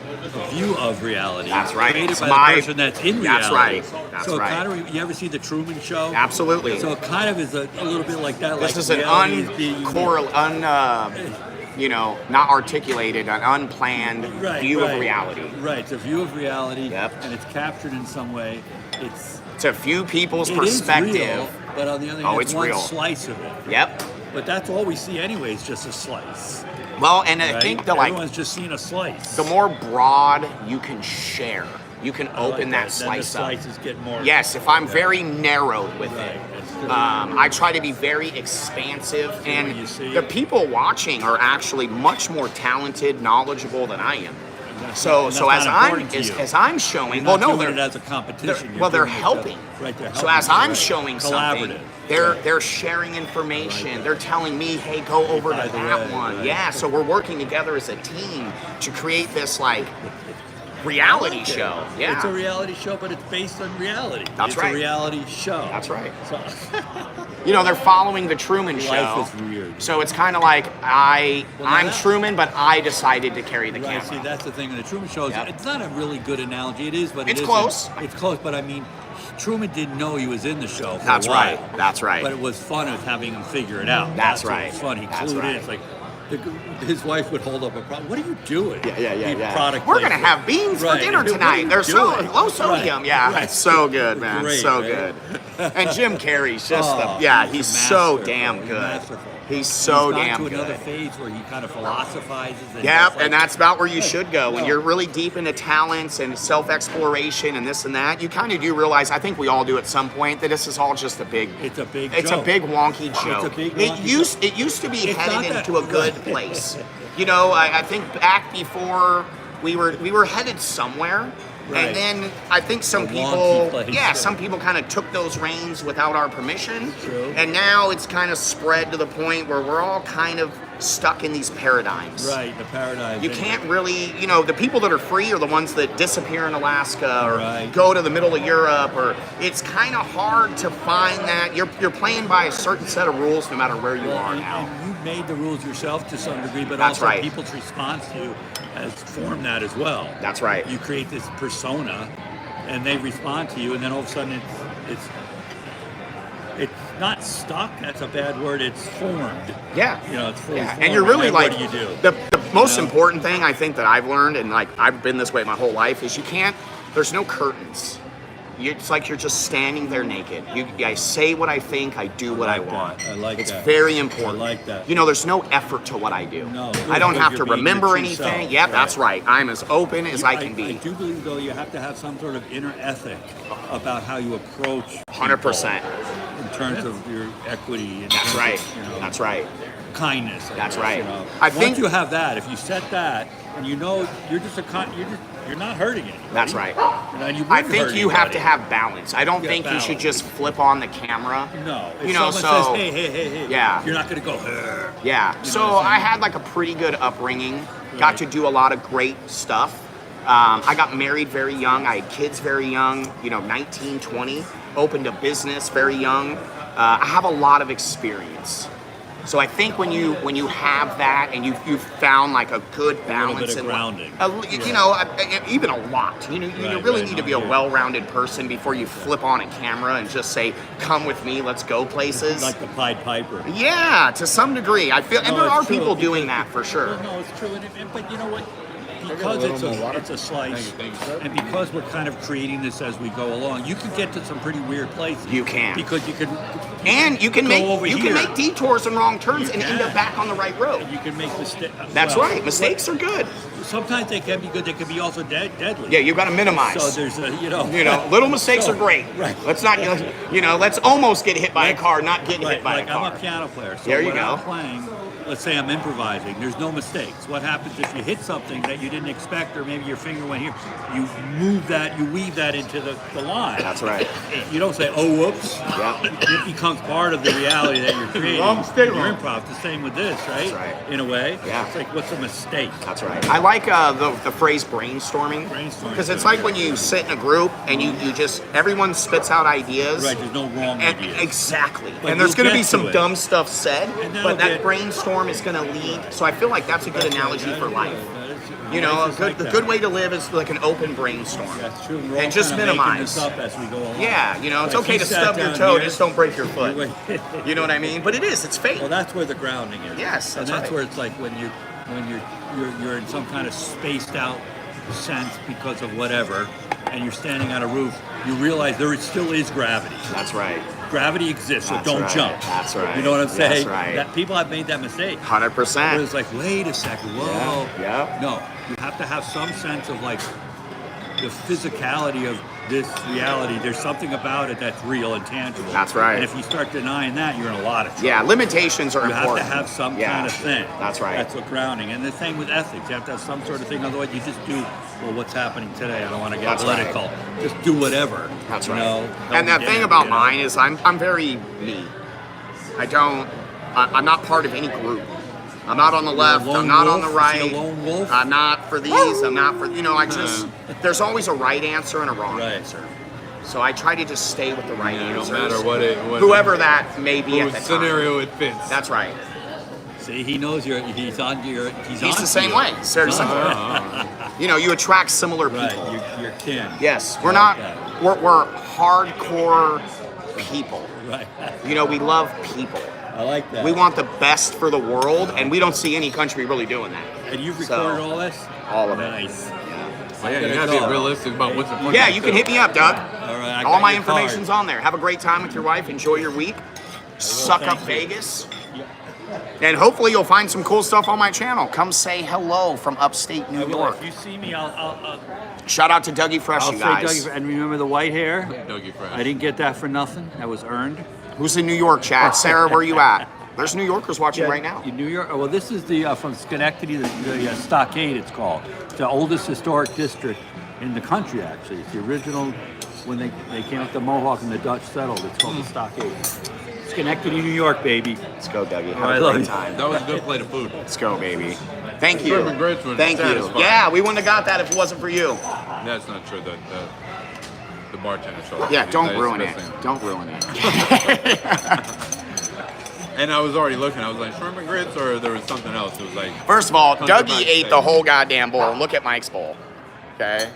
view of reality. That's right. Created It's by my- the person that's in That's reality. right. That's so it right. kind of, you ever see the Truman Show? Absolutely. So it kind of is a little bit like that. This like is an reality is being not articulated, an unplanned view of reality. Right, it's a view of reality, Yep. and it's captured in some way. It's a few people's It is perspective. real, but on the other hand, Oh, it's it's one real. slice of it. Yep. But that's all we see anyway, is just a slice. Well, and I Right? think Everyone's just seeing a slice. the more broad you can share, you can I like open that Then slice the up. slices get more. Yes, if I'm Yeah. very narrowed with Right, it. that's good. I try to be very expansive, what and you see. the people watching are actually much more talented, knowledgeable than I am. So that's as not I'm important to you. as I'm showing, You're well, not no, doing they're it as a competition. You're they're doing it to- helping. Right, they're So helping. as I'm Right. showing something, Collaborative. they're sharing information. They're telling me, hey, go over by to the that way, one. right. Yeah. So we're working together as a team to create this like reality show. Yeah. It's a reality show, but it's based on reality. That's it's right. a reality show. That's right. So, They're following the Truman Show. Life is weird. So it's kind of like I'm that- Truman, but I decided to carry the right, camera. see, that's the thing in the Truman Show. Yep. It's not a really good analogy. It is, but it It's isn't. close. It's close, but I mean, Truman didn't know he was in the show for That's a while. right. That's right. But it was fun of having him figure it out. That's what right. was fun. He That's clued right. in. It's like his wife would hold up a product. What are you doing? Yeah. Product We're gonna placement. have beans Right. for dinner What are tonight. you They're so doing? low sodium. Right. Yeah, Right. it's so good, man. Great, So right? good. And Jim Carrey's just Oh, he's so masterful. damn He's good. masterful. He's so He's gone damn to another good. phase where he kind of philosophizes. And Yep, just like- and that's about where you should go. When No. you're really deep into talents and self-exploration and this and that, you kind of do realize, I think we all do at some point, that this is all just a big It's a big It's joke. a big wonky joke. It's a big it wonky used to be It's headed not that- into a good right. place. I think back before we were headed somewhere. Right. And then I think some A people, wonky place, yeah. some people kind of took those reins without our permission. True. And now it's kind of spread to the point where we're all kind of stuck in these paradigms. Right, the paradigm. You can't really, the people that are free are the ones that disappear in Alaska or Right. go to the middle of Europe, or it's kind of hard to find that. You're playing by a certain set of rules no matter where you are now. And you've made the rules yourself to some degree, but That's also right. people's response to you has formed that as well. That's right. You create this persona, and they respond to you, and then all of a sudden it's not stuck. That's a bad word. It's formed. Yeah. It's fully formed. And you're really then like, what do you do? the most important thing I think that I've learned, and like I've been this way my whole life, is there's no curtains. It's like you're just standing there naked. I say what I think, I do what I want. I like it's that. very important. I like that. There's no effort to what I do. No, I don't good, have to you're being remember your true anything. self. Yep, that's right. I'm as open as I can I be. do believe, though, you have to have some sort of inner ethic about how you approach 100%. people in terms of your equity. In That's terms right. of, That's right. kindness. That's guess, right. I Once think- you have that, if you set that, and you're just you're not hurting anybody. That's right. And you I wouldn't think hurt you have to anybody. have balance. I don't Yeah, think you should balance. just flip on the camera. No. If someone says, hey, Yeah. you're not going to go, "Ugh." Yeah. You So know what I'm I saying? had like a pretty good upbringing. Right. Got to do a lot of great stuff. I got married very young. I had kids very young. 19, 20. Opened a business very young. I have a lot of experience. So I think when you have that and you've found like a good balance bit of and grounding. you know, even a lot. You really need to be a yeah. well-rounded person before you flip on a camera and just say, "Come with me, let's go places." Like the Pied Piper. Yeah, to some degree, I feel, and No, there are it's true, people because- doing that for sure. Well, no, it's true. But you know what? Because it's a slice, and because we're kind of creating this as we go along, you can get to some pretty weird places. You can. Because you can. And you can go make over you here. can make detours and wrong turns You and end can. up back on the right road. You can make mistakes. That's right. Mistakes are good. Sometimes they can be good. They can be also deadly. Yeah, you've got to minimize. So there's a, You know, little mistakes So, are great. right. Let's not, let's almost get hit by a car, not get hit by a Like I'm car. a piano player, so There you when go. I'm playing, let's say I'm improvising, there's no mistakes. What happens if you hit something that you didn't expect, or maybe your finger went here, you weave that into the line. That's right. You don't say, oh, whoops. Yeah. It becomes part of the reality that you're creating. Wrong mistake, Your wrong. improv, the same with this, right? That's right. In a way. Yeah. It's like, what's a mistake? That's right. I like the phrase brainstorming. Brainstorming. Because it's like when you sit in a group and you just, everyone spits out ideas. Right, there's no wrong And, ideas. exactly. But and there's you'll going to be get some to it. dumb stuff said, And that'll but that get- brainstorm is going to lead. So I feel like that's a good analogy for life. You know, Life is like a that. good way to live is like an open brainstorm. That's true. We're all And just kind of making minimize. this up as we go along. Yeah, it's Like, okay he to sat stub your down toe, here. just don't break your foot. Well, You know what I mean? But it's fate. that's where the grounding is. Yes, and that's that's right. where it's like when you're in some kind of spaced out sense because of whatever, and you're standing on a roof. You realize there still is gravity. That's right. Gravity exists, so That's don't right. jump. That's right. You know what I'm That's saying? right. That people have made that mistake. 100%. It's like, wait a second, whoa. Yeah. No, you have to have some sense of like the physicality of this reality. There's something about it that's real and tangible. That's right. And if you start denying that, you're in a lot of trouble. Yeah, limitations are You have important. to have some Yeah. kind of thing. That's right. That's what grounding. And the same with ethics. You have to have some sort of thing. Otherwise, you just do, well, what's happening today? I don't want to get That's right. political. Just do whatever. That's you right. know? And the Don't thing damn, about you know? mine is I'm very me. I'm not part of any group. I'm not on the left. lone I'm not wolf? on the Is right. he a lone wolf? I'm not for these. I'm not for, I just, there's always a right answer and a wrong Right. answer. So I try to just stay with the right Yeah, answers. no matter what Whoever that may be at whose the time. scenario it fits. That's right. See, he knows he's on your. He's onto the same you. way. Seriously. You attract similar Right, people. you're kin. Yes, we're I not. like that. We're hardcore people. Right. We love people. I like that. We want the best for the world, and we don't see any country really doing that. And you've So, recorded all this? all of it. Nice. Well, yeah, you gotta be realistic about what's important. Yeah, you can hit me up, Doug. All right. I All got my your card. information's on there. Have a great time with your wife. Enjoy your week. Suck up thank you. Vegas. And hopefully you'll find some cool stuff on my channel. Come say hello from upstate I New will. York. If you see me, I'll Shout out to Dougie Fresh, I'll you say guys. Dougie. And remember the white hair? Dougie Fresh. I didn't get that for nothing. That was earned. Who's in New York, chat? Sarah, where you at? There's New Yorkers watching right now. In New York. Well, this is the from Schenectady, the Stockade. It's called. It's the oldest historic district in the country. Actually, it's the original when they came up the Mohawk and the Dutch settled. It's called the Stockade. Schenectady, New York, baby. Let's go, Dougie. Have I a love great you. time. That was a good plate of food. Let's go, baby. Thank you. Shrimp and grits were Thank you. satisfying. Yeah, we wouldn't have got that if it wasn't for you. That's not true. The bartender showed. Yeah, That don't is ruin the it. best thing. Don't ruin it. And I was already looking. I was like, shrimp and grits, or there was something else. It was like. First of all, Tons of Dougie fried ate steak. the whole goddamn bowl. Look at Mike's bowl. Okay?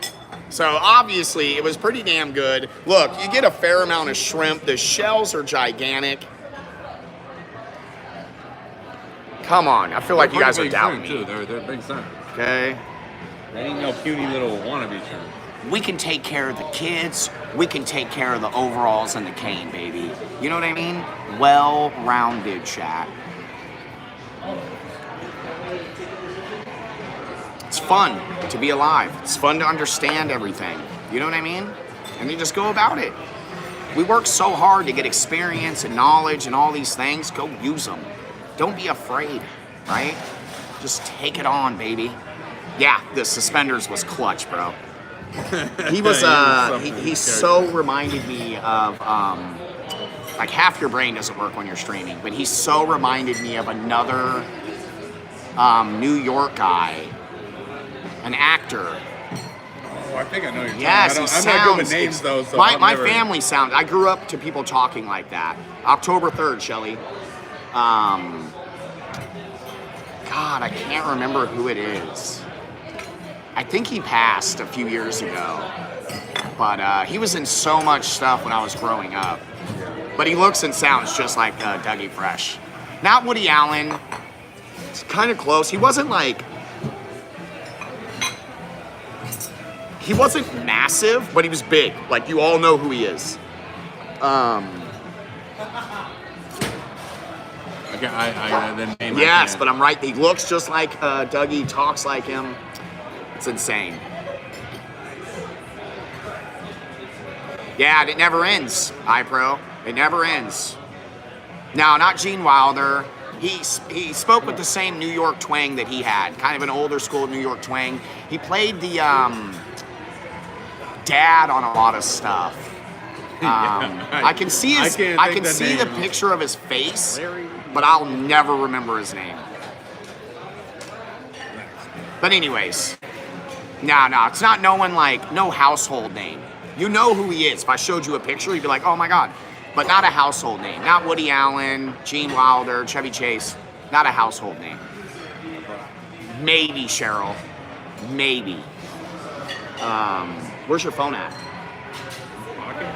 So obviously it was pretty damn good. Look, you get a fair amount of shrimp. The shells are gigantic. Come on. I feel like you guys are Pretty big doubting shrimp, me. too. They're big shrimp. Okay? They ain't no puny little wannabe shrimp. We can take care of the kids. We can take care of the overalls and the cane, baby. You know what I mean? Well-rounded chat. It's fun to be alive. It's fun to understand everything. You know what I mean? And you just go about it. We work so hard to get experience and knowledge and all these things. Go use them. Don't be afraid, right? Just take it on, baby. Yeah, the suspenders was clutch, bro. He was, he so reminded me of, like half your brain doesn't work when you're streaming, but he so reminded me of another New York guy, an actor. Oh, I think I know you're Yes, talking. he I'm sounds. not good with names though. So my I've my never- family sounds. I grew up to people talking like that. October 3rd, Shelly. God, I can't remember who it is. I think he passed a few years ago. But he was in so much stuff when I was growing up. But he looks and sounds just like Dougie Fresh. Not Woody Allen. It's kind of close. He wasn't like... He wasn't massive, but he was big. Like, you all know who he is. Okay, I the name. Yes, but I'm right. He looks just like Dougie, talks like him. It's insane. Yeah, it never ends, iPro. It never ends. No, not Gene Wilder. He spoke with the same New York twang that he had, kind of an older school New York twang. He played the dad on a lot of stuff. I can see the picture of his face, but I'll never remember his name. But anyways, no, it's not no household name. You know who he is. If I showed you a picture, you'd be like, oh my God. But not a household name. Not Woody Allen, Gene Wilder, Chevy Chase. Not a household name. Maybe Cheryl. Maybe. Where's your phone at?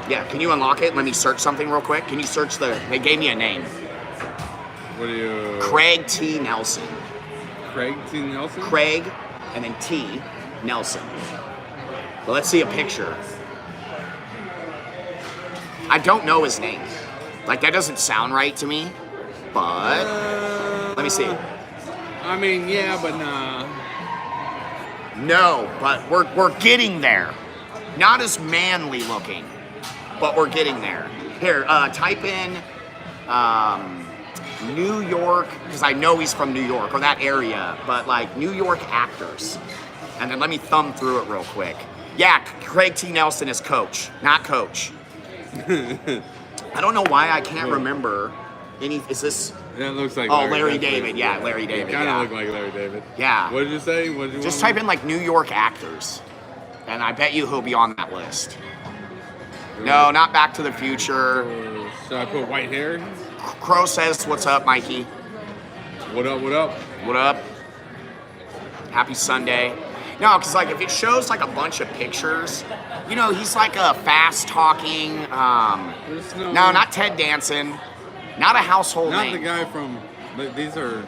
Yeah, can you unlock it? Let me search something real quick. Can you search they gave me a name. What do you... Craig T. Nelson. Craig T. Nelson? Craig, and then T. Nelson. Well, let's see a picture. I don't know his name. Like, that doesn't sound right to me, but let me see. I mean, yeah, but nah. No, but we're getting there. Not as manly looking, but we're getting there. Here, type in New York, because I know he's from New York, or that area, but like New York actors. And then let me thumb through it real quick. Yeah, Craig T. Nelson is Coach, not Coach. I don't know why I can't remember any. Is this? Yeah, it looks like. Oh, Larry David. Yeah, Larry David. Kind of look like Larry David. Yeah. What did you say? What did you just type in like New York actors, and I bet you he'll be on that list. No, not Back to the Future. Should I put white hair? Crow says, "What's up, Mikey? What up? What up? What up? Happy Sunday." No, because like if it shows like a bunch of pictures, you know, he's like a fast-talking. No, not Ted Danson. Not a household not name. Not the guy from. These are.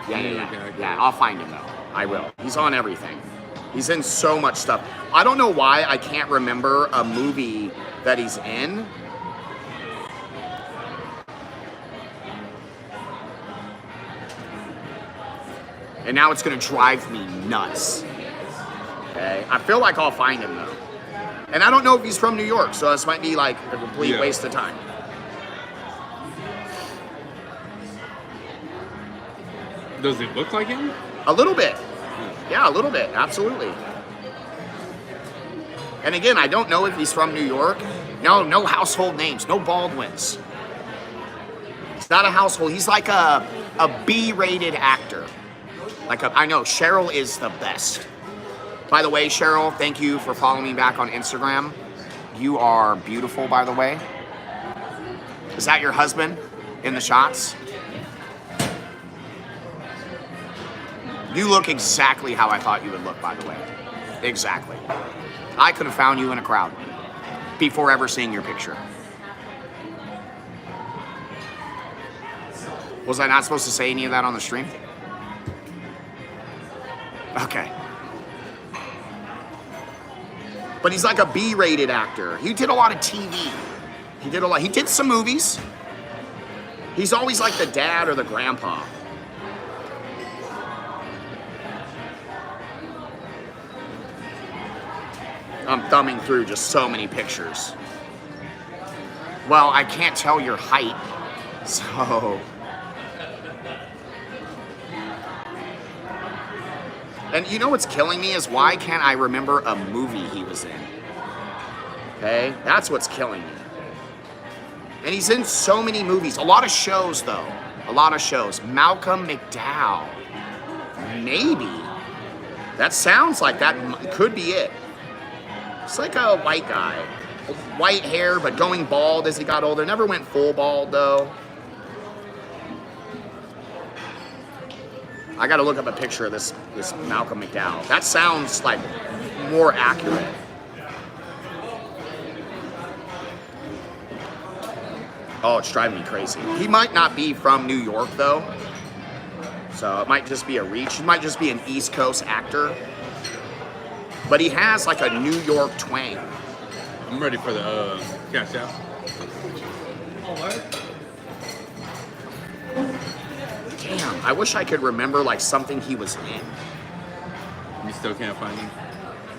Yeah. I'll find him though. I will. He's on everything. He's in so much stuff. I don't know why I can't remember a movie that he's in. And now it's gonna drive me nuts. Okay? I feel like I'll find him though. And I don't know if he's from New York, so this might be like a complete waste of time. Does it look like him? A little bit. Yeah, a little bit, absolutely. And again, I don't know if he's from New York. No household names, no Baldwins. It's not a household, he's like a B-rated actor. I know, Cheryl is the best. By the way, Cheryl, thank you for following me back on Instagram. You are beautiful, by the way. Is that your husband in the shots? You look exactly how I thought you would look, by the way. Exactly. I could have found you in a crowd before ever seeing your picture. Was I not supposed to say any of that on the stream? Okay. But he's like a B-rated actor. He did a lot of TV. He did some movies. He's always like the dad or the grandpa. I'm thumbing through just so many pictures. Well, I can't tell your height, so... And you know what's killing me is why can't I remember a movie he was in? Okay? That's what's killing me. And he's in so many movies. A lot of shows, though. A lot of shows. Malcolm McDowell. Maybe. That sounds like that could be it. It's like a white guy. White hair, but going bald as he got older. Never went full bald, though. I got to look up a picture of this Malcolm McDowell. That sounds like more accurate. Oh, it's driving me crazy. He might not be from New York, though. So it might just be a reach. He might just be an East Coast actor. But he has like a New York twang. I'm ready for the cash out. Damn, I wish I could remember like something he was in. You still can't find him?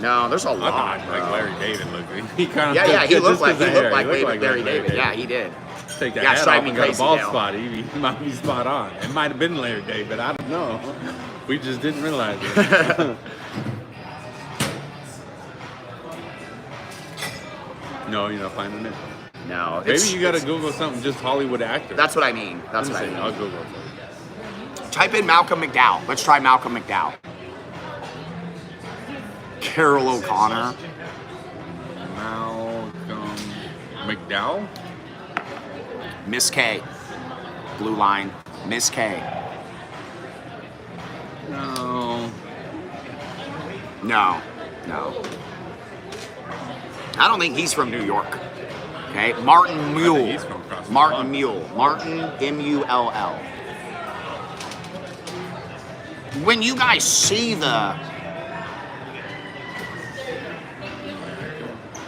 No, there's a I lot. thought like Larry David looked. He kind of Yeah, he looked like Larry Larry David. Yeah, he did. Take that Yeah, hat it's driving off me and got a crazy bald now. spot. He might be spot on. It might have been Larry David. I don't know. We just didn't realize it. No, you're not finding it. No, Maybe you gotta Google something, just Hollywood actor. That's what I mean. That's what I mean. I'll Google it for you. Type in Malcolm McDowell. Let's try Malcolm McDowell. Carol O'Connor. Malcolm McDowell? Miss K. Blue line. Miss K. No. No. I don't think he's from New York. Okay, Martin Mull. He's from across the Martin pond. Mull. Martin M-U-L-L. When you guys see the...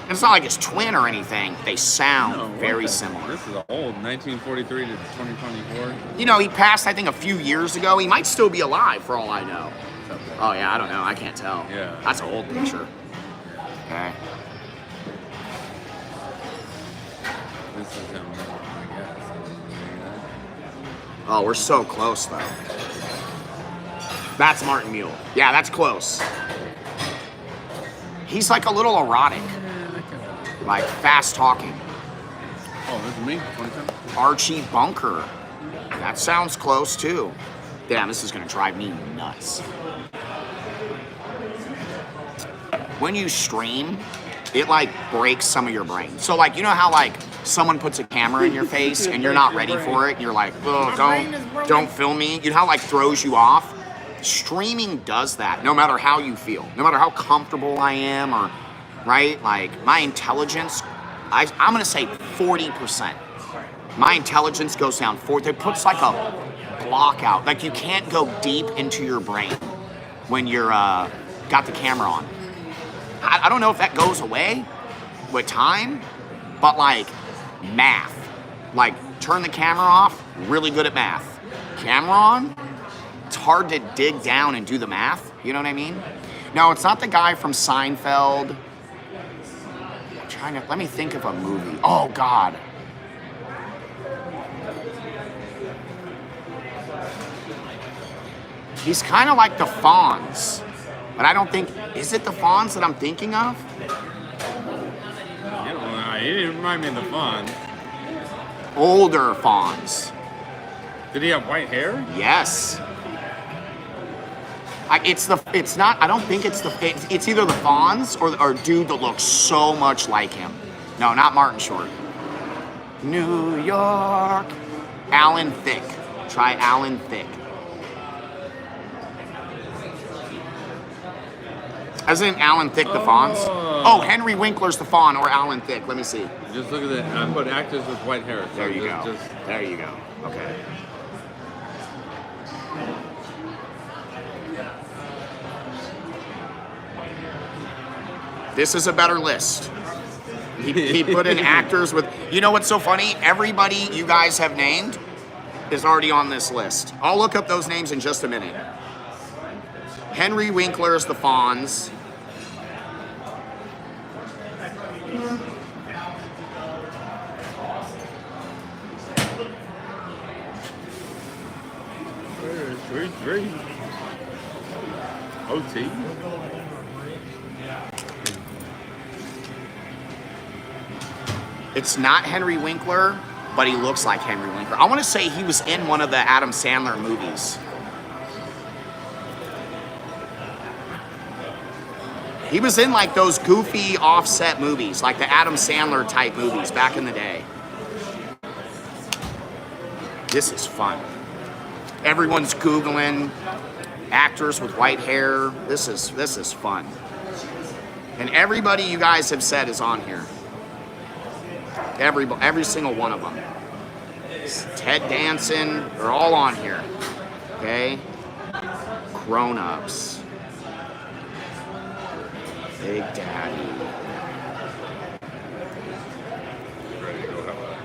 It's not like it's twin or anything. They sound No, very what the- similar. This is old, 1943 to 2024. You know, he passed, I think, a few years ago. He might still be alive, for all I know. Oh, yeah, I don't know. I can't tell. Yeah. That's an old picture. Okay. This is him, I guess. Oh, we're so close, though. That's Martin Mull. Yeah, that's close. He's like a little erotic. Like, fast talking. Oh, this is me? 27? Archie Bunker. That sounds close, too. Damn, this is going to drive me nuts. When you stream, it, like, breaks some of your brain. So, like, you know how, like, someone puts a camera in your face and you're not ready for it? And you're like, oh, don't film me. You know how, like, throws you off? Streaming does that, no matter how you feel. No matter how comfortable I am or, right? Like, my intelligence, I'm going to say 40%. My intelligence goes down 40. It puts, like, a block out. Like, you can't go deep into your brain when you're got the camera on. I don't know if that goes away with time, but, like, math. Like, turn the camera off, really good at math. Camera on, it's hard to dig down and do the math. You know what I mean? No, it's not the guy from Seinfeld. I'm trying to, let me think of a movie. Oh, God. He's kind of like the Fonz, but I don't think, is it the Fonz that I'm thinking of? You know, he didn't remind me of the Fonz. Older Fonz. Did he have white hair? Yes. It's not, I don't think it's it's either the Fonz or dude that looks so much like him. No, not Martin Short. New York. Alan Thicke. Try Alan Thicke. Isn't Alan Thicke the Fonz? Oh, Henry Winkler's the Fawn or Alan Thicke. Let me see. Just look at that. I put actors with white hair. So There you go. just- There you go. Okay. This is a better list. He put in actors with... You know what's so funny? Everybody you guys have named is already on this list. I'll look up those names in just a minute. Henry Winkler's the Fonz. Three. OT. It's not Henry Winkler, but he looks like Henry Winkler. I want to say he was in one of the Adam Sandler movies. He was in like those goofy offset movies, like the Adam Sandler type movies back in the day. This is fun. Everyone's Googling actors with white hair. This is fun. And everybody you guys have said is on here. Every single one of them. Ted Danson, they're all on here. Okay? Grown-ups. Big Daddy.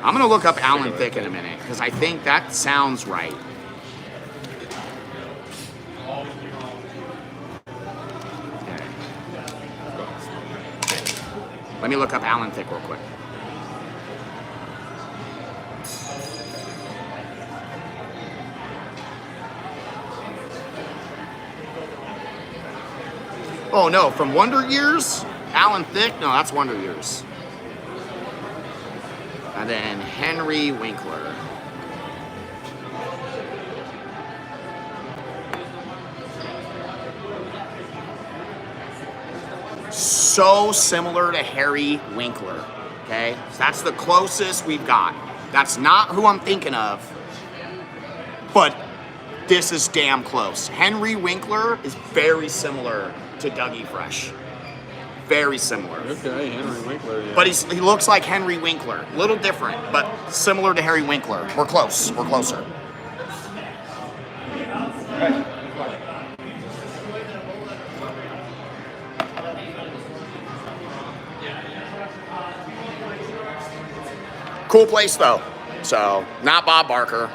I'm gonna look up Alan Thicke in a minute, because I think that sounds right. Okay. Let me look up Alan Thicke real quick. Oh no, from Wonder Years? Alan Thicke? No, that's Wonder Years. And then Henry Winkler. So similar to Harry Winkler, okay? So that's the closest we've got. That's not who I'm thinking of, but this is damn close. Henry Winkler is very similar to Dougie Fresh. Very similar. Okay, Henry Winkler. Yeah. But he looks like Henry Winkler. A little different, but similar to Harry Winkler. We're close. We're closer. Cool place though. So, not Bob Barker.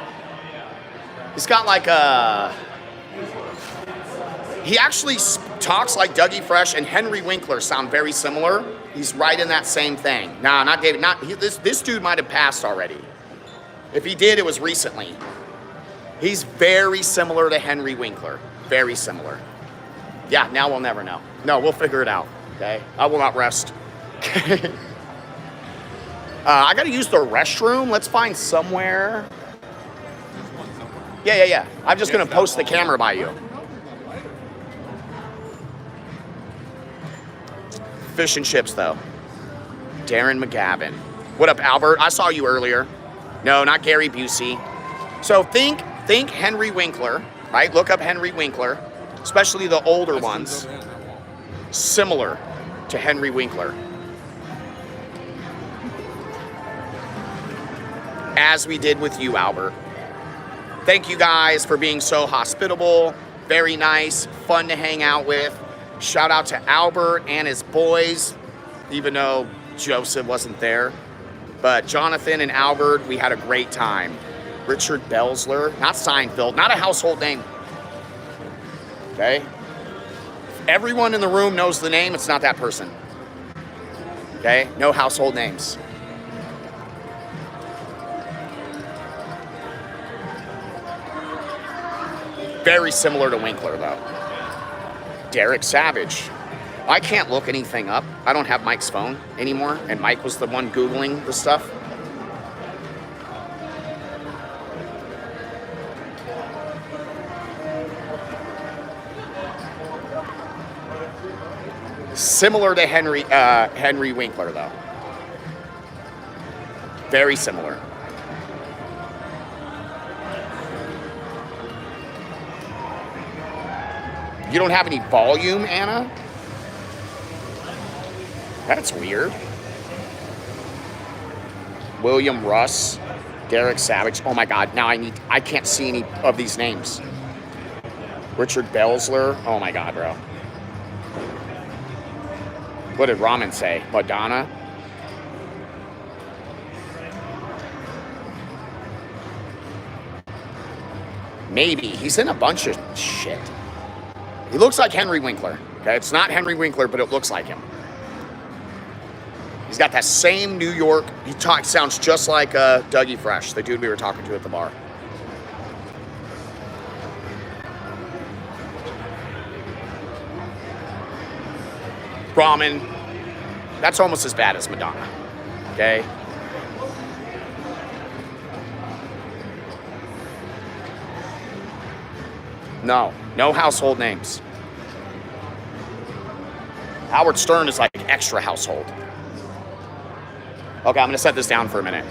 He's got like a... He actually talks like Dougie Fresh and Henry Winkler sound very similar. He's right in that same thing. Nah, not David. This dude might have passed already. If he did, it was recently. He's very similar to Henry Winkler. Very similar. Yeah, now we'll never know. No, we'll figure it out. Okay, I will not rest. I gotta use the restroom. Let's find somewhere. Yeah. I'm just gonna post the camera by you. Fish and chips, though. Darren McGavin. What up, Albert? I saw you earlier. No, not Gary Busey. So think Henry Winkler, right? Look up Henry Winkler, especially the older ones. Similar to Henry Winkler. As we did with you, Albert. Thank you guys for being so hospitable. Very nice, fun to hang out with. Shout out to Albert and his boys, even though Joseph wasn't there. But Jonathan and Albert, we had a great time. Richard Belzler, not Seinfeld, not a household name. Okay? Everyone in the room knows the name, it's not that person. Okay? No household names. Very similar to Winkler, though. Derek Savage. I can't look anything up. I don't have Mike's phone anymore, and Mike was the one Googling the stuff. Similar to Henry Winkler, though. Very similar. You don't have any volume, Anna? That's weird. William Russ, Derek Savage. Oh my God, now I can't see any of these names. Richard Belzler. Oh my God, bro. What did Ramen say? Madonna? Maybe. He's in a bunch of shit. He looks like Henry Winkler. Okay, it's not Henry Winkler, but it looks like him. He's got that same New York. Sounds just like Dougie Fresh, the dude we were talking to at the bar. Ramen. That's almost as bad as Madonna. Okay. No household names. Howard Stern is like extra household. Okay, I'm gonna set this down for a minute.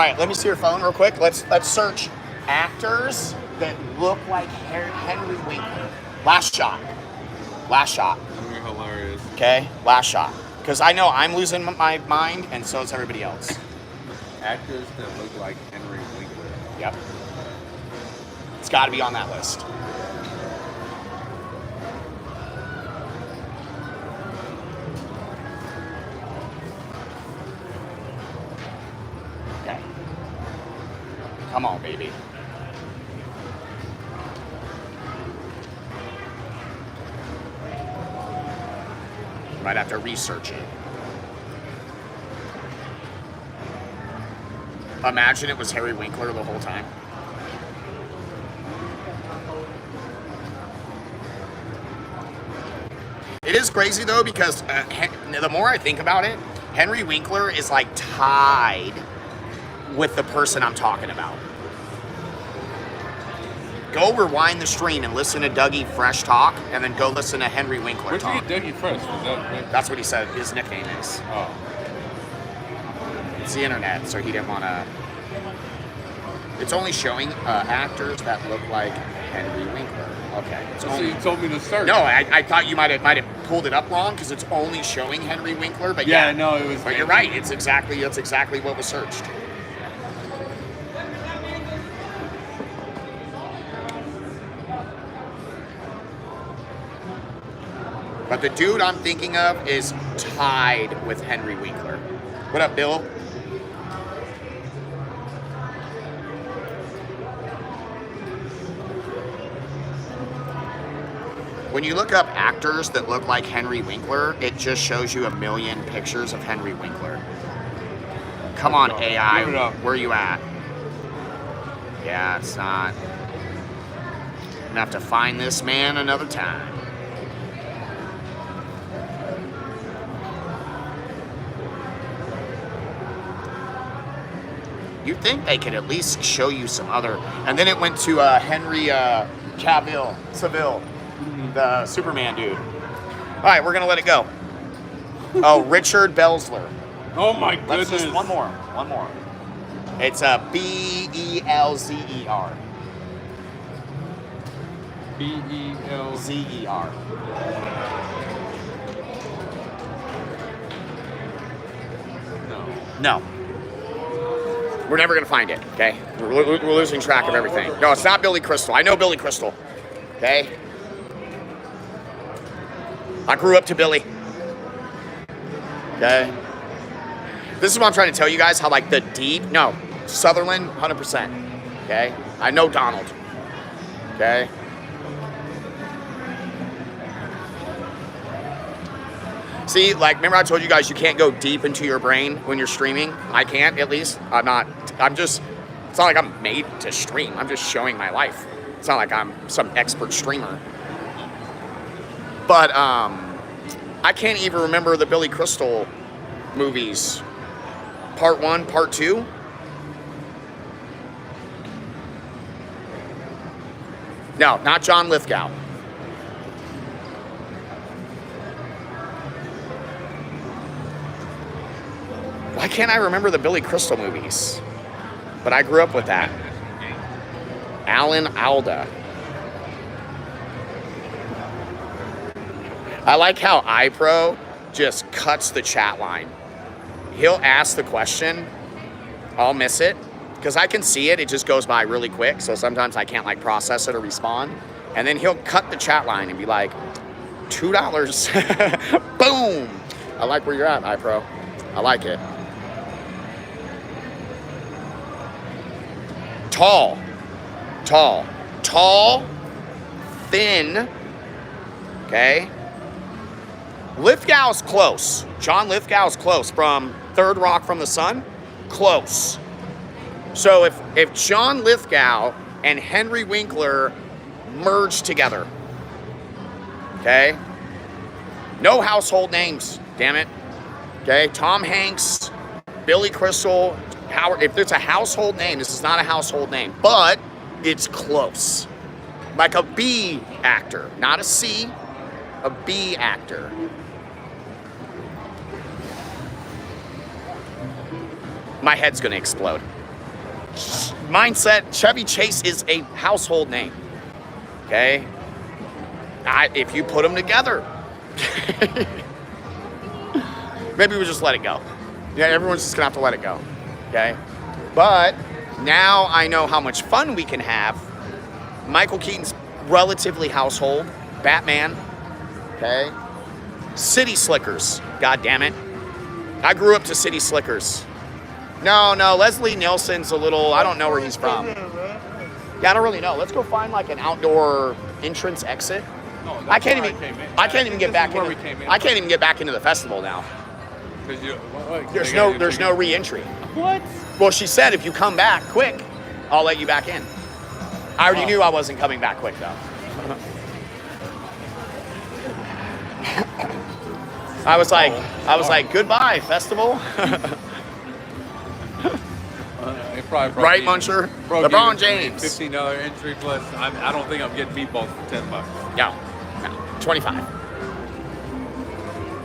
right, let me see your phone real quick. Let's search actors that look like Henry Winkler. Last shot. You're hilarious. Okay, last shot. Because I know I'm losing my mind, and so is everybody else. Actors that look like Henry Winkler. Yep. It's got to be on that list. Okay. Come on, baby. Might have to research it. Imagine it was Harry Winkler the whole time. It is crazy though, because the more I think about it, Henry Winkler is like tied with the person I'm talking about. Go rewind the stream and listen to Dougie Fresh talk, and then go listen to Henry Winkler Where'd talk. you get Dougie Fresh? Was that That's what he said his nickname is. Oh. It's the internet, so he didn't want to. It's only showing actors that look like Henry Winkler. Okay. It's So only, you told me to search. no, I thought you might have pulled it up wrong because it's only showing Henry Winkler. But yeah, no, it was. But you're right. That's exactly what was searched. But the dude I'm thinking of is tied with Henry Winkler. What up, Bill? When you look up actors that look like Henry Winkler, it just shows you a million pictures of Henry Winkler. Come on, AI, Give it up. where you at? Yeah, it's not. I'm gonna have to find this man another time. You'd think they could at least show you some other. And then it went to Henry Cavill, Seville, the Superman dude. All right, we're gonna let it go. Oh, Richard Belzler. Oh my Let's goodness. just one more. It's Belzer. B-E-L. Zer. No. We're never gonna find it. Okay, we're losing track of everything. No, it's not Billy Crystal. I know Billy Crystal. Okay. I grew up to Billy. Okay. This is what I'm trying to tell you guys, how like the deep, no, Sutherland, 100%. Okay. I know Donald. Okay. See, like, remember I told you guys you can't go deep into your brain when you're streaming? I can't, at least. It's not like I'm made to stream. I'm just showing my life. It's not like I'm some expert streamer. But I can't even remember the Billy Crystal movies. Part 1, Part 2. No, not John Lithgow. Why can't I remember the Billy Crystal movies? But I grew up with that. Alan Alda. I like how iPro just cuts the chat line. He'll ask the question, I'll miss it, because I can see it, it just goes by really quick, so sometimes I can't like process it or respond. And then he'll cut the chat line and be like, $2. Boom! I like where you're at, iPro. I like it. Tall, thin, okay? Lithgow's close. John Lithgow's close from Third Rock from the Sun, close. So if John Lithgow and Henry Winkler merge together, okay? No household names, damn it. Okay, Tom Hanks, Billy Crystal, Howard. If it's a household name, this is not a household name, but it's close. Like a B actor, not a C, a B actor. My head's gonna explode. mindset, Chevy Chase is a household name. Okay? If you put them together, maybe we just let it go. Yeah, everyone's just gonna have to let it go. Okay? But now I know how much fun we can have. Michael Keaton's relatively household. Batman. Okay? City Slickers. God damn it. I grew up to City Slickers. No, Leslie Nielsen's a little, I don't know where he's from. Yeah, I don't really know. Let's go find like an outdoor entrance exit. No, I can't even get back where into, we came in. I can't even get back into the festival now. There's no re-entry. What? Well, she said if you come back quick, I'll let you back in. I already knew I wasn't coming back quick though. I was like, goodbye, festival. Right, Muncher? LeBron James. $15 entry plus. I don't think I'm getting meatballs for $10. No, 25.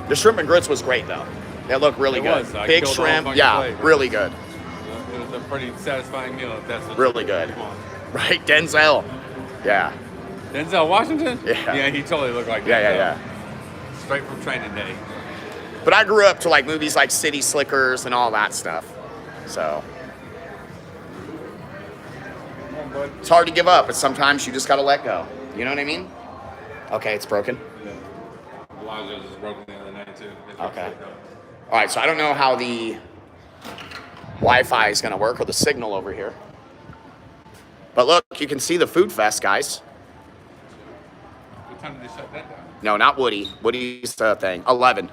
The shrimp and grits was great though. They look really good. Big shrimp, yeah, really good. It was a pretty satisfying meal. If that's really good. Right, Denzel. Yeah. Denzel Washington? Yeah. Yeah, he totally looked like Yeah, Denzel. yeah. Straight from training day. But I grew up to like movies like City Slickers and all that stuff. So it's hard to give up, but sometimes you just gotta let go. You know what I mean? Okay, it's broken. Elijah just broke the other night too. Okay. All right, so I don't know how the Wi-Fi is gonna work or the signal over here. But look, you can see the food fest, guys. What time did they shut that down? No, not Woody. Woody's the thing. 11.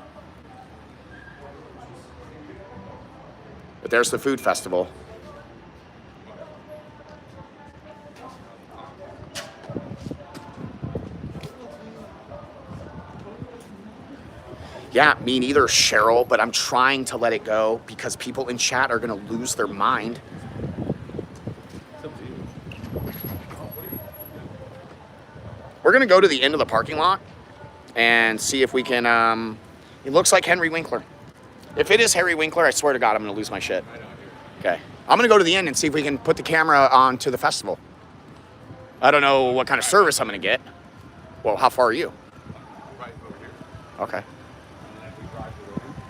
But there's the food festival. Yeah, me neither, Cheryl, but I'm trying to let it go because people in chat are going to lose their mind. We're going to go to the end of the parking lot and see if we can, it looks like Henry Winkler. If it is Harry Winkler, I swear to God, I'm going to lose my shit. Okay. I'm going to go to the end and see if we can put the camera onto the festival. I don't know what kind of service I'm going to get. Well, how far are you? Right over here. Okay.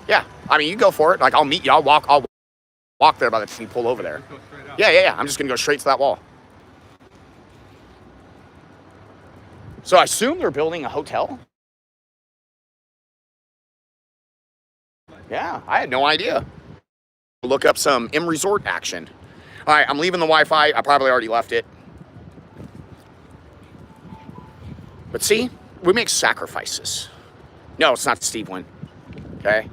Yeah, I mean, you go for it. Like, I'll meet you. I'll walk there by the time you pull over there. Yeah. I'm just gonna go straight to that wall. So I assume they're building a hotel. Yeah, I had no idea. Look up some MGM Resort action. All right, I'm leaving the Wi-Fi. I probably already left it. But see, we make sacrifices. No, it's not Steve Wynn. Okay.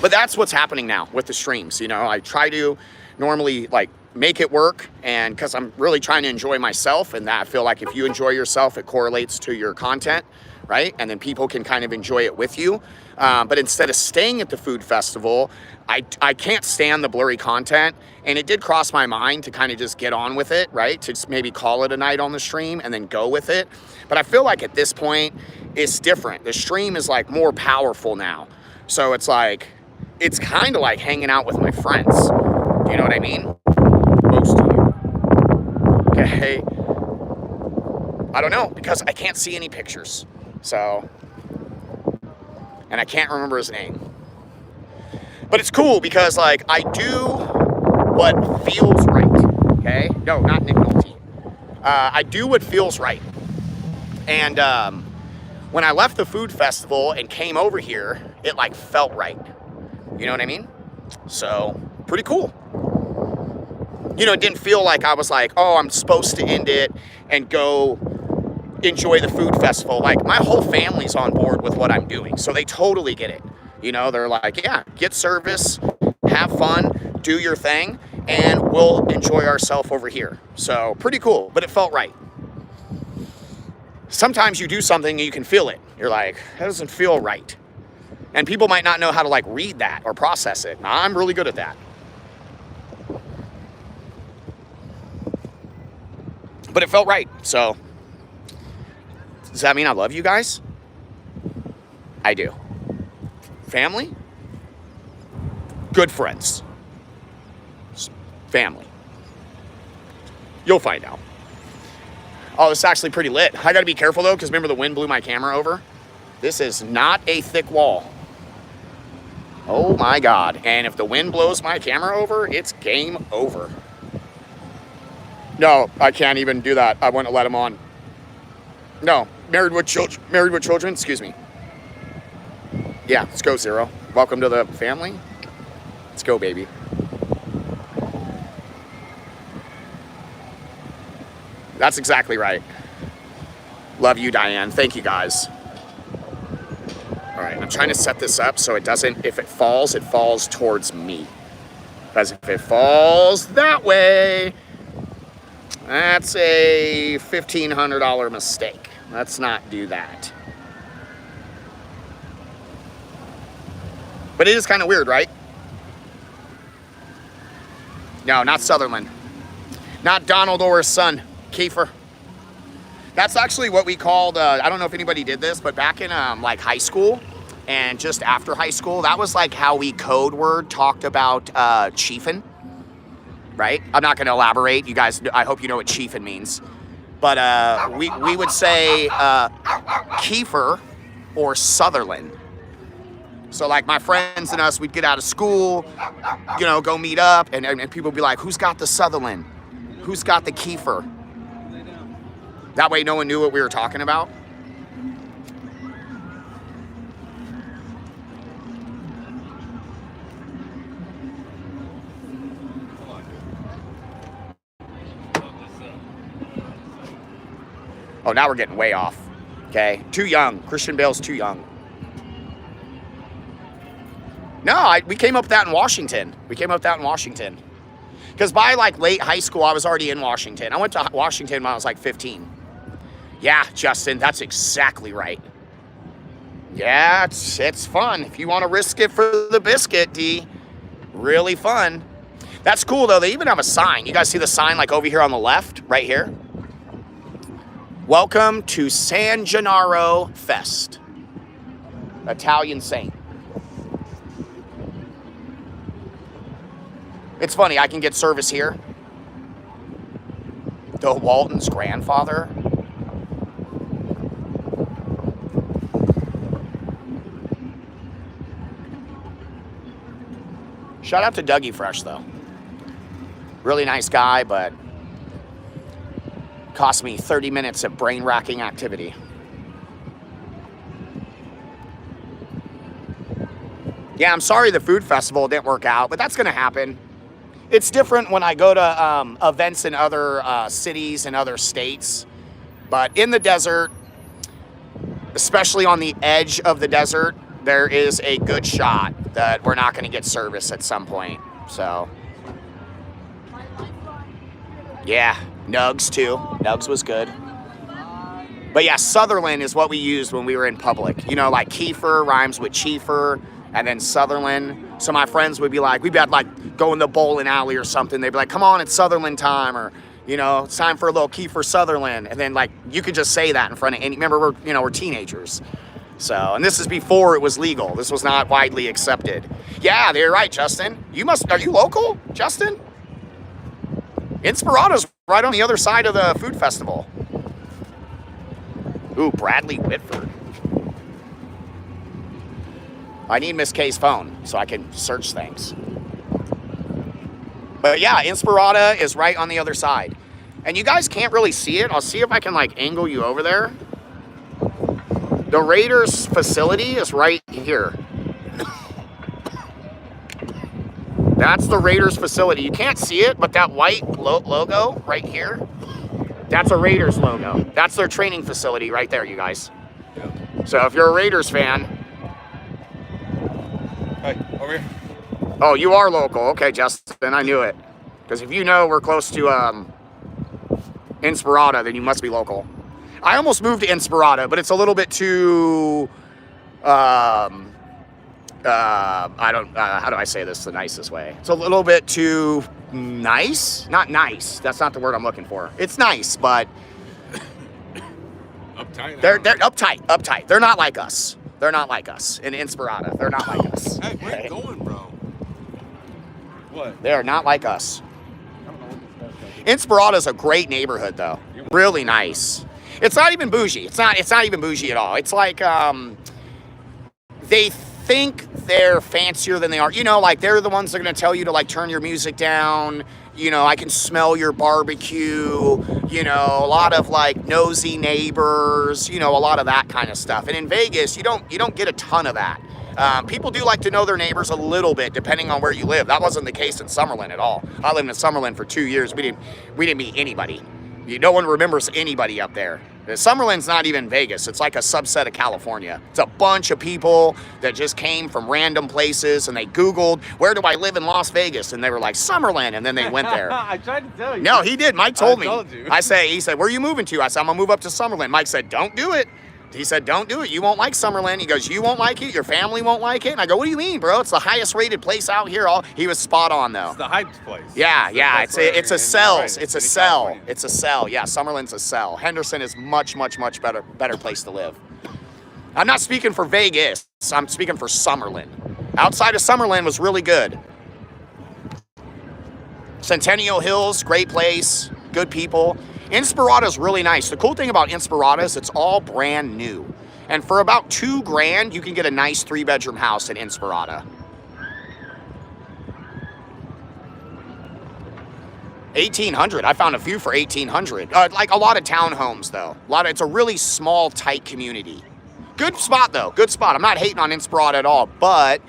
But that's what's happening now with the streams. You know, I try to normally like make it work, and because I'm really trying to enjoy myself, and that I feel like if you enjoy yourself, it correlates to your content, right? And then people can kind of enjoy it with you. But instead of staying at the food festival, I can't stand the blurry content, and it did cross my mind to kind of just get on with it, right? To just maybe call it a night on the stream and then go with it. But I feel like at this point, it's different. The stream is like more powerful now. So it's like, it's kind of like hanging out with my friends. Do you know what I mean? Most of you. Okay. I don't know, because I can't see any pictures. So, and I can't remember his name. But it's cool because like I do what feels right. Okay? No, not Nick Nolte. I do what feels right. And when I left the food festival and came over here, it like felt right. You know what I mean? So, pretty cool. You know, it didn't feel like I was like, oh, I'm supposed to end it and go enjoy the food festival. Like, my whole family's on board with what I'm doing, so they totally get it. You know, they're like, yeah, get service, have fun, do your thing, and we'll enjoy ourselves over here. So, pretty cool, but it felt right. Sometimes you do something and you can feel it. You're like, that doesn't feel right. And people might not know how to like read that or process it. I'm really good at that. But it felt right. So, does that mean I love you guys? I do. Family? Good friends. family. You'll find out. Oh, it's actually pretty lit. I gotta be careful though, because remember the wind blew my camera over? This is not a thick wall. Oh my God. And if the wind blows my camera over, it's game over. No, I can't even do that. I wouldn't let him on. No, married with children, excuse me. Yeah, let's go, Zero. Welcome to the family. Let's go, baby. That's exactly right. Love you, Diane. Thank you, guys. All right, I'm trying to set this up so it doesn't, if it falls towards me. Because if it falls that way, that's a $1,500 mistake. Let's not do that. But it is kind of weird, right? No, not Sutherland. Not Donald or his son, Kiefer. That's actually what we called, I don't know if anybody did this, but back in like high school and just after high school, that was like how we code word talked about chiefin', right? I'm not going to elaborate. You guys, I hope you know what chiefin' means. But we would say Kiefer or Sutherland. So like my friends and us, we'd get out of school, you know, go meet up, and people would be like, who's got the Sutherland? Who's got the Kiefer? That way no one knew what we were talking about. Oh, now we're getting way off. Okay, too young. Christian Bale's too young. No, we came up with that in Washington. Because by like late high school, I was already in Washington. I went to Washington when I was like 15. Yeah, Justin, that's exactly right. Yeah, it's fun. If you want to risk it for the biscuit, D, really fun. That's cool though. They even have a sign. You guys see the sign like over here on the left, right here? Welcome to San Gennaro Fest. Italian Saint. It's funny, I can get service here. The Walton's grandfather. Shout out to Dougie Fresh, though. Really nice guy, but cost me 30 minutes of brain-racking activity. Yeah, I'm sorry the food festival didn't work out, but that's going to happen. It's different when I go to events in other cities and other states. But in the desert, especially on the edge of the desert, there is a good shot that we're not going to get service at some point. So, yeah, Nugs too. Nugs was good. But yeah, Sutherland is what we used when we were in public. You know, like Kiefer rhymes with Chiefer, and then Sutherland. So my friends would be like, we'd be like go in the bowling alley or something. They'd be like, come on, it's Sutherland time, or you know, it's time for a little Kiefer Sutherland. And then like you could just say that in front of any. Remember, we're teenagers. So, and this is before it was legal. This was not widely accepted. Yeah, they're right, Justin. Are you local, Justin? Inspirato's right on the other side of the food festival. Ooh, Bradley Whitford. I need Miss K's phone so I can search things. But yeah, Inspirata is right on the other side. And you guys can't really see it. I'll see if I can like angle you over there. The Raiders facility is right here. That's the Raiders facility. You can't see it, but that white logo right here, that's a Raiders logo. That's their training facility right there, you guys. So if you're a Raiders fan. Hey, over here. Oh, you are local. Okay, Justin, I knew it. Because if you know we're close to Inspirata, then you must be local. I almost moved to Inspirata, but it's a little bit too, I don't, how do I say this the nicest way? It's a little bit too nice. Not nice. That's not the word I'm looking for. It's nice, but Uptight. they're uptight. They're not like us. They're not like us. In Inspirata, they're not like us. Hey, where you going, bro? What? They are not like us. Inspirato's a great neighborhood, though. Really nice. It's not even bougie. It's not even bougie at all. It's like they think they're fancier than they are. You know, like they're the ones that are going to tell you to like turn your music down. You know, I can smell your barbecue. You know, a lot of like nosy neighbors. You know, a lot of that kind of stuff. And in Vegas, you don't get a ton of that. People do like to know their neighbors a little bit, depending on where you live. That wasn't the case in Summerlin at all. I lived in Summerlin for 2 years. We didn't meet anybody. No one remembers anybody up there. Summerlin's not even Vegas. It's like a subset of California. It's a bunch of people that just came from random places, and they Googled, where do I live in Las Vegas? And they were like, Summerlin, and then they went there. I tried to tell you. No, he did. Mike told me. Told you. He said, where are you moving to? I said, I'm going to move up to Summerlin. Mike said, don't do it. He said, don't do it. You won't like Summerlin. He goes, you won't like it. Your family won't like it. And I go, what do you mean, bro? It's the highest rated place out here. He was spot on, though. It's the hyped place. Yeah. It's a cell. Right. It's a cell. It's a cell. Yeah, Summerlin's a cell. Henderson is much better place to live. I'm not speaking for Vegas. I'm speaking for Summerlin. Outside of Summerlin was really good. Centennial Hills, great place, good people. Inspirato's really nice. The cool thing about Inspirata is it's all brand new. And for about $2,000, you can get a nice 3-bedroom house in Inspirata. $1,800. I found a few for $1,800. Like a lot of townhomes, though. It's a really small, tight community. Good spot, though. Good spot. I'm not hating on Inspirata at all. But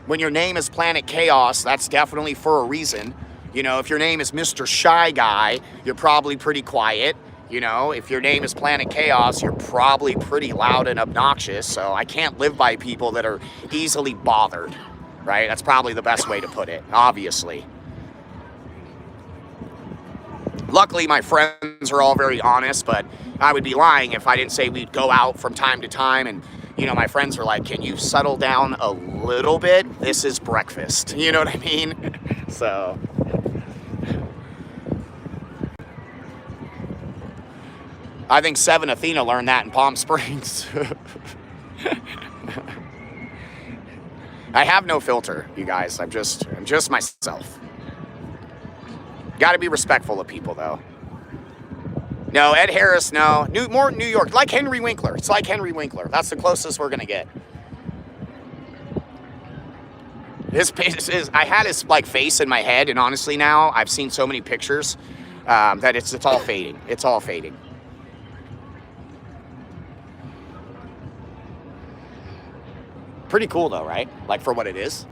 when your name is Planet Kaos, that's definitely for a reason. You know, if your name is Mr. Shy Guy, you're probably pretty quiet. You know, if your name is Planet Kaos, you're probably pretty loud and obnoxious. So I can't live by people that are easily bothered, right? That's probably the best way to put it, obviously. Luckily, my friends are all very honest, but I would be lying if I didn't say we'd go out from time to time. And, you know, my friends were like, can you settle down a little bit? This is breakfast. You know what I mean? So... I think 7 Athena learned that in Palm Springs. I have no filter, you guys. I'm just myself. Got to be respectful of people, though. No, Ed Harris, no. More New York, like Henry Winkler. It's like Henry Winkler. That's the closest we're gonna get. I had his like face in my head, and honestly, now I've seen so many pictures that it's all fading. It's all fading. Pretty cool though, right? Like for what it is.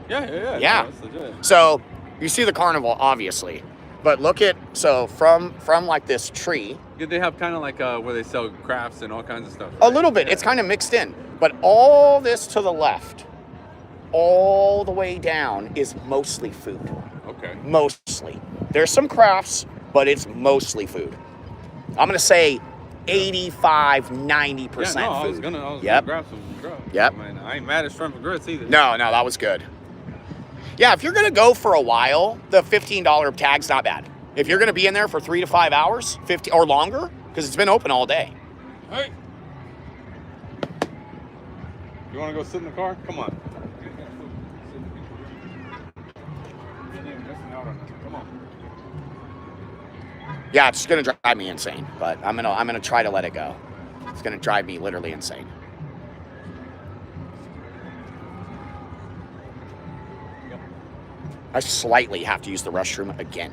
Yeah. So you see the carnival, obviously, but look at from like this tree. Yeah, they have kind of like where they sell crafts and all kinds of stuff. Right? A little bit. Yeah. It's kind of mixed in, but all this to the left, all the way down is mostly food. Okay. Mostly. There's some crafts, but it's mostly food. I'm gonna say 85, 90% food. I was gonna grab some grub. Yep. I mean, I ain't mad at shrimp and grits either. No, that was good. Yeah, if you're gonna go for a while, the $15 tag's not bad. If you're gonna be in there for 3 to 5 hours, 50 or longer, because it's been open all day. Hey. You wanna go sit in the car? Come on. Come on. Yeah, it's gonna drive me insane, but I'm gonna try to let it go. It's gonna drive me literally insane. I slightly have to use the restroom again.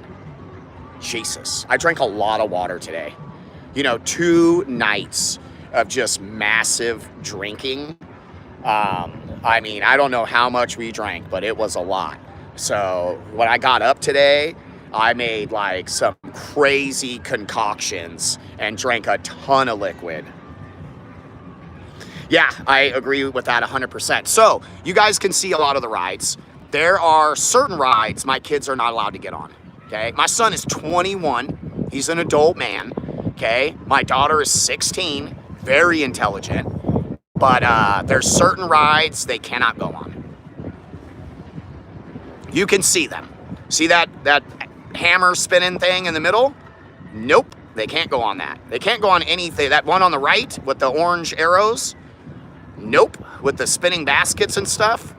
Jesus. I drank a lot of water today. 2 nights of just massive drinking. I mean, I don't know how much we drank, but it was a lot. So when I got up today, I made like some crazy concoctions and drank a ton of liquid. Yeah, I agree with that 100%. So you guys can see a lot of the rides. There are certain rides my kids are not allowed to get on, okay? My son is 21. He's an adult man, okay? My daughter is 16, very intelligent. But there's certain rides they cannot go on. You can see them. See that hammer spinning thing in the middle? Nope, they can't go on that. They can't go on anything. That one on the right with the orange arrows? Nope. With the spinning baskets and stuff?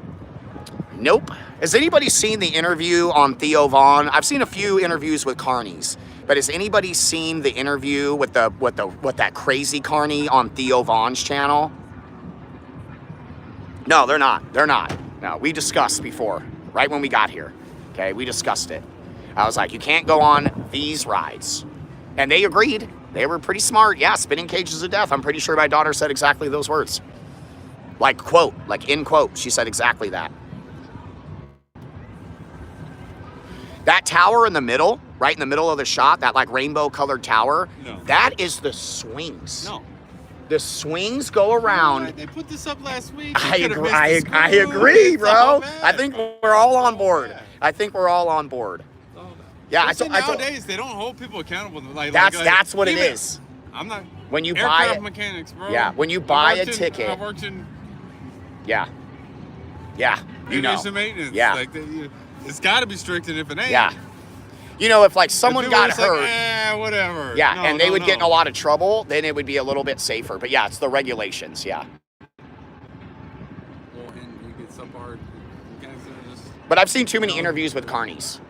Nope. Has anybody seen the interview on Theo Vaughn? I've seen a few interviews with carnies, but has anybody seen the interview with that crazy carny on Theo Vaughn's channel? No, they're not. They're not. No, we discussed before, right when we got here. Okay, we discussed it. I was like, you can't go on these rides. And they agreed. They were pretty smart. Yeah, spinning cages of death. I'm pretty sure my daughter said exactly those words. Like quote, like in quote, she said exactly that. That tower in the middle, right in the middle of the shot, that like rainbow colored tower, that is the swings. No. The swings go around. They put this up last week. I agree, bro. I think we're all on board. I think we're all on board. Yeah, nowadays they don't hold people accountable. That's what it is. I'm not. When you buy aircraft it, mechanics, bro. Yeah, when you buy a ticket. I've worked in. Yeah. Yeah. You know. Maintenance. Yeah. Like it's got to be strict, and if it ain't. Yeah. You know, if like someone got hurt. Like, whatever. Yeah, and they would get in a lot of trouble, then it would be a little bit safer. But yeah, it's the regulations. Yeah. Well, and you get subpar. But I've seen too many interviews with carnies.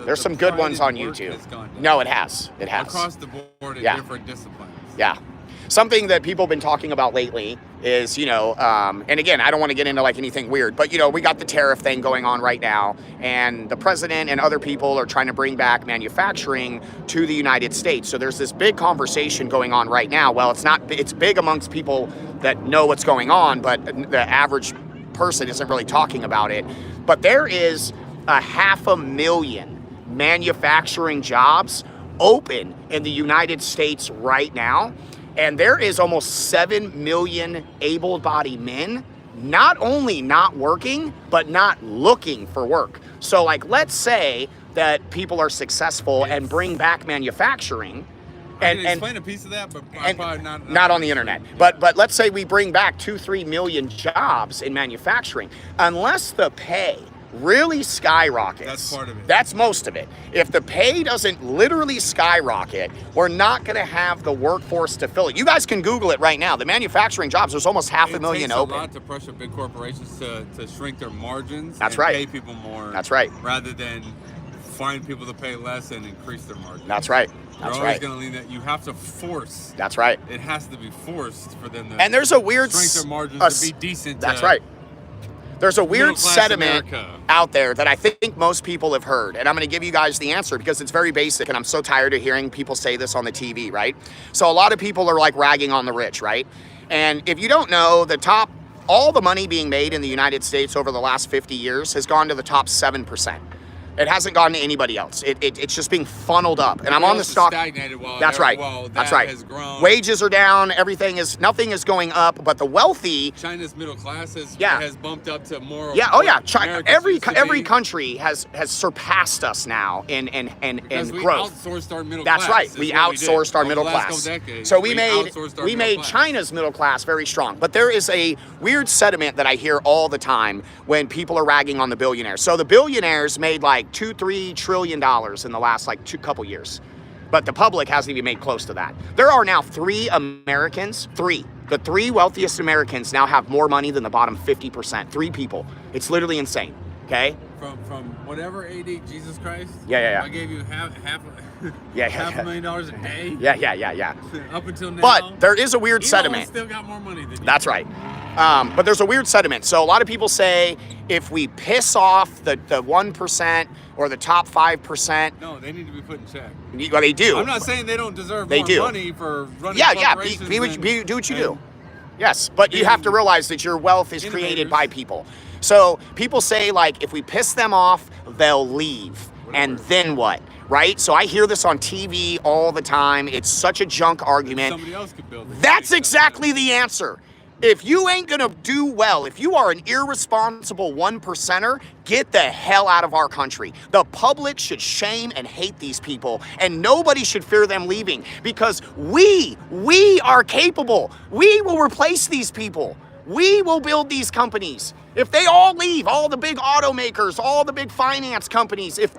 There's some good ones on YouTube. No, it has. It has. Across the board in different disciplines. Yeah. Something that people have been talking about lately is, and again, I don't want to get into like anything weird, but we got the tariff thing going on right now, and the president and other people are trying to bring back manufacturing to the United States. So there's this big conversation going on right now. Well, it's big amongst people that know what's going on, but the average person isn't really talking about it. But there is 500,000 manufacturing jobs open in the United States right now. And there is almost 7 million able-bodied men not only not working, but not looking for work. So like, let's say that people are successful and bring back manufacturing. I can explain a piece of that, but probably not on the internet. But let's say we bring back 2-3 million jobs in manufacturing. Unless the pay really skyrockets. That's part of it. That's most of it. If the pay doesn't literally skyrocket, we're not going to have the workforce to fill it. You guys can Google it right now. The manufacturing jobs, there's almost 500,000 open. It takes a lot to pressure big corporations to shrink their margins. That's and right. Pay people more. That's right. Rather than find people to pay less and increase their margins. That's right. You're always going to lean that. You have to force. That's right. It has to be forced for them to. And there's a weird shrink their margins to be decent. That's right. There's a weird sentiment out there that I think most people have heard, and I'm going to give you guys the answer because it's very basic, and I'm so tired of hearing people say this on the TV, right? So a lot of people are like ragging on the rich, right? And if you don't know, all the money being made in the United States over the last 50 years has gone to the top 7%. It hasn't gone to anybody else. It's just being funneled up. And I'm on the stock. Stagnated while That's right. That's right. Has grown. Wages are down. Nothing is going up. But the wealthy. China's middle class has bumped up to more. Yeah. Oh yeah. China. Every country has surpassed us now in growth. Outsourced our middle class. That's right. We outsourced our middle class. Decades, so we made China's middle class very strong. But there is a weird sentiment that I hear all the time when people are ragging on the billionaires. So the billionaires made like $2-3 trillion in the last couple years, but the public hasn't even made close to that. There are now the three wealthiest Americans now have more money than the bottom 50%. 3 people. It's literally insane. Okay. From whatever AD Jesus Christ. Yeah. I gave you half $500,000 a day. Yeah. Up until now. But there is a weird sentiment. Still got more money than you. That's right. But there's a weird sentiment. So a lot of people say if we piss off the 1% or the top 5%. No, they need to be put in check. Well, they do. I'm not saying they don't deserve more money for running corporations. Do what you do. Yes, but you have to realize that your wealth is created by people. So people say, like, if we piss them off, they'll leave. Whatever. And then what? Right? So I hear this on TV all the time. It's such a junk argument. Somebody else could build it. That's exactly the answer. If you ain't gonna do well, if you are an irresponsible 1%er, get the hell out of our country. The public should shame and hate these people, and nobody should fear them leaving because we are capable. We will replace these people. We will build these companies. If they all leave, all the big automakers, all the big finance companies, if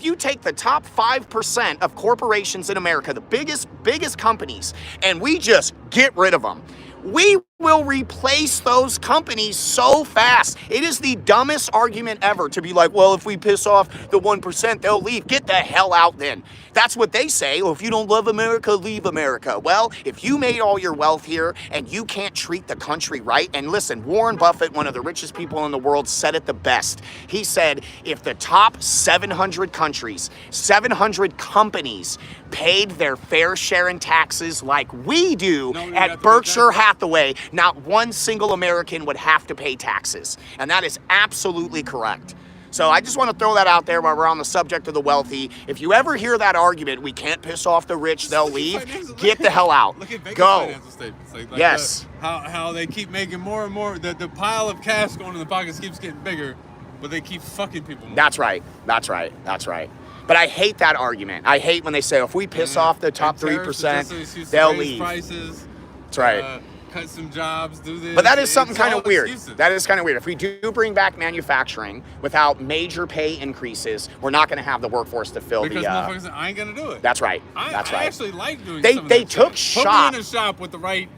you take the top 5% of corporations in America, the biggest companies, and we just get rid of them, we will replace those companies so fast. It is the dumbest argument ever to be like, well, if we piss off the 1%, they'll leave. Get the hell out then. That's what they say. Well, if you don't love America, leave America. Well, if you made all your wealth here and you can't treat the country right, and listen, Warren Buffett, one of the richest people in the world, said it the best. He said, if the top 700 countries, 700 companies paid their fair share in taxes like we do at Berkshire Hathaway, not one single American would have to pay taxes. And that is absolutely correct. So I just want to throw that out there while we're on the subject of the wealthy. If you ever hear that argument, we can't piss off the rich, they'll leave, get the hell out. Look at Vegas Go. financial statements. Like Yes. How they keep making more and more, the pile of cash going in the pockets keeps getting bigger, but they keep fucking people more. That's right. That's right. That's right. But I hate that argument. I hate when they say, if we piss off the top 3%, they'll leave. Prices, That's right. Cut some jobs, do this. But that is something kind of weird. Excuses. That is kind of weird. If we do bring back manufacturing without major pay increases, we're not going to have the workforce to fill because the. Motherfuckers, I ain't gonna do it. That's right. I right. actually like doing. They some of that took shit. shop. Put me in a shop with the right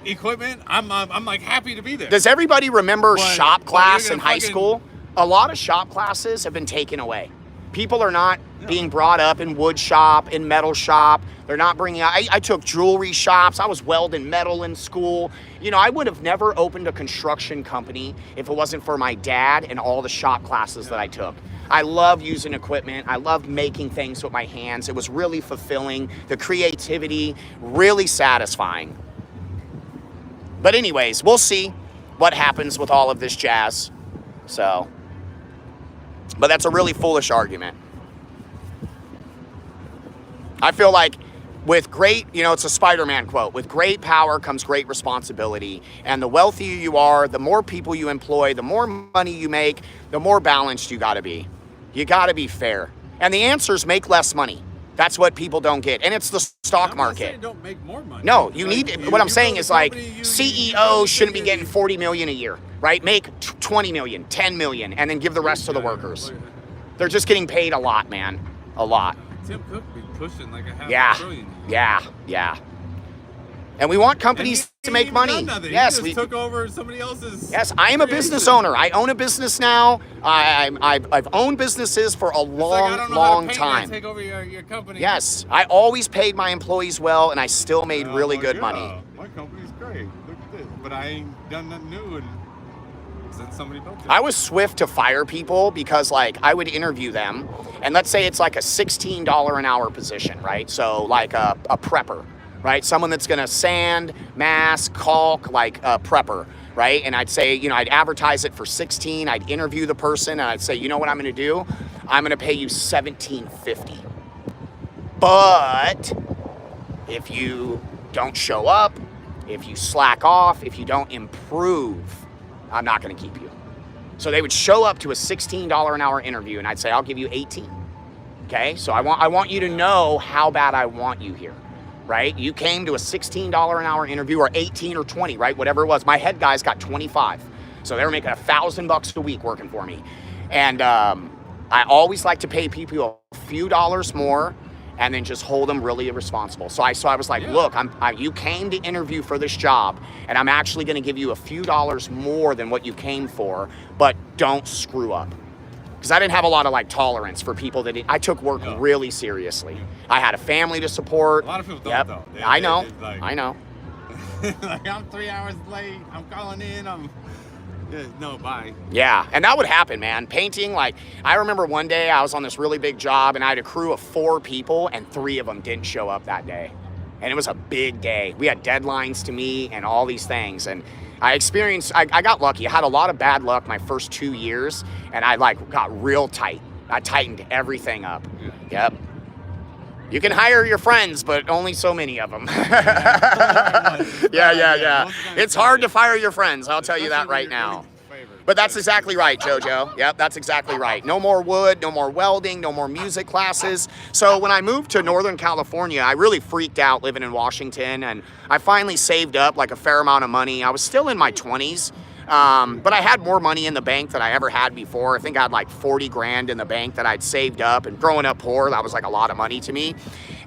equipment. I'm like happy to be there. Does everybody remember shop class you're in gonna high school? A lot of shop classes have been taken away. People are not being brought up in wood shop, in metal shop. They're not bringing out. I took jewelry shops. I was welding metal in school. You know, I would have never opened a construction company if it wasn't for my dad and all the shop classes that I took. I love using equipment. I love making things with my hands. It was really fulfilling. The creativity, really satisfying. But anyways, we'll see what happens with all of this jazz. So, but that's a really foolish argument. I feel like with great, you know, it's a Spider-Man quote, with great power comes great responsibility. And the wealthier you are, the more people you employ, the more money you make, the more balanced you gotta be. You gotta be fair. And the answer is make less money. That's what people don't get. And it's the stock market. Don't make more money. No, you need, what I'm saying is like, CEOs shouldn't be getting 40 million a year, right? Make 20 million, 10 million, and then give the rest to the workers. They're just getting paid a lot, man. A lot. Tim Cook be pushing like a half a trillion. Yeah. And we want companies to make money. Yes, we took over somebody else's. Yes, I am a business owner. I own a business now. I've owned businesses for a long time. Take over your company. Yes, I always paid my employees well, and I still made really good money. My company's great. Look at this. But I ain't done nothing new since somebody built it. I was swift to fire people because, like, I would interview them, and let's say it's like a $16 an hour position, right? So, like a prepper, right? Someone that's gonna sand, mask, caulk, like a prepper, right? And I'd say, you know, I'd advertise it for 16. I'd interview the person, and I'd say, you know what I'm gonna do? I'm gonna pay you $17.50. But if you don't show up, if you slack off, if you don't improve, I'm not going to keep you. So they would show up to a $16 an hour interview, and I'd say, I'll give you 18. Okay? So I want you to know how bad I want you here, right? You came to a $16 an hour interview, or 18 or 20, right? Whatever it was. My head guys got 25. So they were making $1,000 a week working for me. And I always like to pay people a few dollars more and then just hold them really responsible. So I was like, look, you came to interview for this job, and I'm actually gonna give you a few dollars more than what you came for, but don't screw up. Because I didn't have a lot of like tolerance for people that I took work really seriously. I had a family to support. A lot of people don't though. I know. Like, I'm 3 hours late, I'm calling in, no, bye. Yeah, and that would happen, man. Painting, like, I remember one day I was on this really big job, and I had a crew of 4 people, and 3 of them didn't show up that day. And it was a big day. We had deadlines to meet and all these things. And I got lucky. I had a lot of bad luck my first 2 years, and I like got real tight. I tightened everything up. Yep. You can hire your friends, but only so many of them. Yeah. It's hard to fire your friends, I'll tell you that right now. But that's exactly right, JoJo. Yep, that's exactly right. No more wood, no more welding, no more music classes. So when I moved to Northern California, I really freaked out living in Washington, and I finally saved up like a fair amount of money. I was still in my 20s. But I had more money in the bank than I ever had before. I think I had like 40 grand in the bank that I'd saved up, and growing up poor, that was like a lot of money to me.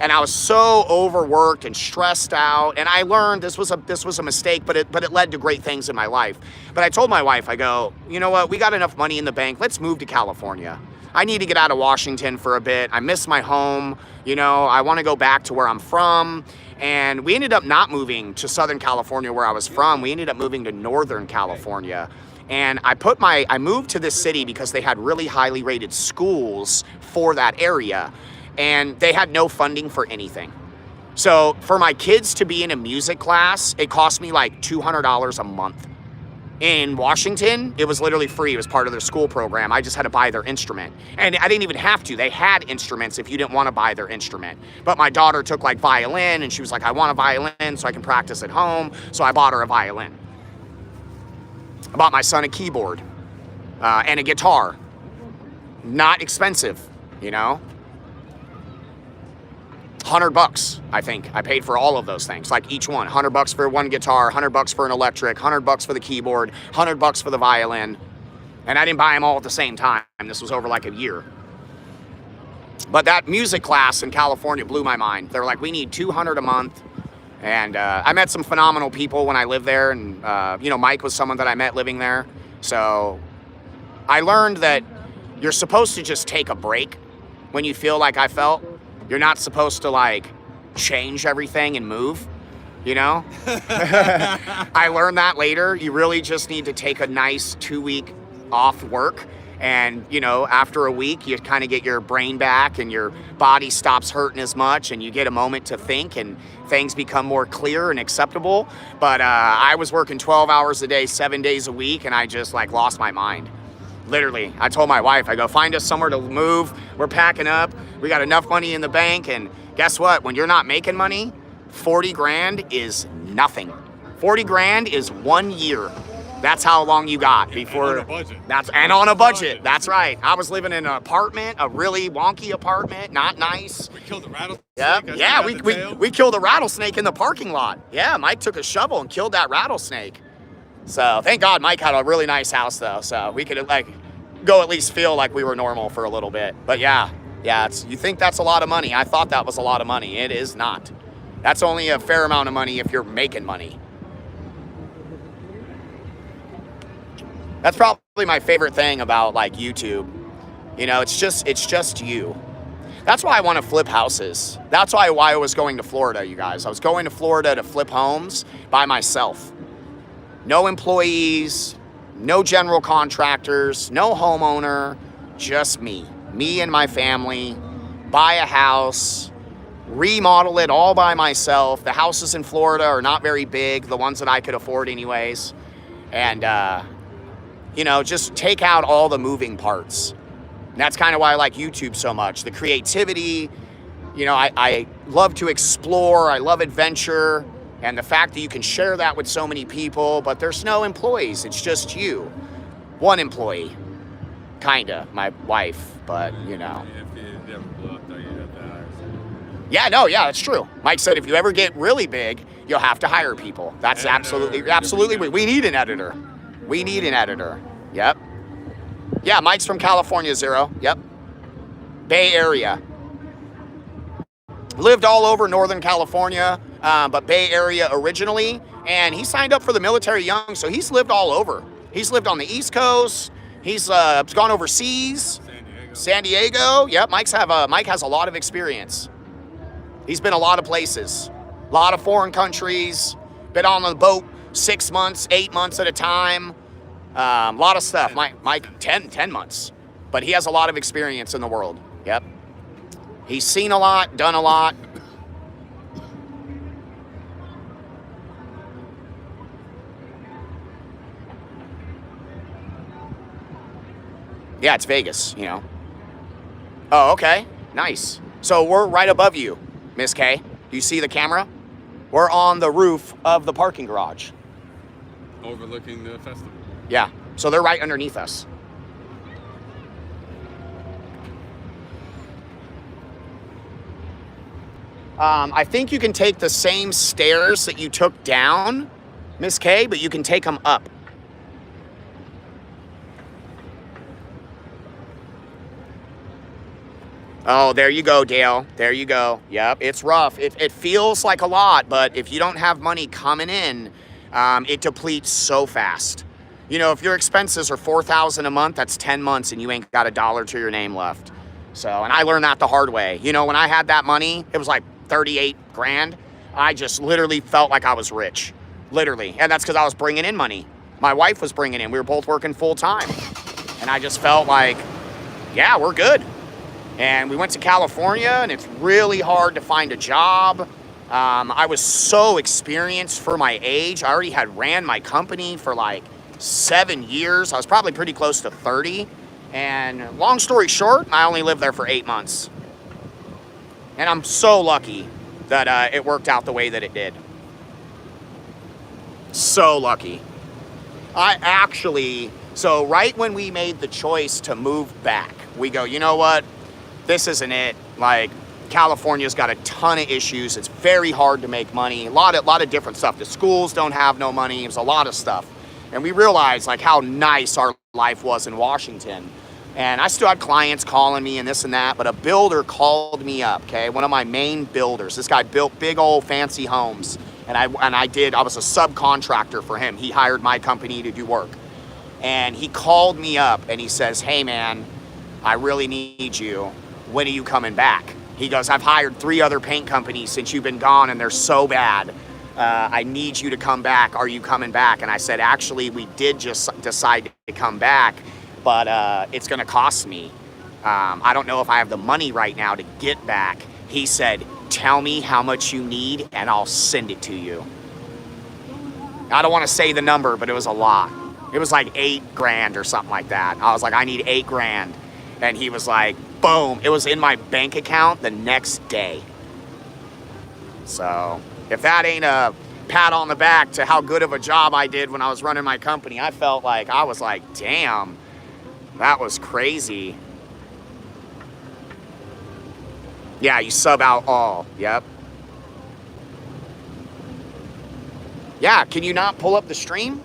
And I was so overworked and stressed out. And I learned this was a mistake, but it led to great things in my life. But I told my wife, I go, you know what? We got enough money in the bank. Let's move to California. I need to get out of Washington for a bit. I miss my home. You know, I want to go back to where I'm from. And we ended up not moving to Southern California where I was from. We ended up moving to Northern California. And I moved to this city because they had really highly rated schools for that area. And they had no funding for anything. So for my kids to be in a music class, it cost me like $200 a month. In Washington, it was literally free. It was part of their school program. I just had to buy their instrument. And I didn't even have to. They had instruments if you didn't want to buy their instrument. But my daughter took like violin, and she was like, I want a violin so I can practice at home. So I bought her a violin. I bought my son a keyboard and a guitar. Not expensive, you know? $100, I think. I paid for all of those things, like each one. $100 for one guitar, $100 for an electric, $100 for the keyboard, $100 for the violin. And I didn't buy them all at the same time. This was over like a year. But that music class in California blew my mind. They were like, we need $200 a month. And I met some phenomenal people when I lived there. And, you know, Mike was someone that I met living there. So I learned that you're supposed to just take a break when you feel like I felt. You're not supposed to, like, change everything and move, you know? I learned that later. You really just need to take a nice 2-week off work. And, you know, after a week, you kind of get your brain back and your body stops hurting as much and you get a moment to think and things become more clear and acceptable. But I was working 12 hours a day, 7 days a week, and I just, like, lost my mind. Literally, I told my wife, I go, find us somewhere to move. We're packing up. We got enough money in the bank. And guess what? When you're not making money, 40 grand is nothing. 40 grand is 1 year. That's how long you got before. And on a budget. And on a budget. That's right. I was living in an apartment, a really wonky apartment, not nice. We killed a rattlesnake. Yeah, we killed a rattlesnake in the parking lot. Yeah, Mike took a shovel and killed that rattlesnake. So thank God Mike had a really nice house though, so we could like go at least feel like we were normal for a little bit. But yeah, you think that's a lot of money. I thought that was a lot of money. It is not. That's only a fair amount of money if you're making money. That's probably my favorite thing about like YouTube. You know, it's just you. That's why I want to flip houses. That's why I was going to Florida, you guys. I was going to Florida to flip homes by myself. No employees, no general contractors, no homeowner, just me. Me and my family, buy a house, remodel it all by myself. The houses in Florida are not very big, the ones that I could afford anyways. And, you know, just take out all the moving parts. And that's kind of why I like YouTube so much. The creativity, you know, I love to explore, I love adventure. And the fact that you can share that with so many people, but there's no employees. It's just you. One employee. Kinda. My wife, but, you know. If you ever blow up, though, you have to hire someone. Yeah, that's true. Mike said if you ever get really big, you'll have to hire people. That's absolutely. We need an editor. We need an editor. Yep. Yeah, Mike's from California, Zero. Yep. Bay Area. Lived all over Northern California. But Bay Area originally, and he signed up for the military young, so he's lived all over. He's lived on the East Coast. He's gone overseas. San Diego. Yep, Mike has a lot of experience. He's been a lot of places, a lot of foreign countries. Been on the boat 6 months, 8 months at a time. A lot of stuff. Mike 10 months, but he has a lot of experience in the world. Yep, he's seen a lot, done a lot. Yeah, it's Vegas, you know. Oh, okay. Nice. So we're right above you, Miss K. Do you see the camera? We're on the roof of the parking garage. Overlooking the festival. Yeah. So they're right underneath us. I think you can take the same stairs that you took down, Miss K, but you can take them up. Oh, there you go, Dale. There you go. Yep, it's rough. It feels like a lot, but if you don't have money coming in, it depletes so fast. You know, if your expenses are $4,000 a month, that's 10 months and you ain't got $1 to your name left. So, and I learned that the hard way. You know, when I had that money, it was like 38 grand. I just literally felt like I was rich. Literally. And that's because I was bringing in money. My wife was bringing in. We were both working full time. And I just felt like, yeah, we're good. And we went to California, and it's really hard to find a job. I was so experienced for my age. I already had ran my company for like 7 years. I was probably pretty close to 30. And long story short, I only lived there for 8 months. And I'm so lucky that it worked out the way that it did. So lucky. So right when we made the choice to move back, we go, you know what? This isn't it. Like, California's got a ton of issues. It's very hard to make money. A lot of different stuff. The schools don't have no money. There's a lot of stuff. And we realized like how nice our life was in Washington. And I still had clients calling me and this and that, but a builder called me up, okay? One of my main builders. This guy built big old fancy homes. And I was a subcontractor for him. He hired my company to do work. And he called me up and he says, hey man, I really need you. When are you coming back? He goes, I've hired 3 other paint companies since you've been gone and they're so bad. I need you to come back. Are you coming back? And I said, actually, we did just decide to come back, but it's gonna cost me. I don't know if I have the money right now to get back. He said, tell me how much you need and I'll send it to you. I don't wanna say the number, but it was a lot. It was like 8 grand or something like that. I was like, I need 8 grand. And he was like, boom, it was in my bank account the next day. So if that ain't a pat on the back to how good of a job I did when I was running my company, I felt like, I was like, damn, that was crazy. Yeah, you sub out all, yep. Yeah, can you not pull up the stream?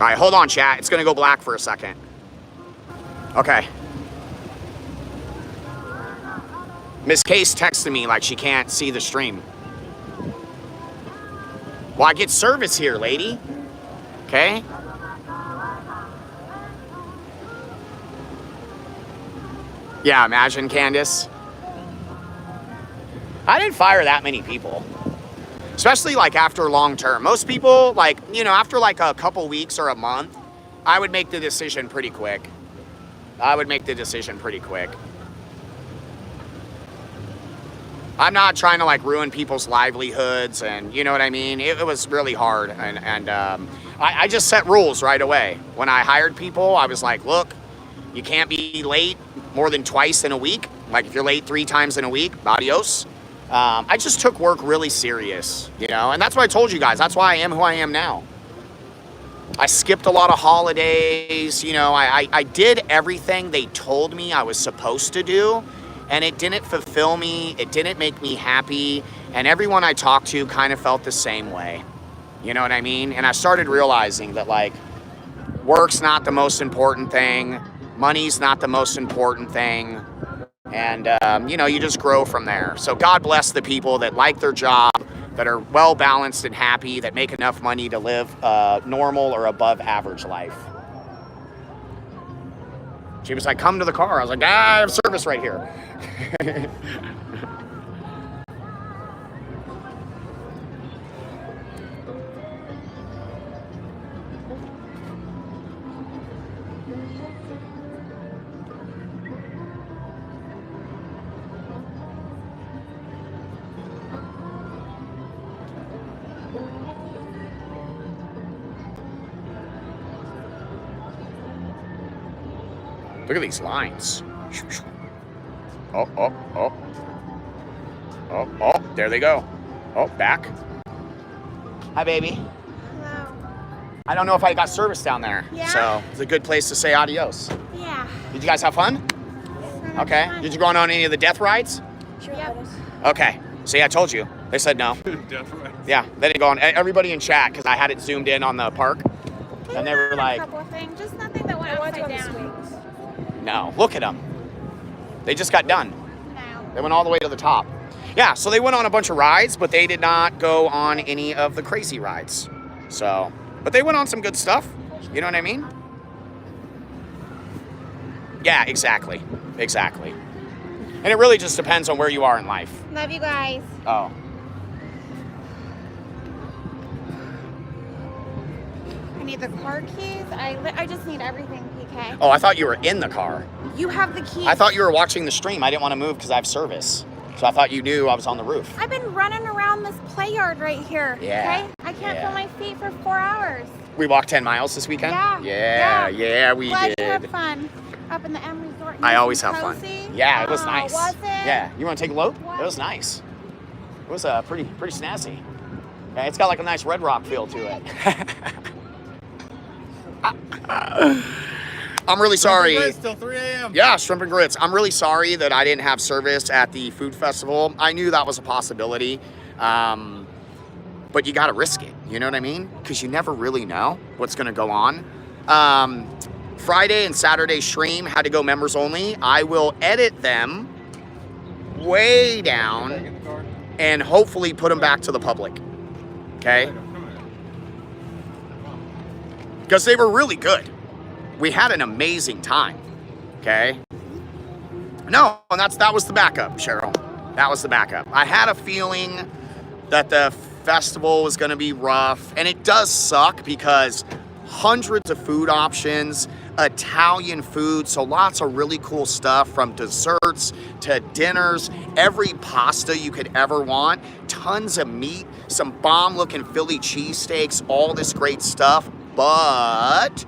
All right, hold on, chat. It's gonna go black for a second. Okay. Miss Case texted me like she can't see the stream. Well, I get service here, lady. Okay? Yeah, imagine, Candace. I didn't fire that many people. Especially like after long term. Most people, like, you know, after like a couple weeks or a month, I would make the decision pretty quick. I'm not trying to like ruin people's livelihoods and you know what I mean? It was really hard. And I just set rules right away. When I hired people, I was like, look, you can't be late more than twice in a week. Like if you're late 3 times in a week, adios. I just took work really serious, you know, and that's what I told you guys. That's why I am who I am now. I skipped a lot of holidays, you know, I did everything they told me I was supposed to do, and it didn't fulfill me. It didn't make me happy, and everyone I talked to kind of felt the same way. You know what I mean? And I started realizing that, like, work's not the most important thing. Money's not the most important thing. And, you know, you just grow from there. So God bless the people that like their job, that are well-balanced and happy, that make enough money to live a normal or above average life. She was like, come to the car. I was like, I have service right here. Look at these lines. Oh. There they go. Oh, back. Hi, baby. Hello. I don't know if I got service down there. Yeah. So it's a good place to say adios. Yeah. Did you guys have fun? Okay. Did you go on any of the death rides? Yep. Okay. See, I told you. They said no. Death rides. Yeah, they didn't go on. Everybody in chat, because I had it zoomed in on the park. And they were like, a couple of things, just nothing that upside down. No, look at them. They just got done. No. They went all the way to the top. Yeah, so they went on a bunch of rides, but they did not go on any of the crazy rides. So, but they went on some good stuff. You know what I mean? Yeah, exactly. Exactly. And it really just depends on where you are in life. Love you guys. Oh. I need the car keys. I just need everything, PK. Oh, I thought you were in the car. You have the keys. I thought you were watching the stream. I didn't want to move because I have service. So I thought you knew I was on the roof. I've been running around this play yard right here. Yeah. Okay? I can't feel my feet for 4 hours. We walked 10 miles this weekend? Yeah. Yeah, we Glad did. you had fun up in the M Resort. I always have fun. Cozy. Yeah, it was Oh, nice. Was it? Yeah. You want to take a look? It was nice. It was pretty snazzy. Yeah, it's got like a nice Red Rock feel to it. I'm really sorry. Shrimp and grits till 3 a.m. Yeah, shrimp and grits. I'm really sorry that I didn't have service at the food festival. I knew that was a possibility, but you got to risk it. You know what I mean? Because you never really know what's going to go on. Friday and Saturday stream had to go members only. I will edit them way down and hopefully put them back to the public. Okay? Because they were really good. We had an amazing time. Okay? No, and that was the backup, Cheryl. That was the backup. I had a feeling that the festival was going to be rough, and it does suck because hundreds of food options, Italian food, so lots of really cool stuff from desserts to dinners, every pasta you could ever want, tons of meat, some bomb-looking Philly cheesesteaks, all this great stuff, but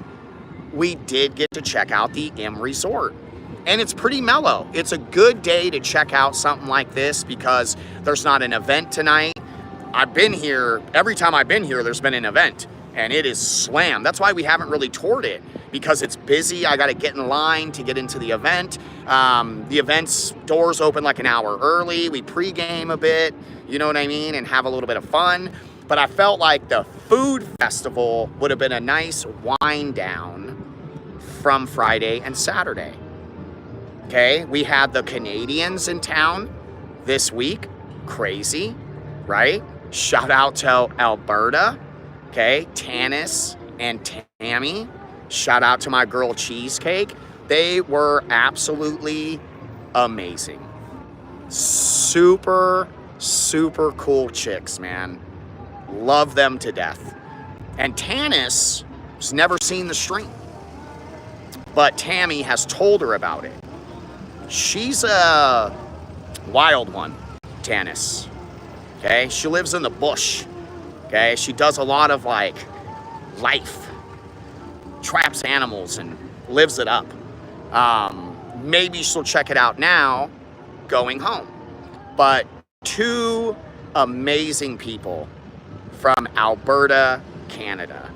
we did get to check out the M Resort. And it's pretty mellow. It's a good day to check out something like this because there's not an event tonight. I've been here, every time I've been here, there's been an event. And it is slammed. That's why we haven't really toured it, because it's busy. I got to get in line to get into the event. The event's doors open like an hour early. We pregame a bit, you know what I mean, and have a little bit of fun. But I felt like the food festival would have been a nice wind down from Friday and Saturday. Okay, we had the Canadians in town this week. Crazy, right? Shout out to Alberta. Okay, Tanis and Tammy. Shout out to my girl Cheesecake. They were absolutely amazing. Super, super cool chicks, man. Love them to death. And Tanis has never seen the stream, but Tammy has told her about it. She's a wild one, Tanis. Okay, she lives in the bush. Okay, she does a lot of like life, traps animals and lives it up. Maybe she'll check it out now going home. But two amazing people from Alberta, Canada.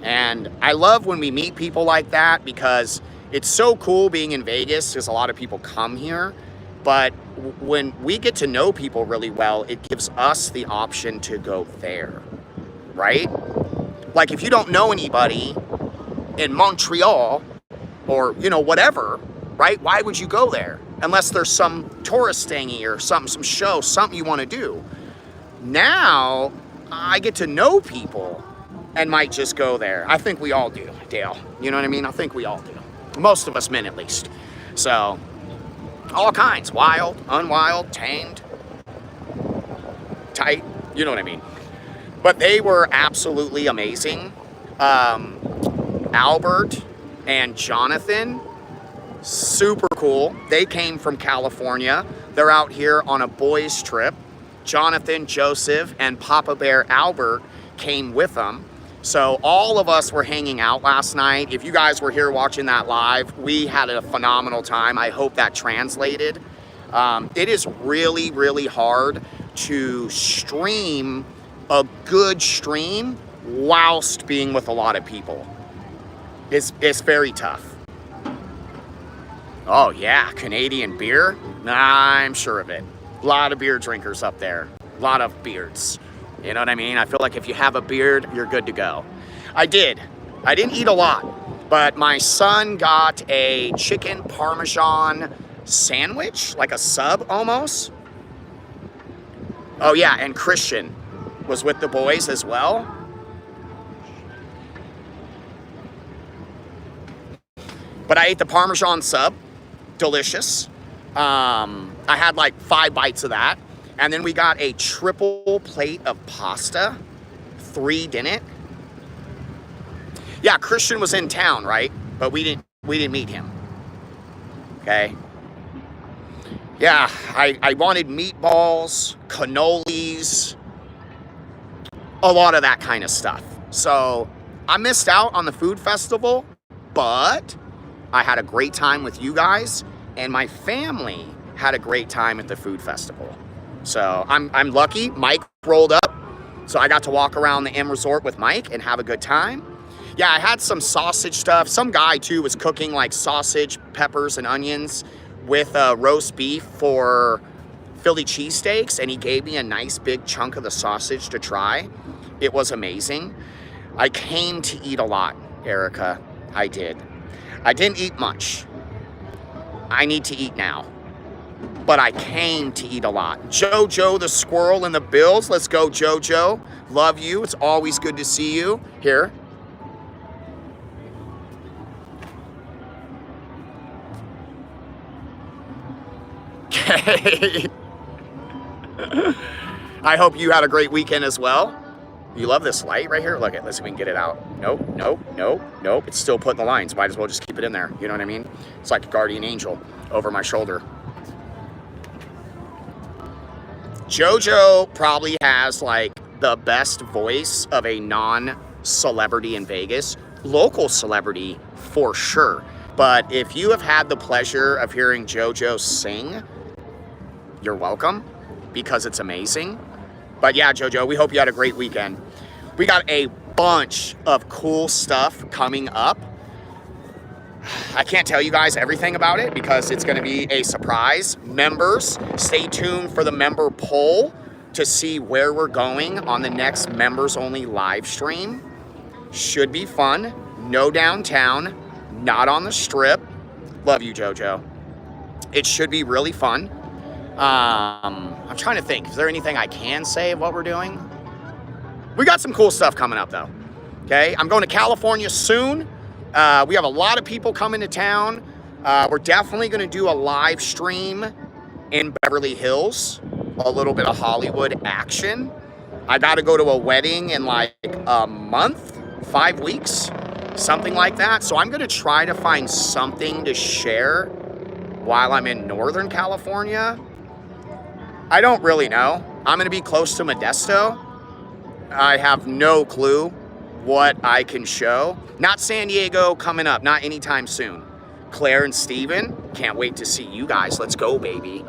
And I love when we meet people like that because it's so cool being in Vegas because a lot of people come here. But when we get to know people really well, it gives us the option to go there, right? Like if you don't know anybody in Montreal or, you know, whatever, right? Why would you go there? Unless there's some tourist thingy or some show, something you want to do. Now, I get to know people and might just go there. I think we all do, Dale. You know what I mean? I think we all do. Most of us men, at least. So, all kinds. Wild, unwild, tamed, tight. You know what I mean? But they were absolutely amazing. Albert and Jonathan, super cool. They came from California. They're out here on a boys' trip. Jonathan, Joseph, and Papa Bear Albert came with them. So all of us were hanging out last night. If you guys were here watching that live, we had a phenomenal time. I hope that translated. It is really, really hard to stream a good stream whilst being with a lot of people. It's very tough. Oh yeah, Canadian beer? Nah, I'm sure of it. A lot of beer drinkers up there. A lot of beards. You know what I mean? I feel like if you have a beard, you're good to go. I didn't eat a lot. But my son got a chicken parmesan sandwich, like a sub almost. Oh yeah, and Christian was with the boys as well. But I ate the Parmesan sub, delicious. I had like 5 bites of that. And then we got a triple plate of pasta, 3 didn't. Yeah, Christian was in town, right? But we didn't meet him. Okay. Yeah, I wanted meatballs, cannolis, a lot of that kind of stuff. So I missed out on the food festival, but I had a great time with you guys, and my family had a great time at the food festival. So I'm lucky. Mike rolled up, so I got to walk around the M Resort with Mike and have a good time. Yeah, I had some sausage stuff. Some guy too was cooking like sausage, peppers, and onions with roast beef for Philly cheesesteaks, and he gave me a nice big chunk of the sausage to try. It was amazing. I came to eat a lot, Erica. I did. I didn't eat much. I need to eat now. But I came to eat a lot. Jojo the squirrel and the Bills. Let's go, Jojo. Love you. It's always good to see you. Here. Okay. I hope you had a great weekend as well. You love this light right here? Look at, let's see if we can get it out. Nope, nope, nope, nope. It's still putting the lines. Might as well just keep it in there. You know what I mean? It's like a guardian angel over my shoulder. Jojo probably has like the best voice of a non-celebrity in Vegas. Local celebrity for sure. But if you have had the pleasure of hearing Jojo sing, you're welcome, because it's amazing. But yeah, Jojo, we hope you had a great weekend. We got a bunch of cool stuff coming up. I can't tell you guys everything about it because it's going to be a surprise. Members, stay tuned for the member poll to see where we're going on the next members only live stream. Should be fun. No downtown, not on the strip. Love you, Jojo. It should be really fun. I'm trying to think, is there anything I can say of what we're doing? We got some cool stuff coming up though. Okay, I'm going to California soon. We have a lot of people coming to town. We're definitely going to do a live stream in Beverly Hills. A little bit of Hollywood action. I got to go to a wedding in like a month, 5 weeks, something like that. So I'm going to try to find something to share while I'm in Northern California. I don't really know. I'm going to be close to Modesto. I have no clue what I can show. Not San Diego coming up, not anytime soon. Claire and Steven, can't wait to see you guys. Let's go, baby.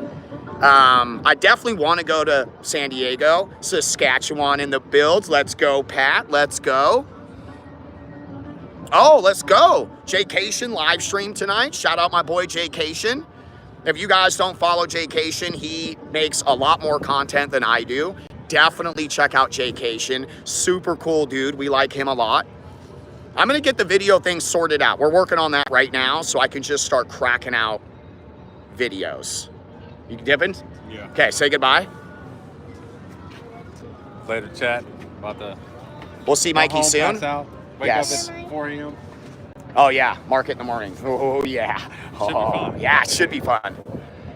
I definitely want to go to San Diego, Saskatchewan in the builds. Let's go, Pat. Let's go. Oh, let's go. Jaycation live stream tonight. Shout out my boy Jaycation. If you guys don't follow Jaycation, he makes a lot more content than I do. Definitely check out Jaycation. Super cool dude. We like him a lot. I'm going to get the video thing sorted out. We're working on that right now so I can just start cracking out videos. You dipping? Yeah. Okay, say goodbye. Later chat about the... We'll see Mikey soon. Pass out. Wake Yes. up at 4 a.m. Oh yeah, market in the morning. Oh yeah. Should be fun. Yeah, it should be fun.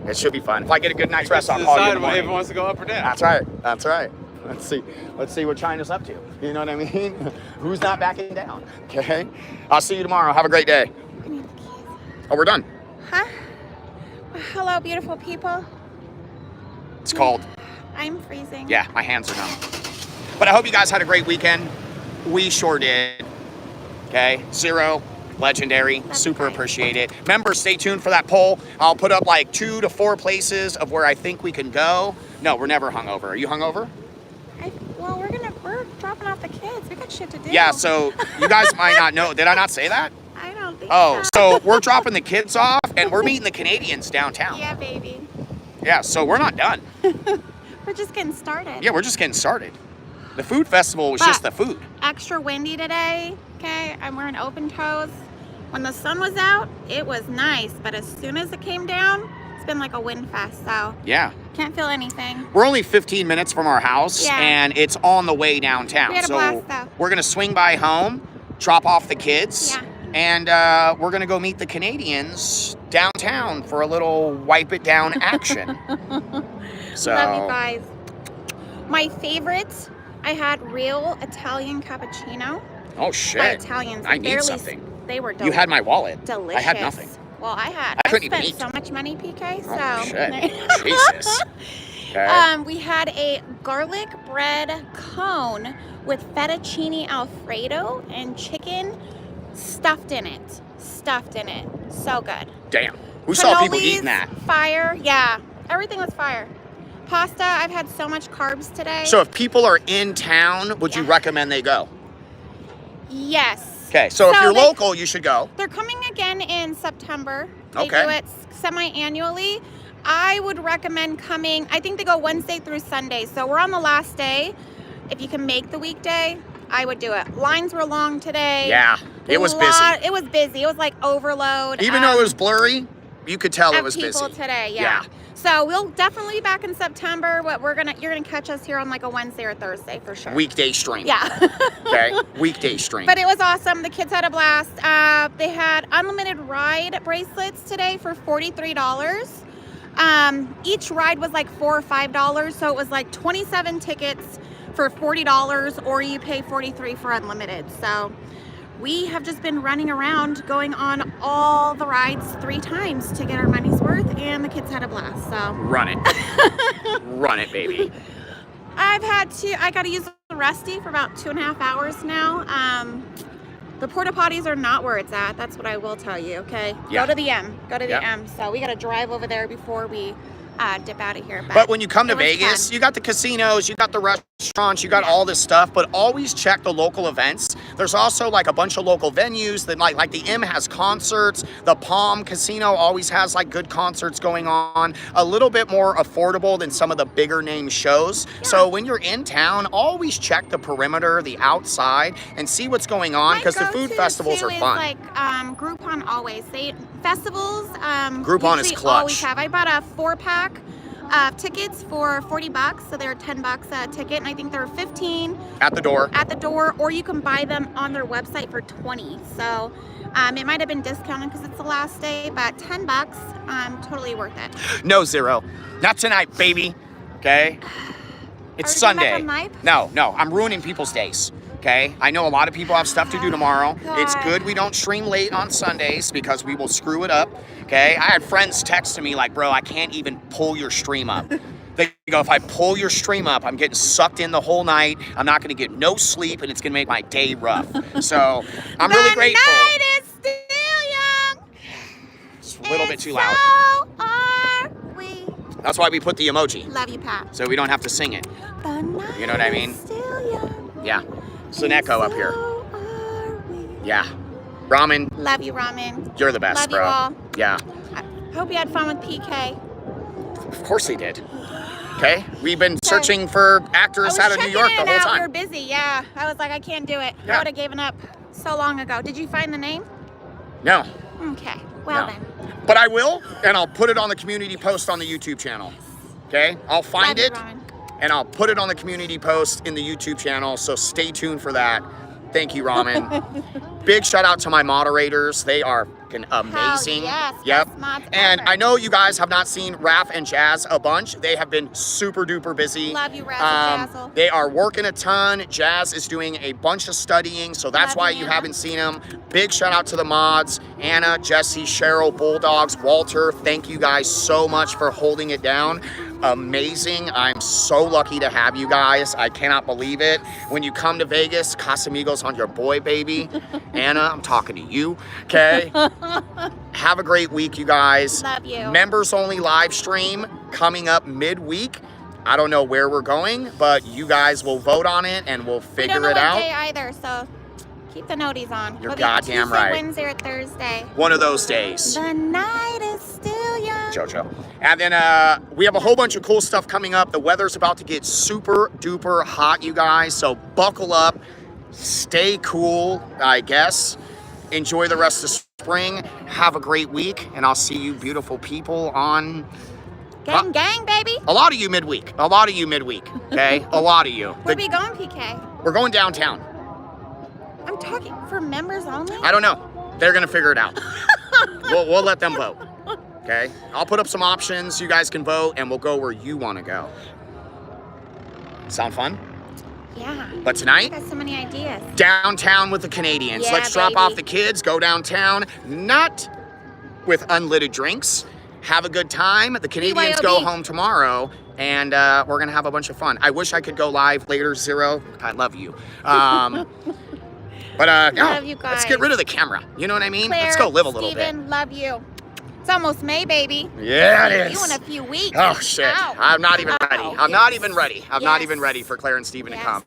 It should be fun. If I get a good night's rest, I'll call you in the Decide if it morning. wants to go up or down. That's right. That's right. Let's see what China's up to. You know what I mean? Who's not backing down? Okay. I'll see you tomorrow. Have a great day. Oh, we're done. Huh? Well, hello, beautiful people. It's cold. I'm freezing. Yeah, my hands are numb. But I hope you guys had a great weekend. We sure did. Okay. Zero. Legendary. Super appreciate it. Members, stay tuned for that poll. I'll put up like 2 to 4 places of where I think we can go. No, we're never hungover. Are you hungover? Well, we're dropping off the kids. We got shit to do. Yeah, so you guys might not know. Did I not say that? I don't think So we're dropping the kids off and we're meeting the Canadians downtown. Yeah, baby. Yeah, so we're not done. We're just getting started. Yeah, we're just getting started. The food festival was just the food. Extra windy today, okay? I'm wearing open toes. When the sun was out, it was nice, but as soon as it came down, it's been like a wind fest, so Yeah. can't feel anything. We're only 15 minutes from our house, Yeah. and it's on the way downtown. We had a So blast, though. we're going to swing by home, drop off the kids, Yeah. and we're going to go meet the Canadians downtown for a little wipe it down action. So, Love you guys. My favorite, I had real Italian cappuccino. oh By shit. Italians. I need barely- something. They were You had my wallet. delicious. I had nothing. Well, I couldn't even spent eat. so much money, PK, so. Oh shit. Jesus. Okay. We had a garlic bread cone with fettuccine Alfredo and chicken stuffed in it. So good. Damn. Who saw people Cannolis, eating that? Fire. Yeah. Everything was fire. Pasta. I've had so much carbs today. So if people are in town, would you Yeah. recommend they go? Yes. Okay, so if you're they- local, you should go. They're coming again in September. They Okay. do it semi-annually. I would recommend coming. I think they go Wednesday through Sunday. So we're on the last day. If you can make the weekday, I would do it. Lines were long today. Yeah, it was busy. It was busy. It was like overload. Even though it was blurry, you could tell it of was people busy. today. Yeah. So we'll definitely be back in September. But you're gonna catch us here on like a Wednesday or Thursday for sure. Weekday stream. Yeah. Okay, weekday stream. But it was awesome. The kids had a blast. They had unlimited ride bracelets today for $43. Each ride was like $4 or $5, so it was like 27 tickets for $40, or you pay $43 for unlimited. So we have just been running around, going on all the rides 3 times to get our money's worth, and the kids had a blast. So Run it. Run it, baby. I got to use the Rusty for about 2.5 hours now. The porta potties are not where it's at. That's what I will tell you, okay? Yeah. Go to the M. Go to the Yeah. M. So we got to drive over there before we dip out of here. But when you come to it was Vegas, fun. you got the casinos, you got the restaurants, you got all this stuff, but always check the local events. There's also like a bunch of local venues that like the M has concerts, the Palm Casino always has like good concerts going on, a little bit more affordable than some of the bigger name shows. Yeah. So when you're in town, always check the perimeter, the outside, and see what's going on, My because the food go-to, festivals too, are is fun. like Groupon always. Festivals. Groupon is usually clutch. Always have. I bought a 4-pack tickets for $40, so they're $10 a ticket, and I think they're 15 At the door. at the door, or you can buy them on their website for 20. So it might have been discounted because it's the last day, but $10, totally worth it. No, Zero. Not tonight, baby. Okay? It's Are we going back Sunday. on live? No, I'm ruining people's days. Okay? I know a lot of people have stuff to do tomorrow. It's God. good we don't stream late on Sundays because we will screw it up. Okay? I had friends text to me like, bro, I can't even pull your stream up. They go, if I pull your stream up, I'm getting sucked in the whole night. I'm not going to get no sleep, and it's going to make my day rough. So I'm really grateful. The night is still young. It's a little bit too loud. So are we. That's why we put the emoji, Love you, Pat. so we don't have to sing it. The night You know what I mean? is still young. Yeah. It's an echo up here. So are we. Yeah. Ramen, Love you, Ramen. you're the best, Love you bro. all. Yeah. I hope you had fun with PK. Of course they did. Okay? We've been searching for actors out of New York the whole We were time. busy, yeah. I was like, I can't do it. Yeah. I would have given up so long ago. Did you find the name? No. Okay. Well No. then. But I will, and I'll put it on the community post on the YouTube channel. Okay? I'll find Love you, it, Ramen. and I'll put it on the community post in the YouTube channel, so stay tuned for that. Thank you, Ramen. Big shout out to my moderators. They are fucking amazing. yes, Yep. best mods And ever. I know you guys have not seen Raph and Jazz a bunch. They have been super duper busy. Love you, Razzle Dazzle. They are working a ton. Jazz is doing a bunch of studying, so that's Love why you, you Anna. haven't seen them. Big shout out to the mods, Anna, Jesse, Cheryl, Bulldogs, Walter. Thank you guys so much for holding it down. Amazing. I'm so lucky to have you guys. I cannot believe it. When you come to Vegas, Casamigos on your boy, baby. Anna, I'm talking to you, okay? Have a great week, you guys. Love you. Members only live stream coming up midweek. I don't know where we're going, but you guys will vote on it and we'll We figure don't know it what out. day either, so keep the noties on. You're It'll be goddamn Tuesday, right. Wednesday, or Thursday. One of those days. The night is still young. JoJo. And then we have a whole bunch of cool stuff coming up. The weather's about to get super duper hot, you guys. So buckle up, stay cool, I guess. Enjoy the rest of spring. Have a great week, and I'll see you beautiful people on... Gang, gang, baby. A lot of you midweek. A lot of you midweek, okay? A lot of you. Where we going, PK? We're going downtown. I'm talking for members only? I don't know. They're going to figure it out. We'll let them vote, okay? I'll put up some options. You guys can vote, and we'll go where you want to go. Sound fun? Yeah. But tonight, I got so many ideas. downtown with the Canadians. Yeah, Let's drop baby. off the kids, go downtown, not with unlimited drinks. Have a good time. The Canadians go BYOB. home tomorrow, and we're going to have a bunch of fun. I wish I could go live later, Zero. I love you. But Love you let's guys. get rid of the camera. You know what I mean? Claire, Let's go live a little Steven, love you. It's almost May, baby. Yeah, it See is. you in a few weeks. Oh, shit. Ow. I'm not even ready. Ow. I'm not even ready. I'm not Yes. even ready for Claire and Steven Yes. to come.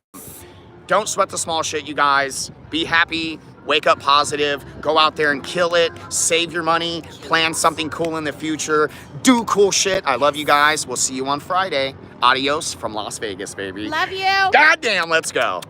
Don't sweat the small shit, you guys. Be happy. Wake up positive. Go out there and kill it. Save your money. Plan something cool in the future. Do cool shit. I love you guys. We'll see you on Friday. Adios from Las Vegas, baby. Love you. Goddamn, let's go.